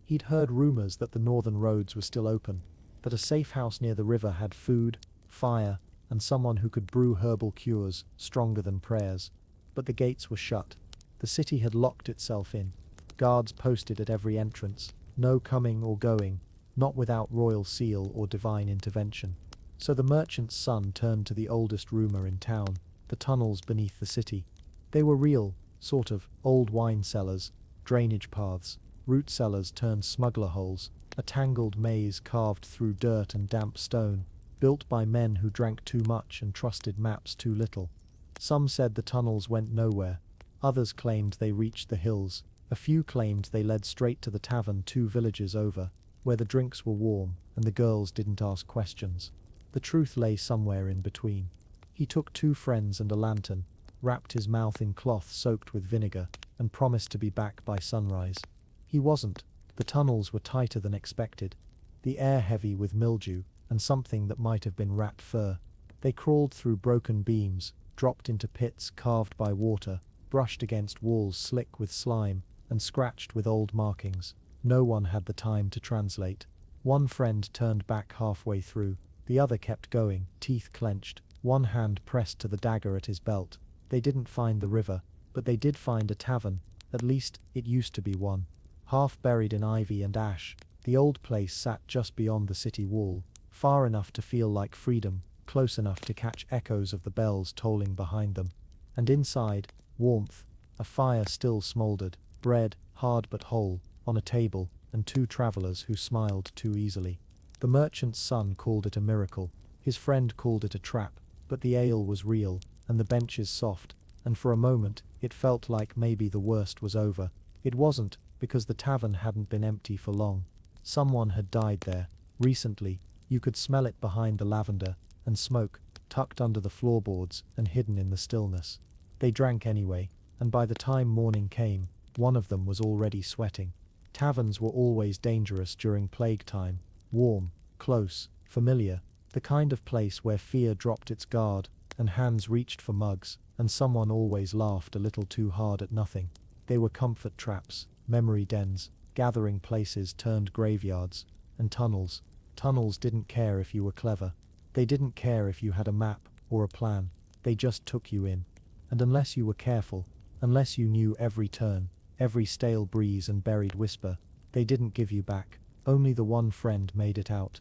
He'd heard rumors that the northern roads were still open, that a safe house near the river had food, fire, and someone who could brew herbal cures stronger than prayers. But the gates were shut. The city had locked itself in. Guards posted at every entrance, no coming or going, not without royal seal or divine intervention. So the merchant's son turned to the oldest rumor in town, the tunnels beneath the city. They were real, sort of, old wine cellars, drainage paths, root cellars turned smuggler holes, a tangled maze carved through dirt and damp stone, built by men who drank too much and trusted maps too little. Some said the tunnels went nowhere, others claimed they reached the hills, a few claimed they led straight to the tavern 2 villages over, where the drinks were warm and the girls didn't ask questions. The truth lay somewhere in between. He took 2 friends and a lantern, wrapped his mouth in cloth soaked with vinegar, and promised to be back by sunrise. He wasn't. The tunnels were tighter than expected, the air heavy with mildew and something that might have been rat fur. They crawled through broken beams, dropped into pits carved by water, brushed against walls slick with slime, and scratched with old markings. No one had the time to translate. One friend turned back halfway through, the other kept going, teeth clenched, one hand pressed to the dagger at his belt. They didn't find the river, but they did find a tavern, at least it used to be one. Half buried in ivy and ash, the old place sat just beyond the city wall, far enough to feel like freedom, close enough to catch echoes of the bells tolling behind them. And inside, warmth, a fire still smouldered, bread, hard but whole, on a table, and 2 travelers who smiled too easily. The merchant's son called it a miracle, his friend called it a trap, but the ale was real, and the benches soft, and for a moment it felt like maybe the worst was over. It wasn't, because the tavern hadn't been empty for long. Someone had died there, recently. You could smell it behind the lavender, and smoke, tucked under the floorboards and hidden in the stillness. They drank anyway, and by the time morning came, one of them was already sweating. Taverns were always dangerous during plague time, warm, close, familiar, the kind of place where fear dropped its guard, and hands reached for mugs, and someone always laughed a little too hard at nothing. They were comfort traps, memory dens, gathering places turned graveyards, and tunnels. Tunnels didn't care if you were clever. They didn't care if you had a map or a plan. They just took you in. And unless you were careful, unless you knew every turn, every stale breeze and buried whisper, they didn't give you back. Only the one friend made it out.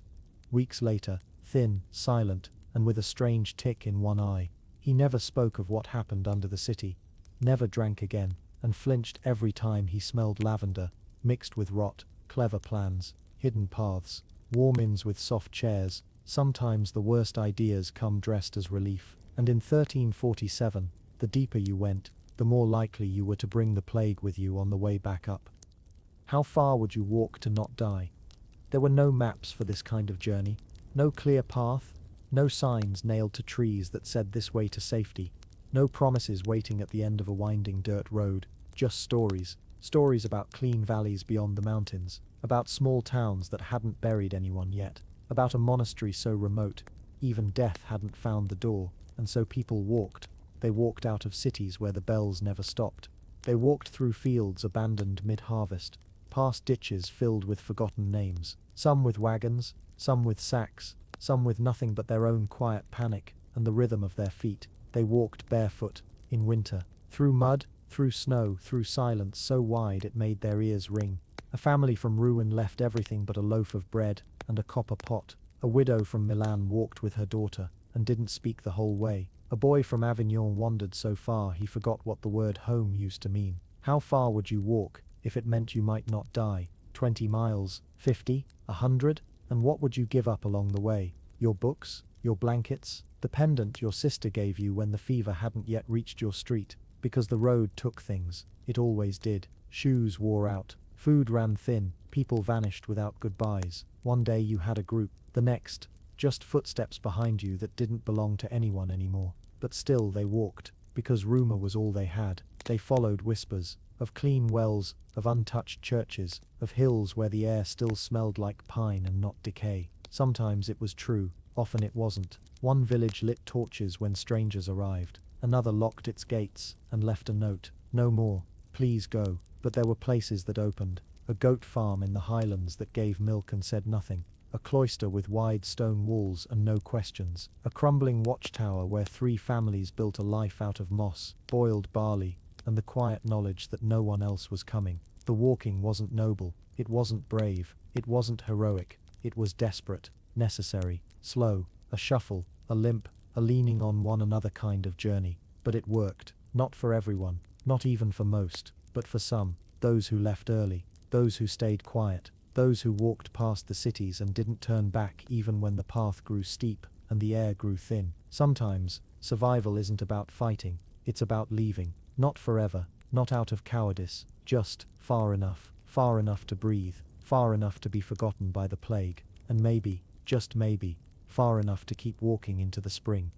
Weeks later, thin, silent, and with a strange tick in one eye, he never spoke of what happened under the city, never drank again, and flinched every time he smelled lavender, mixed with rot, clever plans, hidden paths, warm inns with soft chairs. Sometimes the worst ideas come dressed as relief, and in 1347, the deeper you went, the more likely you were to bring the plague with you on the way back up. How far would you walk to not die? There were no maps for this kind of journey, no clear path, No signs nailed to trees that said this way to safety. No promises waiting at the end of a winding dirt road. Just stories. Stories about clean valleys beyond the mountains. About small towns that hadn't buried anyone yet. About a monastery so remote, even death hadn't found the door, and so people walked. They walked out of cities where the bells never stopped. They walked through fields abandoned mid-harvest, past ditches filled with forgotten names, some with wagons, some with sacks, some with nothing but their own quiet panic and the rhythm of their feet. They walked barefoot, in winter, through mud, through snow, through silence so wide it made their ears ring. A family from Rouen left everything but a loaf of bread and a copper pot. A widow from Milan walked with her daughter and didn't speak the whole way. A boy from Avignon wandered so far he forgot what the word home used to mean. How far would you walk if it meant you might not die? 20 miles, 50, 100? And what would you give up along the way? Your books? Your blankets? The pendant your sister gave you when the fever hadn't yet reached your street? Because the road took things. It always did. Shoes wore out. Food ran thin. People vanished without goodbyes. One day you had a group. The next, just footsteps behind you that didn't belong to anyone anymore. But still they walked, because rumor was all they had. They followed whispers, of clean wells, of untouched churches, of hills where the air still smelled like pine and not decay. Sometimes it was true, often it wasn't. One village lit torches when strangers arrived. Another locked its gates and left a note. No more, please go. But there were places that opened. A goat farm in the highlands that gave milk and said nothing. A cloister with wide stone walls and no questions. A crumbling watchtower where 3 families built a life out of moss, boiled barley, and the quiet knowledge that no one else was coming. The walking wasn't noble. It wasn't brave. It wasn't heroic. It was desperate, necessary, slow, a shuffle, a limp, a leaning on one another kind of journey. But it worked. Not for everyone. Not even for most. But for some. Those who left early. Those who stayed quiet. Those who walked past the cities and didn't turn back even when the path grew steep and the air grew thin. Sometimes, survival isn't about fighting, it's about leaving. Not forever, not out of cowardice, just far enough to breathe, far enough to be forgotten by the plague, and maybe, just maybe, far enough to keep walking into the spring.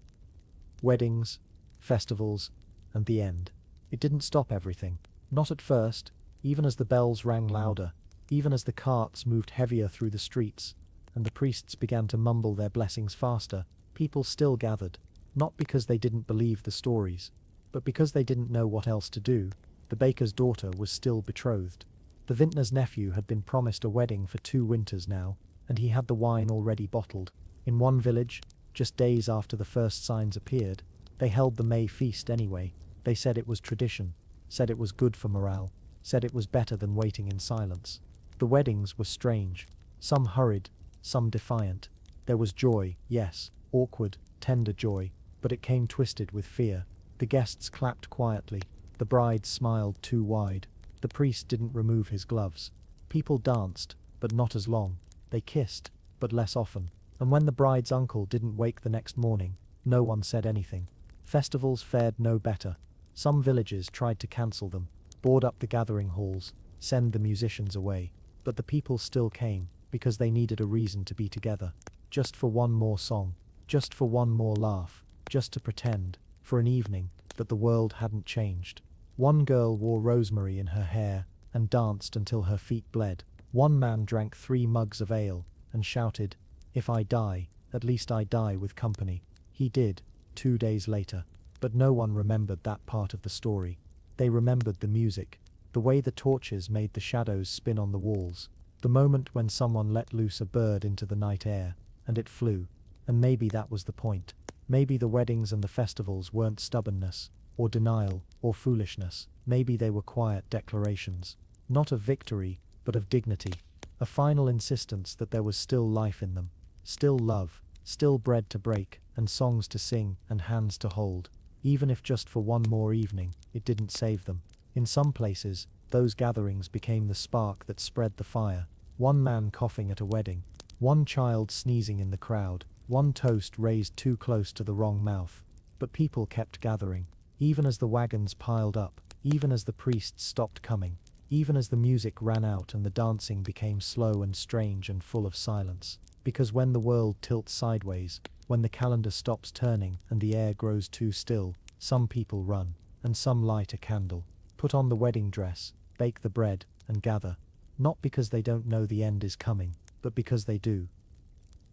Weddings, festivals, and the end. It didn't stop everything. Not at first, even as the bells rang louder. Even as the carts moved heavier through the streets, and the priests began to mumble their blessings faster, people still gathered, not because they didn't believe the stories, but because they didn't know what else to do. The baker's daughter was still betrothed. The vintner's nephew had been promised a wedding for 2 winters now, and he had the wine already bottled. In one village, just days after the first signs appeared, they held the May feast anyway. They said it was tradition, said it was good for morale, said it was better than waiting in silence. The weddings were strange, some hurried, some defiant. There was joy, yes, awkward, tender joy, but it came twisted with fear. The guests clapped quietly, the bride smiled too wide, the priest didn't remove his gloves. People danced, but not as long. They kissed, but less often. And when the bride's uncle didn't wake the next morning, no one said anything. Festivals fared no better. Some villages tried to cancel them, board up the gathering halls, send the musicians away. But the people still came, because they needed a reason to be together. Just for one more song, just for one more laugh, just to pretend, for an evening, that the world hadn't changed. One girl wore rosemary in her hair, and danced until her feet bled. One man drank 3 mugs of ale, and shouted, "If I die, at least I die with company." He did, 2 days later. But no one remembered that part of the story. They remembered the music. The way the torches made the shadows spin on the walls, the moment when someone let loose a bird into the night air, and it flew. And maybe that was the point. Maybe the weddings and the festivals weren't stubbornness, or denial, or foolishness. Maybe they were quiet declarations, not of victory, but of dignity. A final insistence that there was still life in them, still love, still bread to break, and songs to sing, and hands to hold. Even if just for one more evening, it didn't save them. In some places, those gatherings became the spark that spread the fire. One man coughing at a wedding, one child sneezing in the crowd, one toast raised too close to the wrong mouth. But people kept gathering, even as the wagons piled up, even as the priests stopped coming, even as the music ran out and the dancing became slow and strange and full of silence. Because when the world tilts sideways, When the calendar stops turning and the air grows too still, some people run, and some light a candle, put on the wedding dress, bake the bread, and gather, not because they don't know the end is coming, but because they do.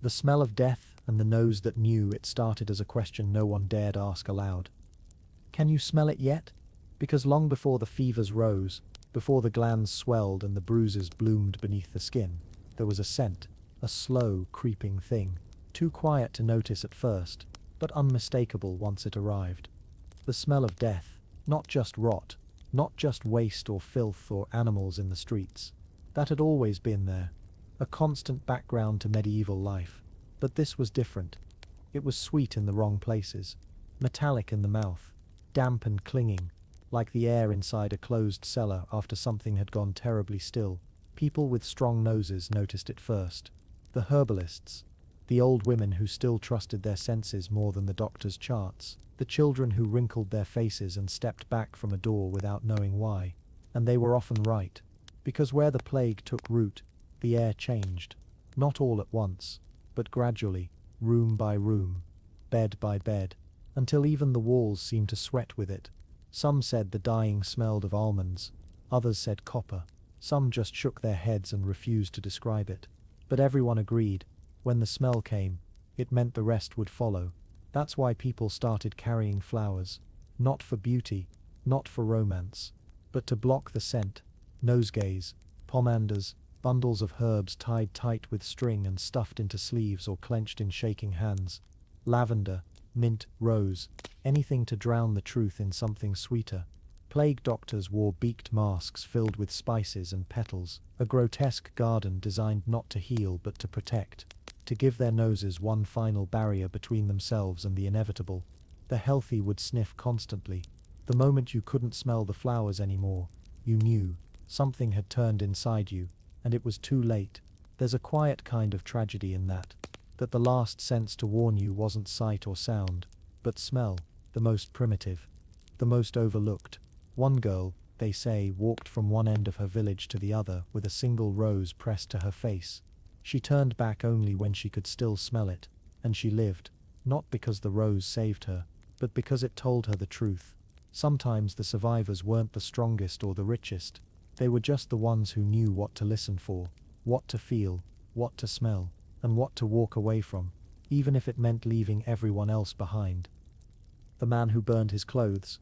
The smell of death and the nose that knew it started as a question no one dared ask aloud. Can you smell it yet? Because long before the fevers rose, before the glands swelled and the bruises bloomed beneath the skin, there was a scent, a slow, creeping thing, too quiet to notice at first, but unmistakable once it arrived. The smell of death, not just rot, not just waste or filth or animals in the streets. That had always been there, a constant background to medieval life. But this was different. It was sweet in the wrong places, metallic in the mouth, damp and clinging, like the air inside a closed cellar after something had gone terribly still. People with strong noses noticed it first. The herbalists, the old women who still trusted their senses more than the doctor's charts, the children who wrinkled their faces and stepped back from a door without knowing why. And they were often right, because where the plague took root, the air changed, not all at once, but gradually, room by room, bed by bed, until even the walls seemed to sweat with it. Some said the dying smelled of almonds, others said copper, some just shook their heads and refused to describe it. But everyone agreed, when the smell came, it meant the rest would follow. That's why people started carrying flowers, not for beauty, not for romance, but to block the scent. Nosegays, pomanders, bundles of herbs tied tight with string and stuffed into sleeves or clenched in shaking hands. Lavender, mint, rose, anything to drown the truth in something sweeter. Plague doctors wore beaked masks filled with spices and petals, a grotesque garden designed not to heal but to protect, to give their noses one final barrier between themselves and the inevitable. The healthy would sniff constantly. The moment you couldn't smell the flowers anymore, you knew something had turned inside you, and it was too late. There's a quiet kind of tragedy in that the last sense to warn you wasn't sight or sound, but smell, the most primitive, the most overlooked. One girl, they say, walked from one end of her village to the other with a single rose pressed to her face. She turned back only when she could still smell it, and she lived, not because the rose saved her, but because it told her the truth. Sometimes the survivors weren't the strongest or the richest, they were just the ones who knew what to listen for, what to feel, what to smell, and what to walk away from, even if it meant leaving everyone else behind. The man who burned his clothes.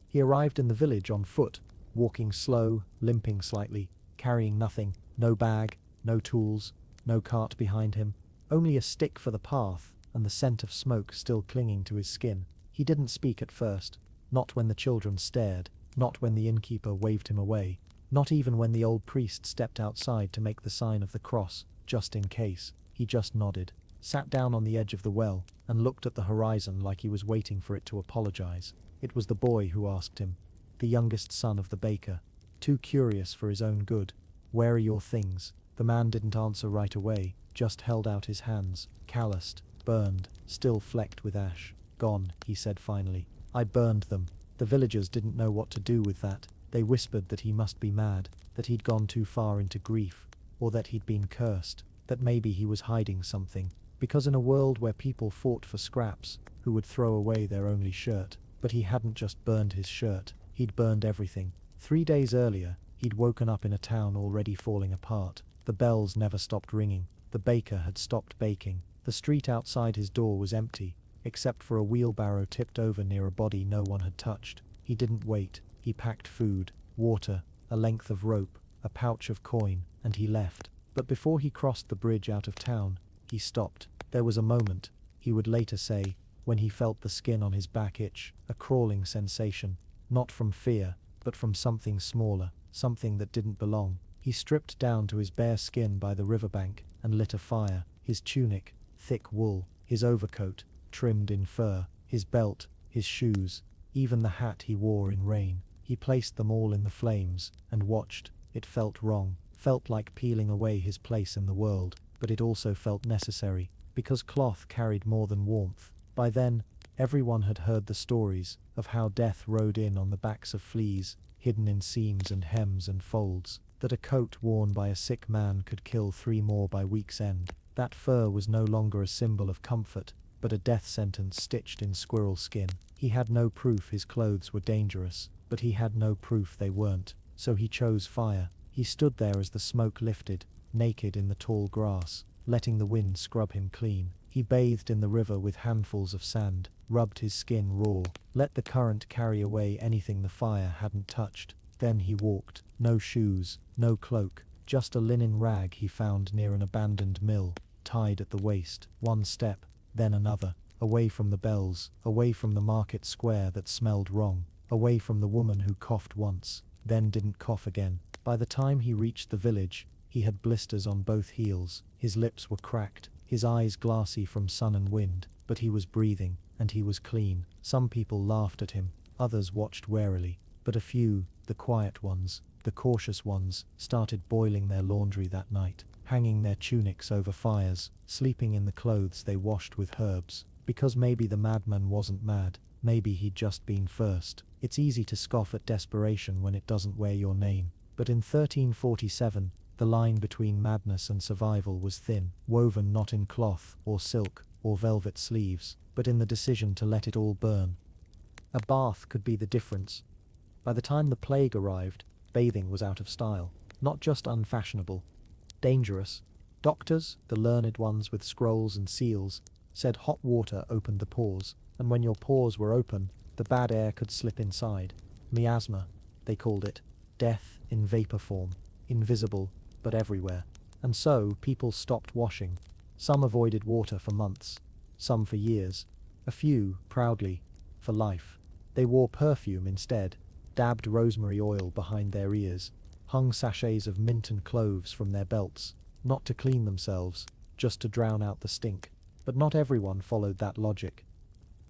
He arrived in the village on foot, walking slow, limping slightly, carrying nothing, no bag, no tools, no cart behind him, only a stick for the path, and the scent of smoke still clinging to his skin. He didn't speak at first, not when the children stared, not when the innkeeper waved him away, not even when the old priest stepped outside to make the sign of the cross, just in case. He just nodded, sat down on the edge of the well, and looked at the horizon like he was waiting for it to apologize. It was the boy who asked him, the youngest son of the baker, too curious for his own good. "Where are your things?" The man didn't answer right away, just held out his hands, calloused, burned, still flecked with ash. "Gone," he said finally. "I burned them." The villagers didn't know what to do with that. They whispered that he must be mad, that he'd gone too far into grief, or that he'd been cursed, that maybe he was hiding something, because in a world where people fought for scraps, who would throw away their only shirt? But he hadn't just burned his shirt, he'd burned everything. 3 days earlier, he'd woken up in a town already falling apart. The bells never stopped ringing, the baker had stopped baking, the street outside his door was empty, except for a wheelbarrow tipped over near a body no one had touched. He didn't wait, he packed food, water, a length of rope, a pouch of coin, and he left. But before he crossed the bridge out of town, he stopped. There was a moment, he would later say, when he felt the skin on his back itch, a crawling sensation, not from fear, but from something smaller, something that didn't belong. He stripped down to his bare skin by the riverbank and lit a fire. His tunic, thick wool, his overcoat, trimmed in fur, his belt, his shoes, even the hat he wore in rain. He placed them all in the flames and watched. It felt wrong, felt like peeling away his place in the world, but it also felt necessary, because cloth carried more than warmth. By then, everyone had heard the stories of how death rode in on the backs of fleas, hidden in seams and hems and folds, that a coat worn by a sick man could kill 3 more by week's end. That fur was no longer a symbol of comfort, but a death sentence stitched in squirrel skin. He had no proof his clothes were dangerous, but he had no proof they weren't, so he chose fire. He stood there as the smoke lifted, naked in the tall grass, letting the wind scrub him clean. He bathed in the river with handfuls of sand, rubbed his skin raw, let the current carry away anything the fire hadn't touched. Then he walked, no shoes, no cloak, just a linen rag he found near an abandoned mill, tied at the waist. One step, then another, away from the bells, away from the market square that smelled wrong, away from the woman who coughed once, then didn't cough again. By the time he reached the village, he had blisters on both heels, his lips were cracked, his eyes glassy from sun and wind, but he was breathing, and he was clean. Some people laughed at him, others watched warily, but a few, the quiet ones, the cautious ones, started boiling their laundry that night, hanging their tunics over fires, sleeping in the clothes they washed with herbs, because maybe the madman wasn't mad, maybe he'd just been first. It's easy to scoff at desperation when it doesn't wear your name, but in 1347, the line between madness and survival was thin, woven not in cloth, or silk, or velvet sleeves, but in the decision to let it all burn. A bath could be the difference. By the time the plague arrived, bathing was out of style, not just unfashionable, dangerous. Doctors, the learned ones with scrolls and seals, said hot water opened the pores, and when your pores were open, the bad air could slip inside. Miasma, they called it, death in vapor form, invisible, but everywhere. And so, people stopped washing. Some avoided water for months, some for years, a few, proudly, for life. They wore perfume instead, dabbed rosemary oil behind their ears, hung sachets of mint and cloves from their belts, not to clean themselves, just to drown out the stink. But not everyone followed that logic.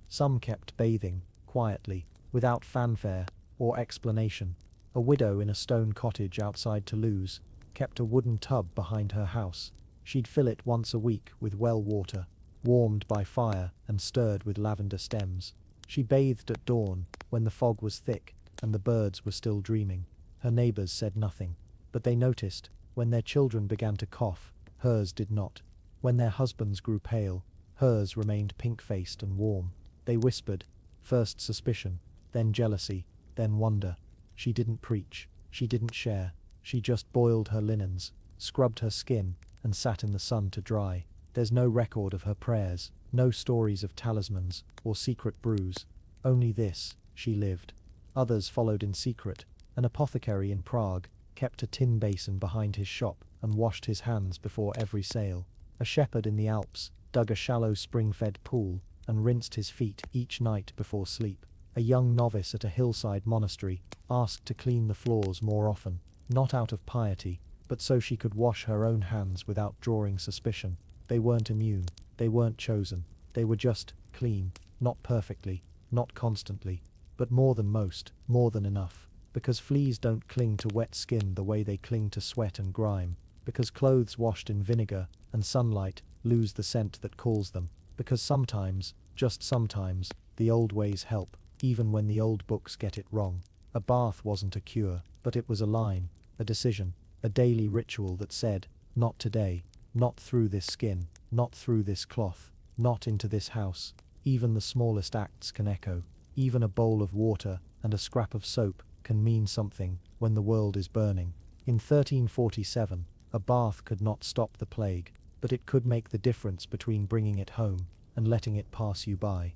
Some kept bathing, quietly, without fanfare or explanation. A widow in a stone cottage outside Toulouse kept a wooden tub behind her house. She'd fill it once a week with well water, warmed by fire and stirred with lavender stems. She bathed at dawn, when the fog was thick and the birds were still dreaming. Her neighbors said nothing, but they noticed, when their children began to cough, hers did not. When their husbands grew pale, hers remained pink-faced and warm. They whispered, first suspicion, then jealousy, then wonder. She didn't preach, she didn't share, she just boiled her linens, scrubbed her skin, and sat in the sun to dry. There's no record of her prayers, no stories of talismans or secret brews. Only this, she lived. Others followed in secret. An apothecary in Prague kept a tin basin behind his shop and washed his hands before every sale. A shepherd in the Alps dug a shallow spring-fed pool and rinsed his feet each night before sleep. A young novice at a hillside monastery asked to clean the floors more often, not out of piety, but so she could wash her own hands without drawing suspicion. They weren't immune, they weren't chosen, they were just clean, not perfectly, not constantly, but more than most, more than enough. Because fleas don't cling to wet skin the way they cling to sweat and grime. Because clothes washed in vinegar and sunlight lose the scent that calls them. Because sometimes, just sometimes, the old ways help, even when the old books get it wrong. A bath wasn't a cure, but it was a line, a decision, a daily ritual that said, not today, not through this skin, not through this cloth, not into this house. Even the smallest acts can echo. Even a bowl of water and a scrap of soap can mean something when the world is burning. In 1347, a bath could not stop the plague, but it could make the difference between bringing it home and letting it pass you by.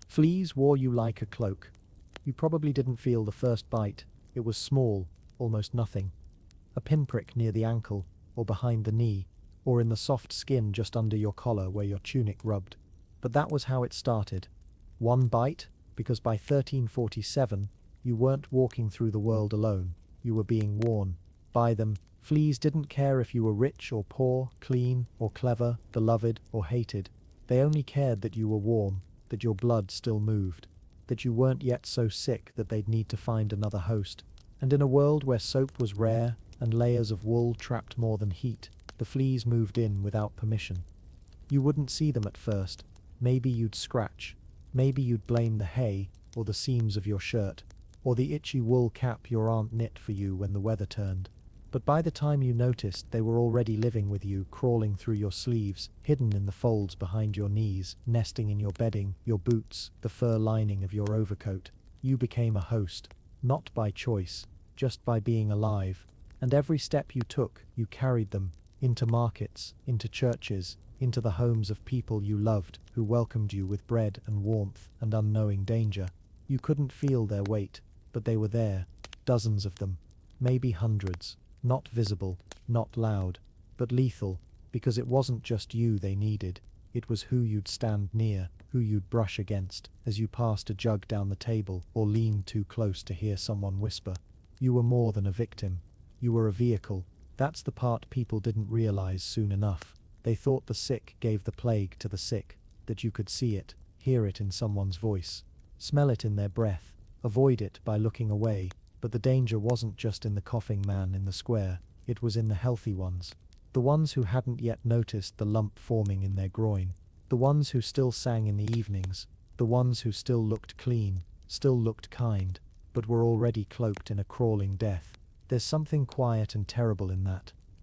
Fleas wore you like a cloak. You probably didn't feel the first bite. It was small, almost nothing. A pinprick near the ankle, or behind the knee, or in the soft skin just under your collar where your tunic rubbed. But that was how it started. One bite, because by 1347, you weren't walking through the world alone, you were being worn by them. Fleas didn't care if you were rich or poor, clean or clever, beloved or hated. They only cared that you were warm, that your blood still moved, that you weren't yet so sick that they'd need to find another host. And in a world where soap was rare and layers of wool trapped more than heat, the fleas moved in without permission. You wouldn't see them at first. Maybe you'd scratch. Maybe you'd blame the hay, or the seams of your shirt, or the itchy wool cap your aunt knit for you when the weather turned. But by the time you noticed, they were already living with you, crawling through your sleeves, hidden in the folds behind your knees, nesting in your bedding, your boots, the fur lining of your overcoat. You became a host, not by choice, just by being alive. And every step you took, you carried them, into markets, into churches, into the homes of people you loved, who welcomed you with bread and warmth and unknowing danger. You couldn't feel their weight, but they were there, dozens of them, maybe hundreds, not visible, not loud, but lethal, because it wasn't just you they needed, it was who you'd stand near, who you'd brush against, as you passed a jug down the table or leaned too close to hear someone whisper. You were more than a victim. You were a vehicle. That's the part people didn't realize soon enough. They thought the sick gave the plague to the sick, that you could see it, hear it in someone's voice, smell it in their breath, avoid it by looking away. But the danger wasn't just in the coughing man in the square, it was in the healthy ones. The ones who hadn't yet noticed the lump forming in their groin. The ones who still sang in the evenings. The ones who still looked clean, still looked kind, but were already cloaked in a crawling death. There's something quiet and terrible in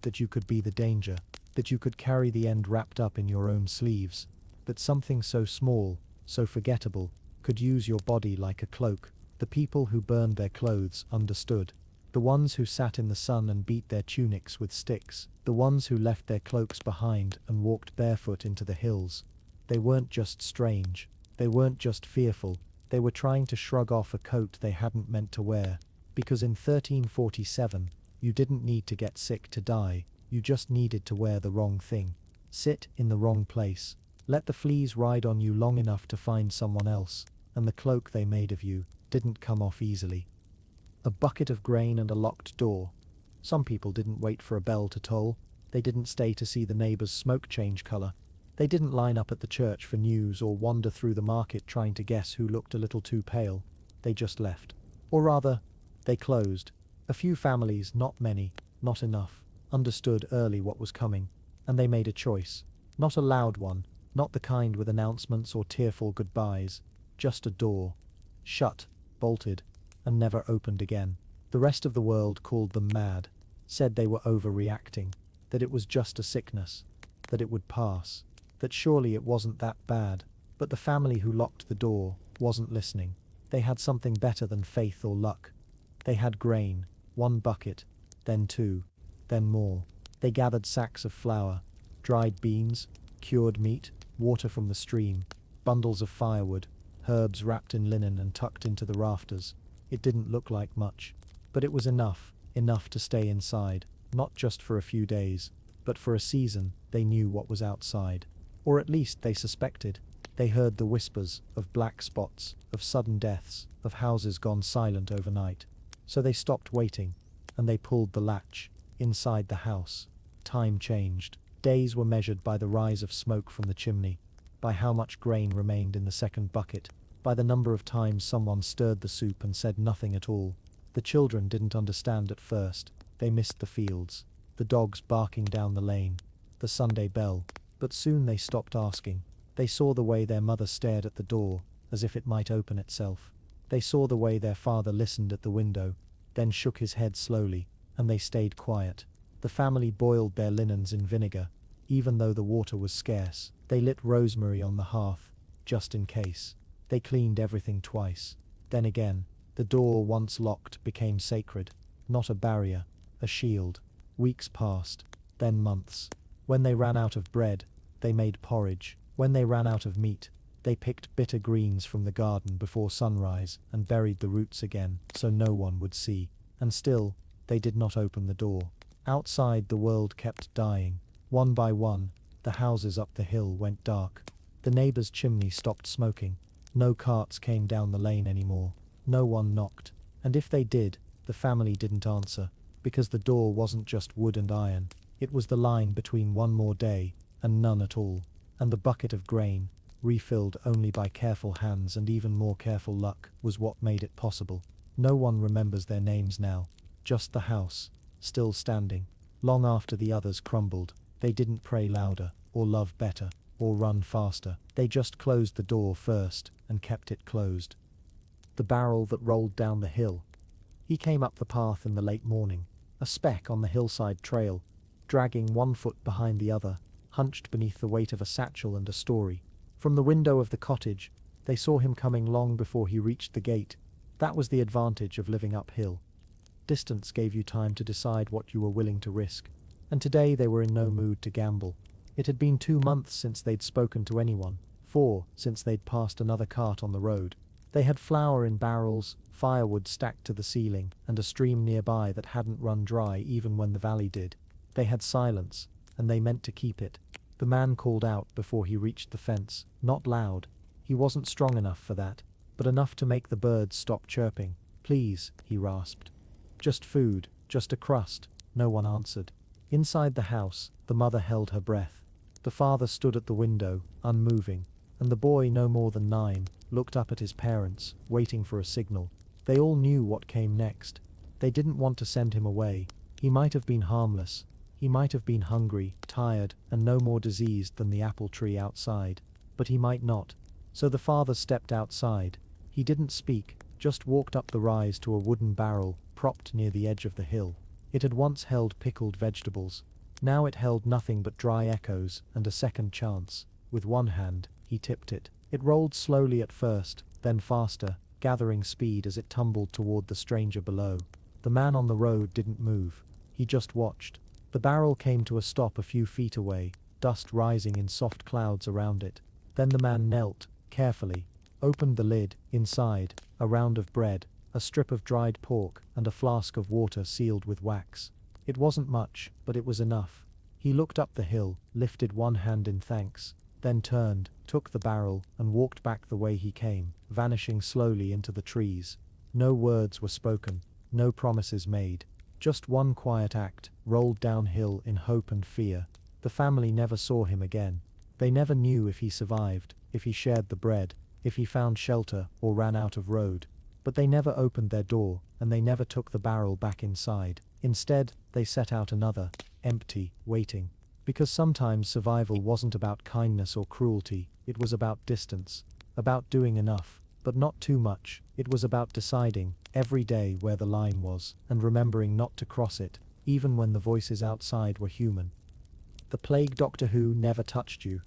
that you could be the danger, that you could carry the end wrapped up in your own sleeves, that something so small, so forgettable, could use your body like a cloak. The people who burned their clothes understood. The ones who sat in the sun and beat their tunics with sticks. The ones who left their cloaks behind and walked barefoot into the hills. They weren't just strange. They weren't just fearful. They were trying to shrug off a coat they hadn't meant to wear. Because in 1347, you didn't need to get sick to die. You just needed to wear the wrong thing. Sit in the wrong place. Let the fleas ride on you long enough to find someone else. And the cloak they made of you didn't come off easily. A bucket of grain and a locked door. Some people didn't wait for a bell to toll. They didn't stay to see the neighbor's smoke change color. They didn't line up at the church for news or wander through the market trying to guess who looked a little too pale. They just left. Or rather, they closed. A few families, not many, not enough, understood early what was coming, and they made a choice. Not a loud one, not the kind with announcements or tearful goodbyes, just a door. Shut, bolted, and never opened again. The rest of the world called them mad, said they were overreacting, that it was just a sickness, that it would pass, that surely it wasn't that bad. But the family who locked the door wasn't listening. They had something better than faith or luck. They had grain, 1 bucket, then 2, then more. They gathered sacks of flour, dried beans, cured meat, water from the stream, bundles of firewood, herbs wrapped in linen and tucked into the rafters. It didn't look like much, but it was enough to stay inside, not just for a few days, but for a season. They knew what was outside, or at least they suspected. They heard the whispers of black spots, of sudden deaths, of houses gone silent overnight. So they stopped waiting, and they pulled the latch. Inside the house, time changed. Days were measured by the rise of smoke from the chimney, by how much grain remained in the second bucket, by the number of times someone stirred the soup and said nothing at all. The children didn't understand at first. They missed the fields, the dogs barking down the lane, the Sunday bell, but soon they stopped asking. They saw the way their mother stared at the door, as if it might open itself. They saw the way their father listened at the window, then shook his head slowly, and they stayed quiet. The family boiled their linens in vinegar, even though the water was scarce. They lit rosemary on the hearth, just in case. They cleaned everything twice. Then again, the door once locked became sacred, not a barrier, a shield. Weeks passed, then months. When they ran out of bread, they made porridge. When they ran out of meat, they picked bitter greens from the garden before sunrise and buried the roots again so no one would see. And still, they did not open the door. Outside, the world kept dying. One by one, the houses up the hill went dark. The neighbor's chimney stopped smoking. No carts came down the lane anymore. No one knocked. And if they did, the family didn't answer, because the door wasn't just wood and iron. It was the line between one more day and none at all. And the bucket of grain, refilled only by careful hands and even more careful luck, was what made it possible. No one remembers their names now, just the house, still standing, long after the others crumbled. They didn't pray louder, or love better, or run faster. They just closed the door first, and kept it closed. The barrel that rolled down the hill. He came up the path in the late morning, a speck on the hillside trail, dragging one foot behind the other, hunched beneath the weight of a satchel and a story. From the window of the cottage, they saw him coming long before he reached the gate. That was the advantage of living uphill. Distance gave you time to decide what you were willing to risk, and today they were in no mood to gamble. It had been 2 months since they'd spoken to anyone, 4 since they'd passed another cart on the road. They had flour in barrels, firewood stacked to the ceiling, and a stream nearby that hadn't run dry even when the valley did. They had silence, and they meant to keep it. The man called out before he reached the fence, not loud. He wasn't strong enough for that, but enough to make the birds stop chirping. "Please," he rasped. "Just food, just a crust." No one answered. Inside the house, the mother held her breath. The father stood at the window, unmoving, and the boy, no more than 9, looked up at his parents, waiting for a signal. They all knew what came next. They didn't want to send him away. He might have been harmless. He might have been hungry, tired, and no more diseased than the apple tree outside. But he might not. So the father stepped outside. He didn't speak, just walked up the rise to a wooden barrel, propped near the edge of the hill. It had once held pickled vegetables. Now it held nothing but dry echoes and a second chance. With one hand, he tipped it. It rolled slowly at first, then faster, gathering speed as it tumbled toward the stranger below. The man on the road didn't move. He just watched. The barrel came to a stop a few feet away, dust rising in soft clouds around it. Then the man knelt, carefully, opened the lid. Inside, a round of bread, a strip of dried pork, and a flask of water sealed with wax. It wasn't much, but it was enough. He looked up the hill, lifted one hand in thanks, then turned, took the barrel, and walked back the way he came, vanishing slowly into the trees. No words were spoken, no promises made. Just one quiet act, rolled downhill in hope and fear. The family never saw him again. They never knew if he survived, if he shared the bread, if he found shelter or ran out of road. But they never opened their door, and they never took the barrel back inside. Instead, they set out another, empty, waiting. Because sometimes survival wasn't about kindness or cruelty, it was about distance, about doing enough, but not too much. It was about deciding, every day, where the line was, and remembering not to cross it, even when the voices outside were human. The plague doctor who never touched you.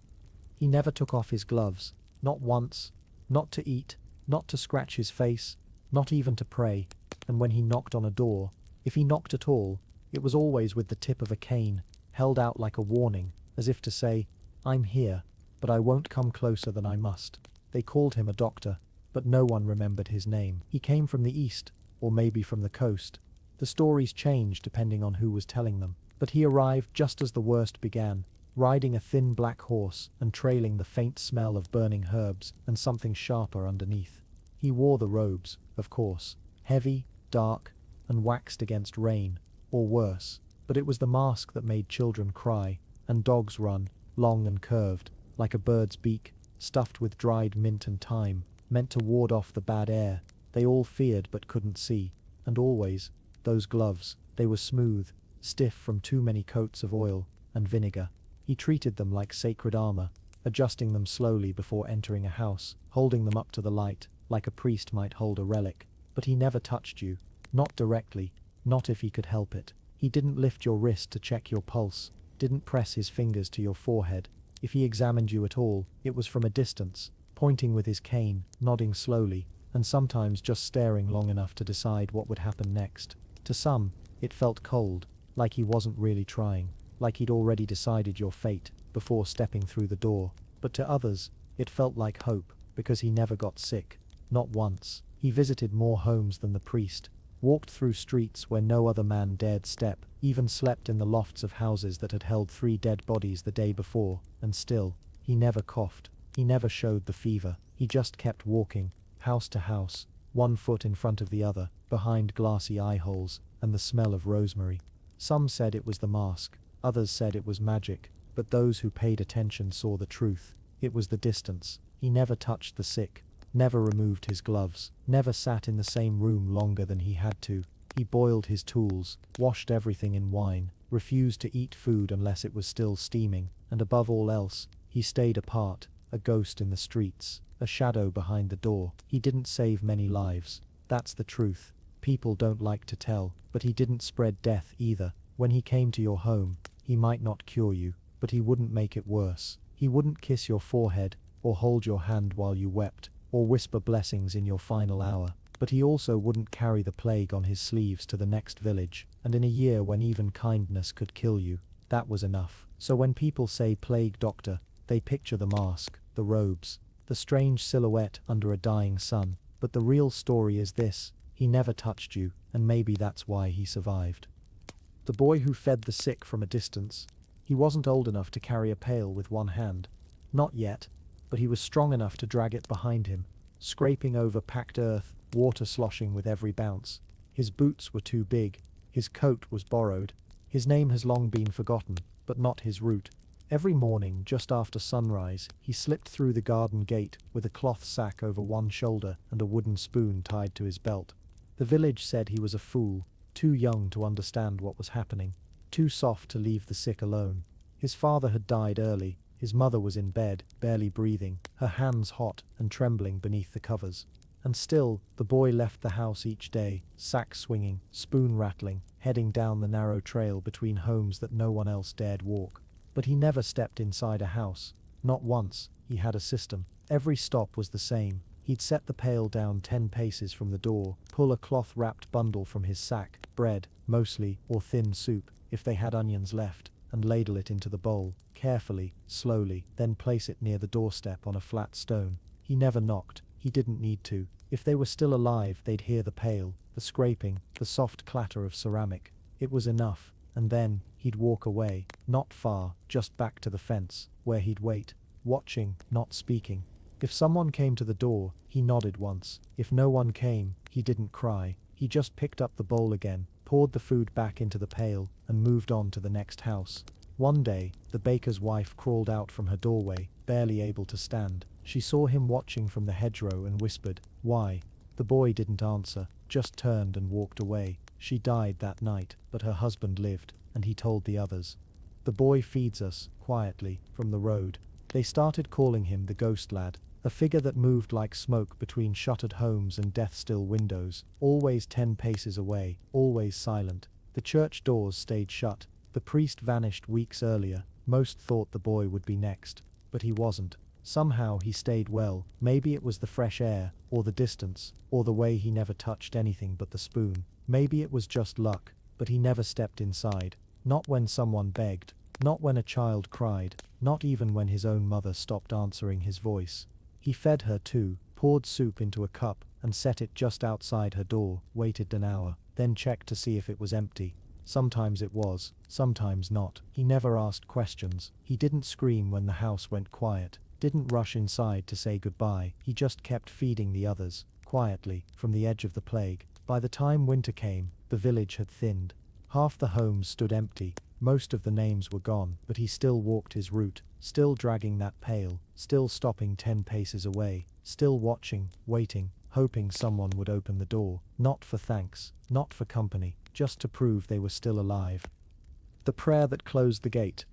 He never took off his gloves, not once, not to eat, not to scratch his face, not even to pray, and when he knocked on a door, if he knocked at all, it was always with the tip of a cane, held out like a warning, as if to say, "I'm here, but I won't come closer than I must." They called him a doctor, but no one remembered his name. He came from the east, or maybe from the coast. The stories changed depending on who was telling them, but he arrived just as the worst began, riding a thin black horse and trailing the faint smell of burning herbs and something sharper underneath. He wore the robes, of course, heavy, dark, and waxed against rain, or worse, but it was the mask that made children cry, and dogs run, long and curved, like a bird's beak, stuffed with dried mint and thyme, meant to ward off the bad air. They all feared but couldn't see, and always, those gloves, they were smooth, stiff from too many coats of oil and vinegar. He treated them like sacred armor, adjusting them slowly before entering a house, holding them up to the light, like a priest might hold a relic. But he never touched you, not directly, not if he could help it. He didn't lift your wrist to check your pulse, didn't press his fingers to your forehead. If he examined you at all, it was from a distance, pointing with his cane, nodding slowly, and sometimes just staring long enough to decide what would happen next. To some, it felt cold, like he wasn't really trying, like he'd already decided your fate before stepping through the door. But to others, it felt like hope, because he never got sick. Not once. He visited more homes than the priest, walked through streets where no other man dared step, even slept in the lofts of houses that had held 3 dead bodies the day before, and still, he never coughed, he never showed the fever. He just kept walking, house to house, one foot in front of the other, behind glassy eye holes, and the smell of rosemary. Some said it was the mask, others said it was magic, but those who paid attention saw the truth. It was the distance. He never touched the sick, never removed his gloves, never sat in the same room longer than he had to. He boiled his tools, washed everything in wine, refused to eat food unless it was still steaming, and above all else, he stayed apart, a ghost in the streets, a shadow behind the door. He didn't save many lives. That's the truth. People don't like to tell, but he didn't spread death either. When he came to your home, he might not cure you, but he wouldn't make it worse. He wouldn't kiss your forehead, or hold your hand while you wept, or whisper blessings in your final hour. But he also wouldn't carry the plague on his sleeves to the next village, and in a year when even kindness could kill you, that was enough. So when people say plague doctor, they picture the mask, the robes, the strange silhouette under a dying sun. But the real story is this: he never touched you, and maybe that's why he survived. The boy who fed the sick from a distance. He wasn't old enough to carry a pail with one hand. Not yet, but he was strong enough to drag it behind him, scraping over packed earth, water sloshing with every bounce. His boots were too big, his coat was borrowed. His name has long been forgotten, but not his route. Every morning, just after sunrise, he slipped through the garden gate with a cloth sack over one shoulder and a wooden spoon tied to his belt. The village said he was a fool, too young to understand what was happening, too soft to leave the sick alone. His father had died early, his mother was in bed, barely breathing, her hands hot and trembling beneath the covers. And still, the boy left the house each day, sack swinging, spoon rattling, heading down the narrow trail between homes that no one else dared walk. But he never stepped inside a house. Not once. He had a system. Every stop was the same. He'd set the pail down 10 paces from the door, pull a cloth-wrapped bundle from his sack, bread, mostly, or thin soup, if they had onions left, and ladle it into the bowl, carefully, slowly, then place it near the doorstep on a flat stone. He never knocked. He didn't need to. If they were still alive, they'd hear the pail, the scraping, the soft clatter of ceramic. It was enough. And then, he'd walk away, not far, just back to the fence, where he'd wait, watching, not speaking. If someone came to the door, he nodded once. If no one came, he didn't cry. He just picked up the bowl again, poured the food back into the pail, and moved on to the next house. One day, the baker's wife crawled out from her doorway, barely able to stand. She saw him watching from the hedgerow and whispered, "Why?" The boy didn't answer, just turned and walked away. She died that night, but her husband lived, and he told the others. The boy feeds us, quietly, from the road. They started calling him the ghost lad, a figure that moved like smoke between shuttered homes and death-still windows, always 10 paces away, always silent. The church doors stayed shut. The priest vanished weeks earlier. Most thought the boy would be next, but he wasn't. Somehow he stayed well. Maybe it was the fresh air, or the distance, or the way he never touched anything but the spoon. Maybe it was just luck, but he never stepped inside. Not when someone begged, not when a child cried, not even when his own mother stopped answering his voice. He fed her too, poured soup into a cup, and set it just outside her door, waited an hour, then checked to see if it was empty. Sometimes it was, sometimes not. He never asked questions. He didn't scream when the house went quiet, didn't rush inside to say goodbye. He just kept feeding the others, quietly, from the edge of the plague. By the time winter came, the village had thinned. Half the homes stood empty, most of the names were gone, but he still walked his route, still dragging that pail, still stopping 10 paces away, still watching, waiting, hoping someone would open the door, not for thanks, not for company, just to prove they were still alive. The prayer that closed the gate.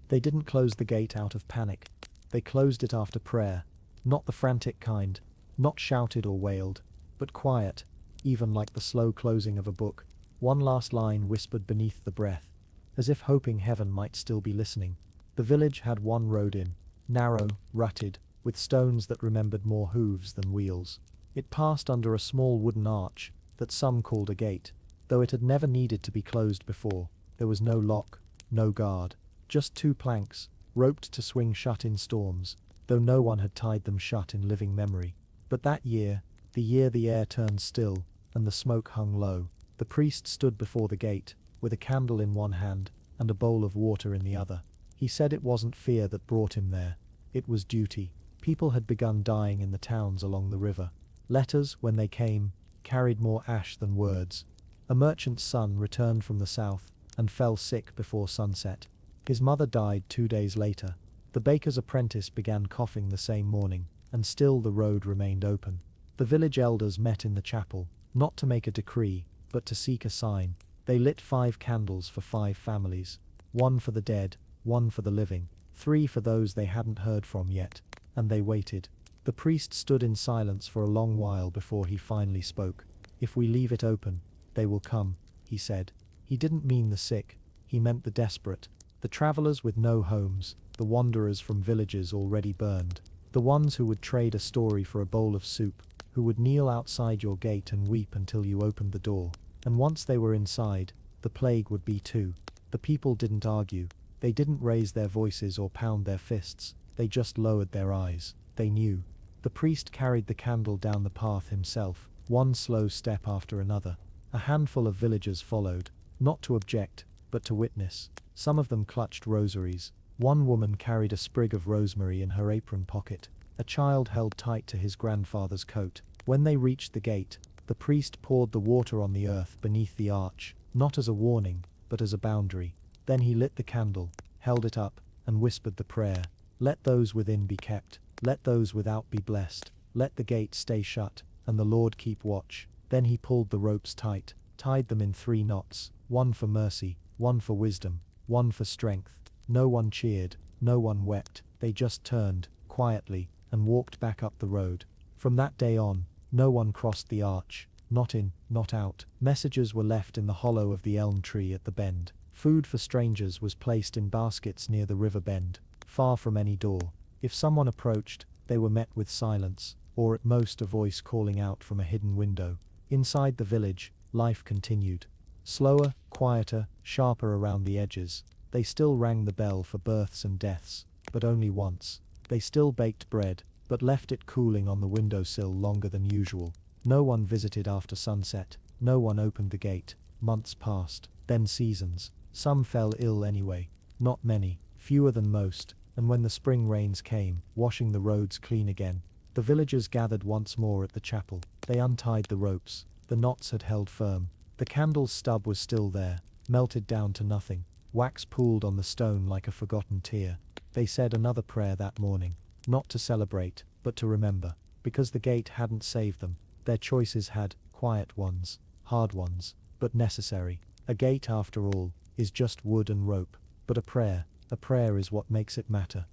They didn't close the gate out of panic. They closed it after prayer, not the frantic kind, not shouted or wailed, but quiet, even like the slow closing of a book. One last line whispered beneath the breath, as if hoping heaven might still be listening. The village had one road in, narrow, rutted, with stones that remembered more hooves than wheels. It passed under a small wooden arch that some called a gate, though it had never needed to be closed before. There was no lock, no guard, just 2 planks, roped to swing shut in storms, though no one had tied them shut in living memory. But that year the air turned still, and the smoke hung low, the priest stood before the gate, with a candle in one hand, and a bowl of water in the other. He said it wasn't fear that brought him there, it was duty. People had begun dying in the towns along the river. Letters, when they came, carried more ash than words. A merchant's son returned from the south, and fell sick before sunset. His mother died 2 days later. The baker's apprentice began coughing the same morning, and still the road remained open. The village elders met in the chapel, not to make a decree, but to seek a sign. They lit 5 candles for 5 families, 1 for the dead, 1 for the living, 3 for those they hadn't heard from yet, and they waited. The priest stood in silence for a long while before he finally spoke. If we leave it open, they will come, he said. He didn't mean the sick, he meant the desperate, the travelers with no homes, the wanderers from villages already burned, the ones who would trade a story for a bowl of soup, who would kneel outside your gate and weep until you opened the door. And once they were inside, the plague would be too. The people didn't argue, they didn't raise their voices or pound their fists, they just lowered their eyes. They knew. The priest carried the candle down the path himself, one slow step after another. A handful of villagers followed, not to object, but to witness. Some of them clutched rosaries. One woman carried a sprig of rosemary in her apron pocket. A child held tight to his grandfather's coat. When they reached the gate, the priest poured the water on the earth beneath the arch, not as a warning, but as a boundary. Then he lit the candle, held it up, and whispered the prayer. Let those within be kept, let those without be blessed, let the gate stay shut, and the Lord keep watch. Then he pulled the ropes tight, tied them in 3 knots, one for mercy, one for wisdom, one for strength. No one cheered, no one wept, they just turned, quietly, and walked back up the road. From that day on, no one crossed the arch, not in, not out. Messages were left in the hollow of the elm tree at the bend. Food for strangers was placed in baskets near the river bend, far from any door. If someone approached, they were met with silence, or at most a voice calling out from a hidden window. Inside the village, life continued. Slower, quieter, sharper around the edges. They still rang the bell for births and deaths, but only once. They still baked bread, but left it cooling on the windowsill longer than usual. No one visited after sunset, no one opened the gate. Months passed, then seasons. Some fell ill anyway, not many, fewer than most, and when the spring rains came, washing the roads clean again, the villagers gathered once more at the chapel. They untied the ropes, the knots had held firm. The candle's stub was still there, melted down to nothing. Wax pooled on the stone like a forgotten tear. They said another prayer that morning, not to celebrate, but to remember, because the gate hadn't saved them. Their choices had, quiet ones, hard ones, but necessary. A gate, after all, is just wood and rope, but a prayer is what makes it matter.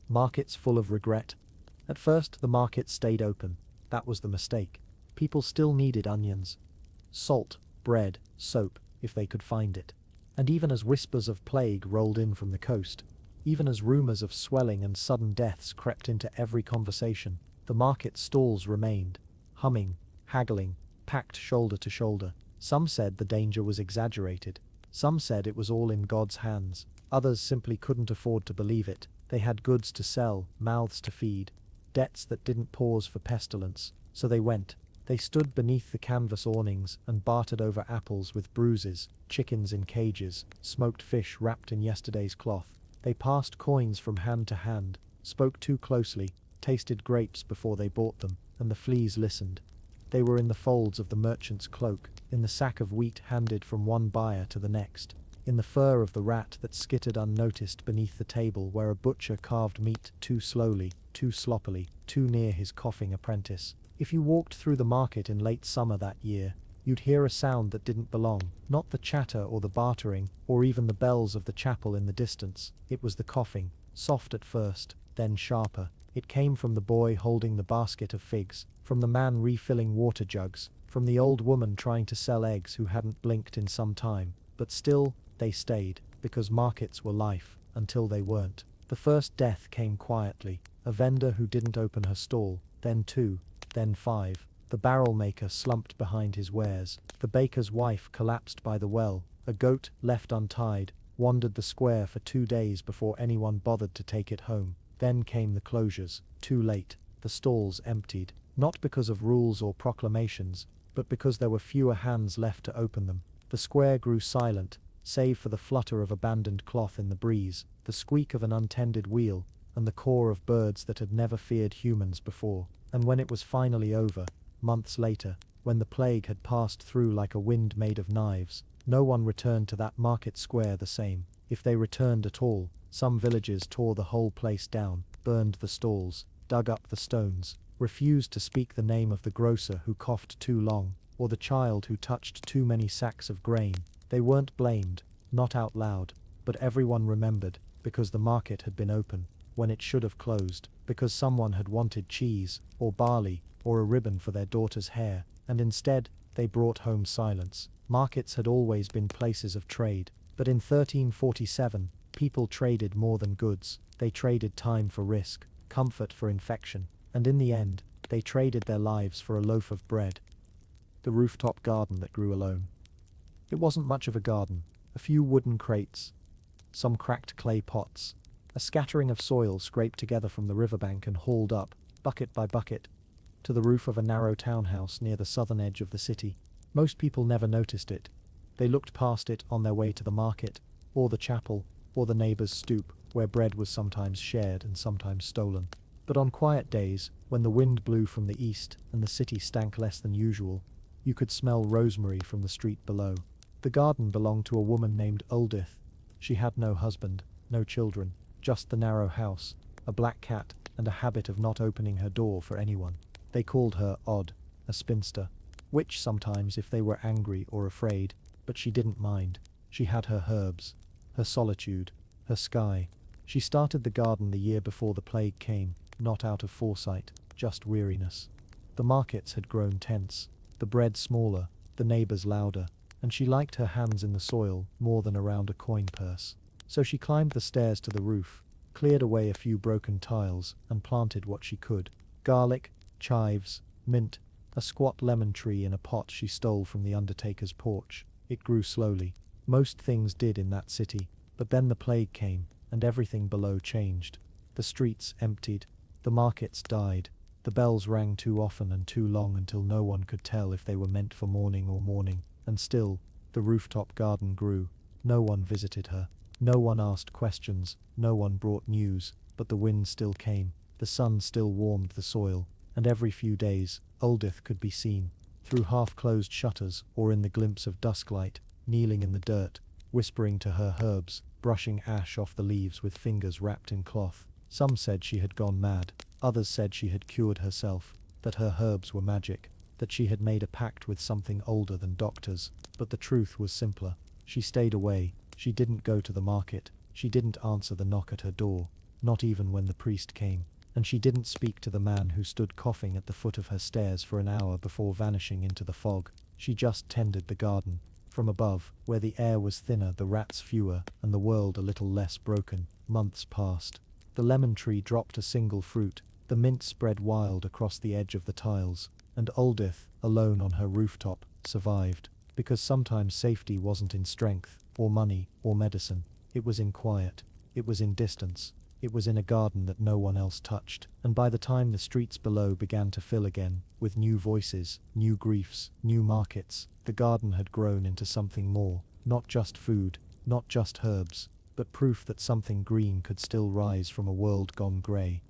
Markets full of regret. At first the market stayed open, that was the mistake. People still needed onions, salt, bread, soap, if they could find it. And even as whispers of plague rolled in from the coast, even as rumors of swelling and sudden deaths crept into every conversation, the market stalls remained, humming, haggling, packed shoulder to shoulder. Some said the danger was exaggerated. Some said it was all in God's hands. Others simply couldn't afford to believe it. They had goods to sell, mouths to feed, debts that didn't pause for pestilence. So they went. They stood beneath the canvas awnings and bartered over apples with bruises, chickens in cages, smoked fish wrapped in yesterday's cloth. They passed coins from hand to hand, spoke too closely, tasted grapes before they bought them, and the fleas listened. They were in the folds of the merchant's cloak, in the sack of wheat handed from one buyer to the next, in the fur of the rat that skittered unnoticed beneath the table where a butcher carved meat too slowly, too sloppily, too near his coughing apprentice. If you walked through the market in late summer that year, you'd hear a sound that didn't belong, not the chatter or the bartering, or even the bells of the chapel in the distance. It was the coughing, soft at first, then sharper. It came from the boy holding the basket of figs, from the man refilling water jugs, from the old woman trying to sell eggs who hadn't blinked in some time. But still, they stayed, because markets were life, until they weren't. The first death came quietly, a vendor who didn't open her stall, then 2, then 5. The barrel maker slumped behind his wares. The baker's wife collapsed by the well. A goat, left untied, wandered the square for 2 days before anyone bothered to take it home. Then came the closures, too late. The stalls emptied, not because of rules or proclamations, but because there were fewer hands left to open them. The square grew silent, save for the flutter of abandoned cloth in the breeze, the squeak of an untended wheel, and the caw of birds that had never feared humans before. And when it was finally over, months later, when the plague had passed through like a wind made of knives, no one returned to that market square the same. If they returned at all, some villages tore the whole place down, burned the stalls, dug up the stones, refused to speak the name of the grocer who coughed too long, or the child who touched too many sacks of grain. They weren't blamed, not out loud, but everyone remembered, because the market had been open when it should have closed, because someone had wanted cheese, or barley, or a ribbon for their daughter's hair, and instead, They brought home silence. Markets had always been places of trade, but in 1347, people traded more than goods. They traded time for risk, comfort for infection, and in the end, they traded their lives for a loaf of bread. The rooftop garden that grew alone. It wasn't much of a garden. A few wooden crates, some cracked clay pots, a scattering of soil scraped together from the riverbank and hauled up, bucket by bucket, to the roof of a narrow townhouse near the southern edge of the city. Most people never noticed it. They looked past it on their way to the market, or the chapel, or the neighbor's stoop, where bread was sometimes shared and sometimes stolen. But on quiet days, when the wind blew from the east and the city stank less than usual, you could smell rosemary from the street below. The garden belonged to a woman named Uldith. She had no husband, no children, just the narrow house, a black cat, and a habit of not opening her door for anyone. They called her Odd, a spinster, which sometimes if they were angry or afraid, but she didn't mind. She had her herbs, her solitude, her sky. She started the garden the year before the plague came, not out of foresight, just weariness. The markets had grown tense, the bread smaller, the neighbors louder, and she liked her hands in the soil more than around a coin purse. So she climbed the stairs to the roof, cleared away a few broken tiles, and planted what she could. Garlic, chives, mint, a squat lemon tree in a pot she stole from the undertaker's porch. It grew slowly. Most things did in that city, but then the plague came, and everything below changed. The streets emptied, the markets died, the bells rang too often and too long until no one could tell if they were meant for morning or mourning. And still, the rooftop garden grew. No one visited her. No one asked questions. No one brought news. But the wind still came. The sun still warmed the soil. And every few days, Uldith could be seen, through half-closed shutters or in the glimpse of dusklight, kneeling in the dirt, whispering to her herbs, brushing ash off the leaves with fingers wrapped in cloth. Some said she had gone mad. Others said she had cured herself, that her herbs were magic, that she had made a pact with something older than doctors. But the truth was simpler. She stayed away. She didn't go to the market. She didn't answer the knock at her door, not even when the priest came. And she didn't speak to the man who stood coughing at the foot of her stairs for an hour before vanishing into the fog. She just tended the garden. From above, where the air was thinner, the rats fewer, and the world a little less broken, months passed. The lemon tree dropped a single fruit. The mint spread wild across the edge of the tiles. And Uldith, alone on her rooftop, survived. Because sometimes safety wasn't in strength, or money, or medicine. It was in quiet. It was in distance. It was in a garden that no one else touched. And by the time the streets below began to fill again, with new voices, new griefs, new markets, the garden had grown into something more. Not just food, not just herbs, but proof that something green could still rise from a world gone grey.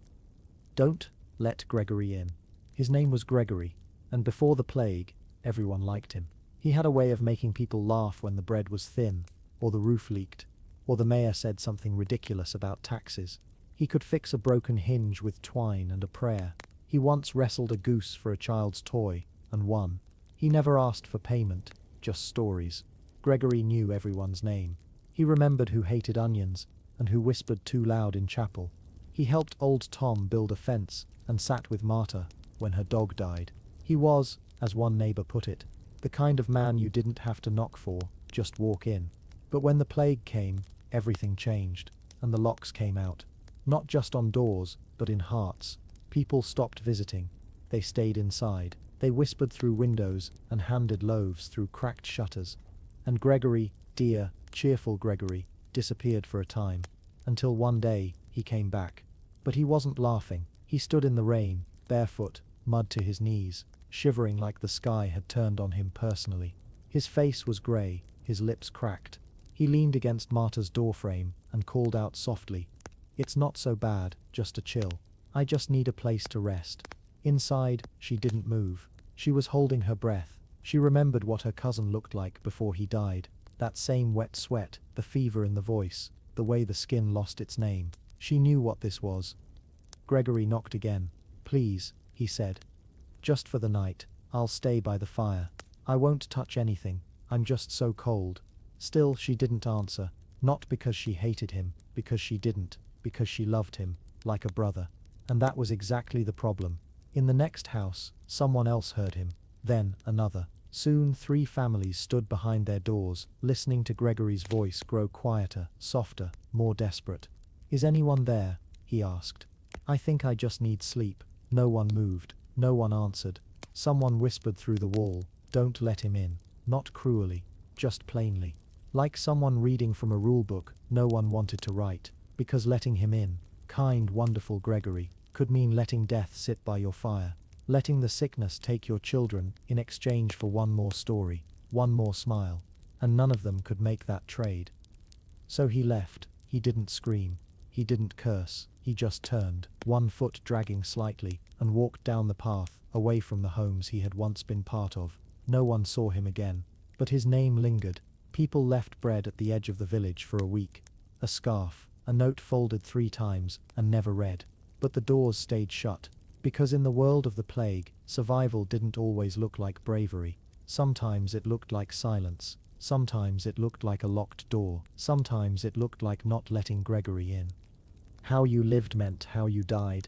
Don't let Gregory in. His name was Gregory, and before the plague, everyone liked him. He had a way of making people laugh when the bread was thin, or the roof leaked, or the mayor said something ridiculous about taxes. He could fix a broken hinge with twine and a prayer. He once wrestled a goose for a child's toy, and won. He never asked for payment, just stories. Gregory knew everyone's name. He remembered who hated onions, and who whispered too loud in chapel. He helped old Tom build a fence, and sat with Marta when her dog died. He was, as one neighbor put it, the kind of man you didn't have to knock for, just walk in. But when the plague came, everything changed, and the locks came out. Not just on doors, but in hearts. People stopped visiting. They stayed inside. They whispered through windows and handed loaves through cracked shutters. And Gregory, dear, cheerful Gregory, disappeared for a time, until one day he came back. But he wasn't laughing. He stood in the rain, barefoot, mud to his knees, shivering like the sky had turned on him personally. His face was grey, his lips cracked. He leaned against Marta's doorframe and called out softly, "It's not so bad, just a chill. I just need a place to rest." Inside, she didn't move. She was holding her breath. She remembered what her cousin looked like before he died. That same wet sweat, the fever in the voice, the way the skin lost its name. She knew what this was. Gregory knocked again. "Please," he said. "Just for the night. I'll stay by the fire. I won't touch anything. I'm just so cold." Still, she didn't answer. Not because she hated him, because she didn't, because she loved him, like a brother. And that was exactly the problem. In the next house, someone else heard him. Then another. Soon 3 families stood behind their doors, listening to Gregory's voice grow quieter, softer, more desperate. "Is anyone there?" he asked. "I think I just need sleep." No one moved. No one answered. Someone whispered through the wall, "Don't let him in." Not cruelly, just plainly. Like someone reading from a rulebook no one wanted to write, because letting him in, kind, wonderful Gregory, could mean letting death sit by your fire, letting the sickness take your children in exchange for one more story, one more smile, and none of them could make that trade. So he left. He didn't scream. He didn't curse. He just turned, one foot dragging slightly, and walked down the path, away from the homes he had once been part of. No one saw him again, but his name lingered. People left bread at the edge of the village for a week, a scarf, a note folded 3 times, and never read. But the doors stayed shut, because in the world of the plague, survival didn't always look like bravery. Sometimes it looked like silence. Sometimes it looked like a locked door. Sometimes it looked like not letting Gregory in. How you lived meant how you died.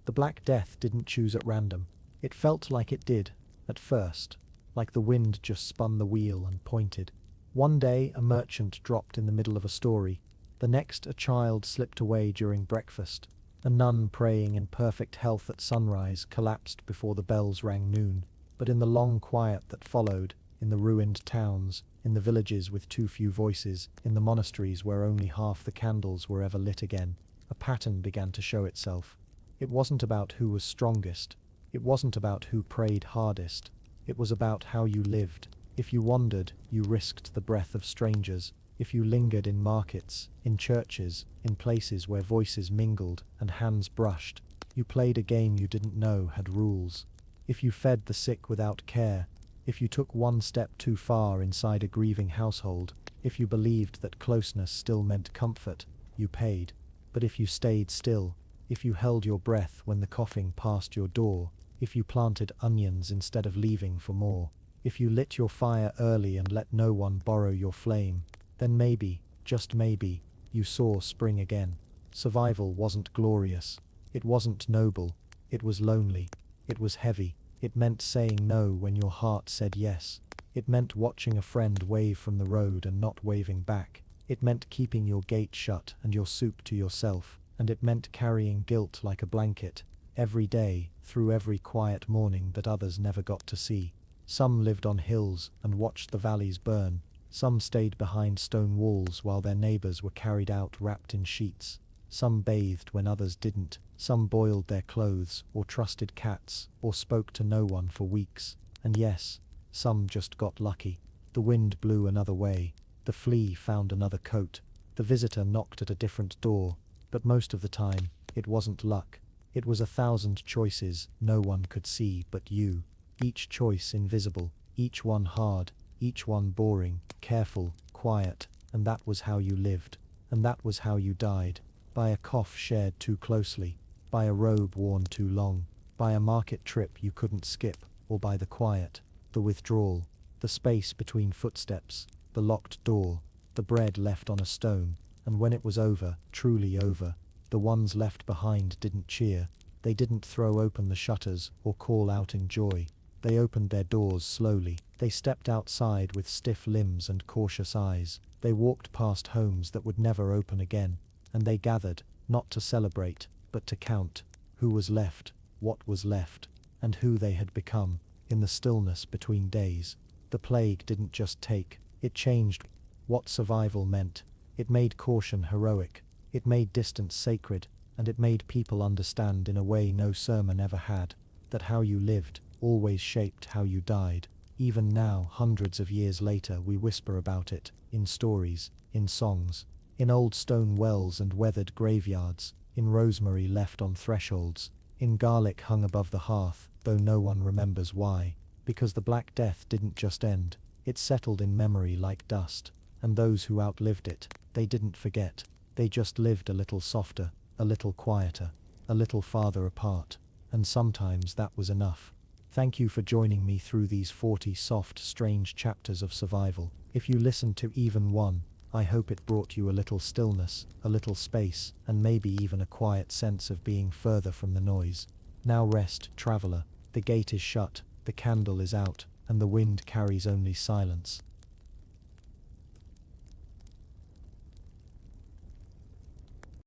The Black Death didn't choose at random. It felt like it did, at first, like the wind just spun the wheel and pointed. One day a merchant dropped in the middle of a story. The next a child slipped away during breakfast. A nun praying in perfect health at sunrise collapsed before the bells rang noon. But in the long quiet that followed, in the ruined towns, in the villages with too few voices, in the monasteries where only half the candles were ever lit again, a pattern began to show itself. It wasn't about who was strongest. It wasn't about who prayed hardest. It was about how you lived. If you wandered, you risked the breath of strangers. If you lingered in markets, in churches, in places where voices mingled and hands brushed, you played a game you didn't know had rules. If you fed the sick without care, if you took one step too far inside a grieving household, if you believed that closeness still meant comfort, you paid. But if you stayed still, if you held your breath when the coughing passed your door, if you planted onions instead of leaving for more, if you lit your fire early and let no one borrow your flame, then maybe, just maybe, you saw spring again. Survival wasn't glorious. It wasn't noble. It was lonely. It was heavy. It meant saying no when your heart said yes. It meant watching a friend wave from the road and not waving back. It meant keeping your gate shut and your soup to yourself. And it meant carrying guilt like a blanket, every day, through every quiet morning that others never got to see. Some lived on hills and watched the valleys burn. Some stayed behind stone walls while their neighbors were carried out wrapped in sheets. Some bathed when others didn't. Some boiled their clothes, or trusted cats, or spoke to no one for weeks. And yes, some just got lucky. The wind blew another way. The flea found another coat. The visitor knocked at a different door. But most of the time, it wasn't luck. It was 1,000 choices no one could see but you. Each choice invisible, each one hard, each one boring, careful, quiet, and that was how you lived. And that was how you died. By a cough shared too closely, by a robe worn too long, by a market trip you couldn't skip, or by the quiet, the withdrawal, the space between footsteps, the locked door, the bread left on a stone, and when it was over, truly over, the ones left behind didn't cheer. They didn't throw open the shutters or call out in joy. They opened their doors slowly. They stepped outside with stiff limbs and cautious eyes. They walked past homes that would never open again. And they gathered, not to celebrate, but to count who was left, what was left, and who they had become, in the stillness between days. The plague didn't just take, it changed what survival meant. It made caution heroic, it made distance sacred, and it made people understand in a way no sermon ever had, that how you lived always shaped how you died. Even now, hundreds of years later, we whisper about it, in stories, in songs, in old stone wells and weathered graveyards, in rosemary left on thresholds, in garlic hung above the hearth, though no one remembers why. Because the Black Death didn't just end, it settled in memory like dust, and those who outlived it, they didn't forget, they just lived a little softer, a little quieter, a little farther apart, and sometimes that was enough. Thank you for joining me through these 40 soft, strange chapters of survival. If you listened to even one, I hope it brought you a little stillness, a little space, and maybe even a quiet sense of being further from the noise. Now rest, traveler. The gate is shut, the candle is out, and the wind carries only silence.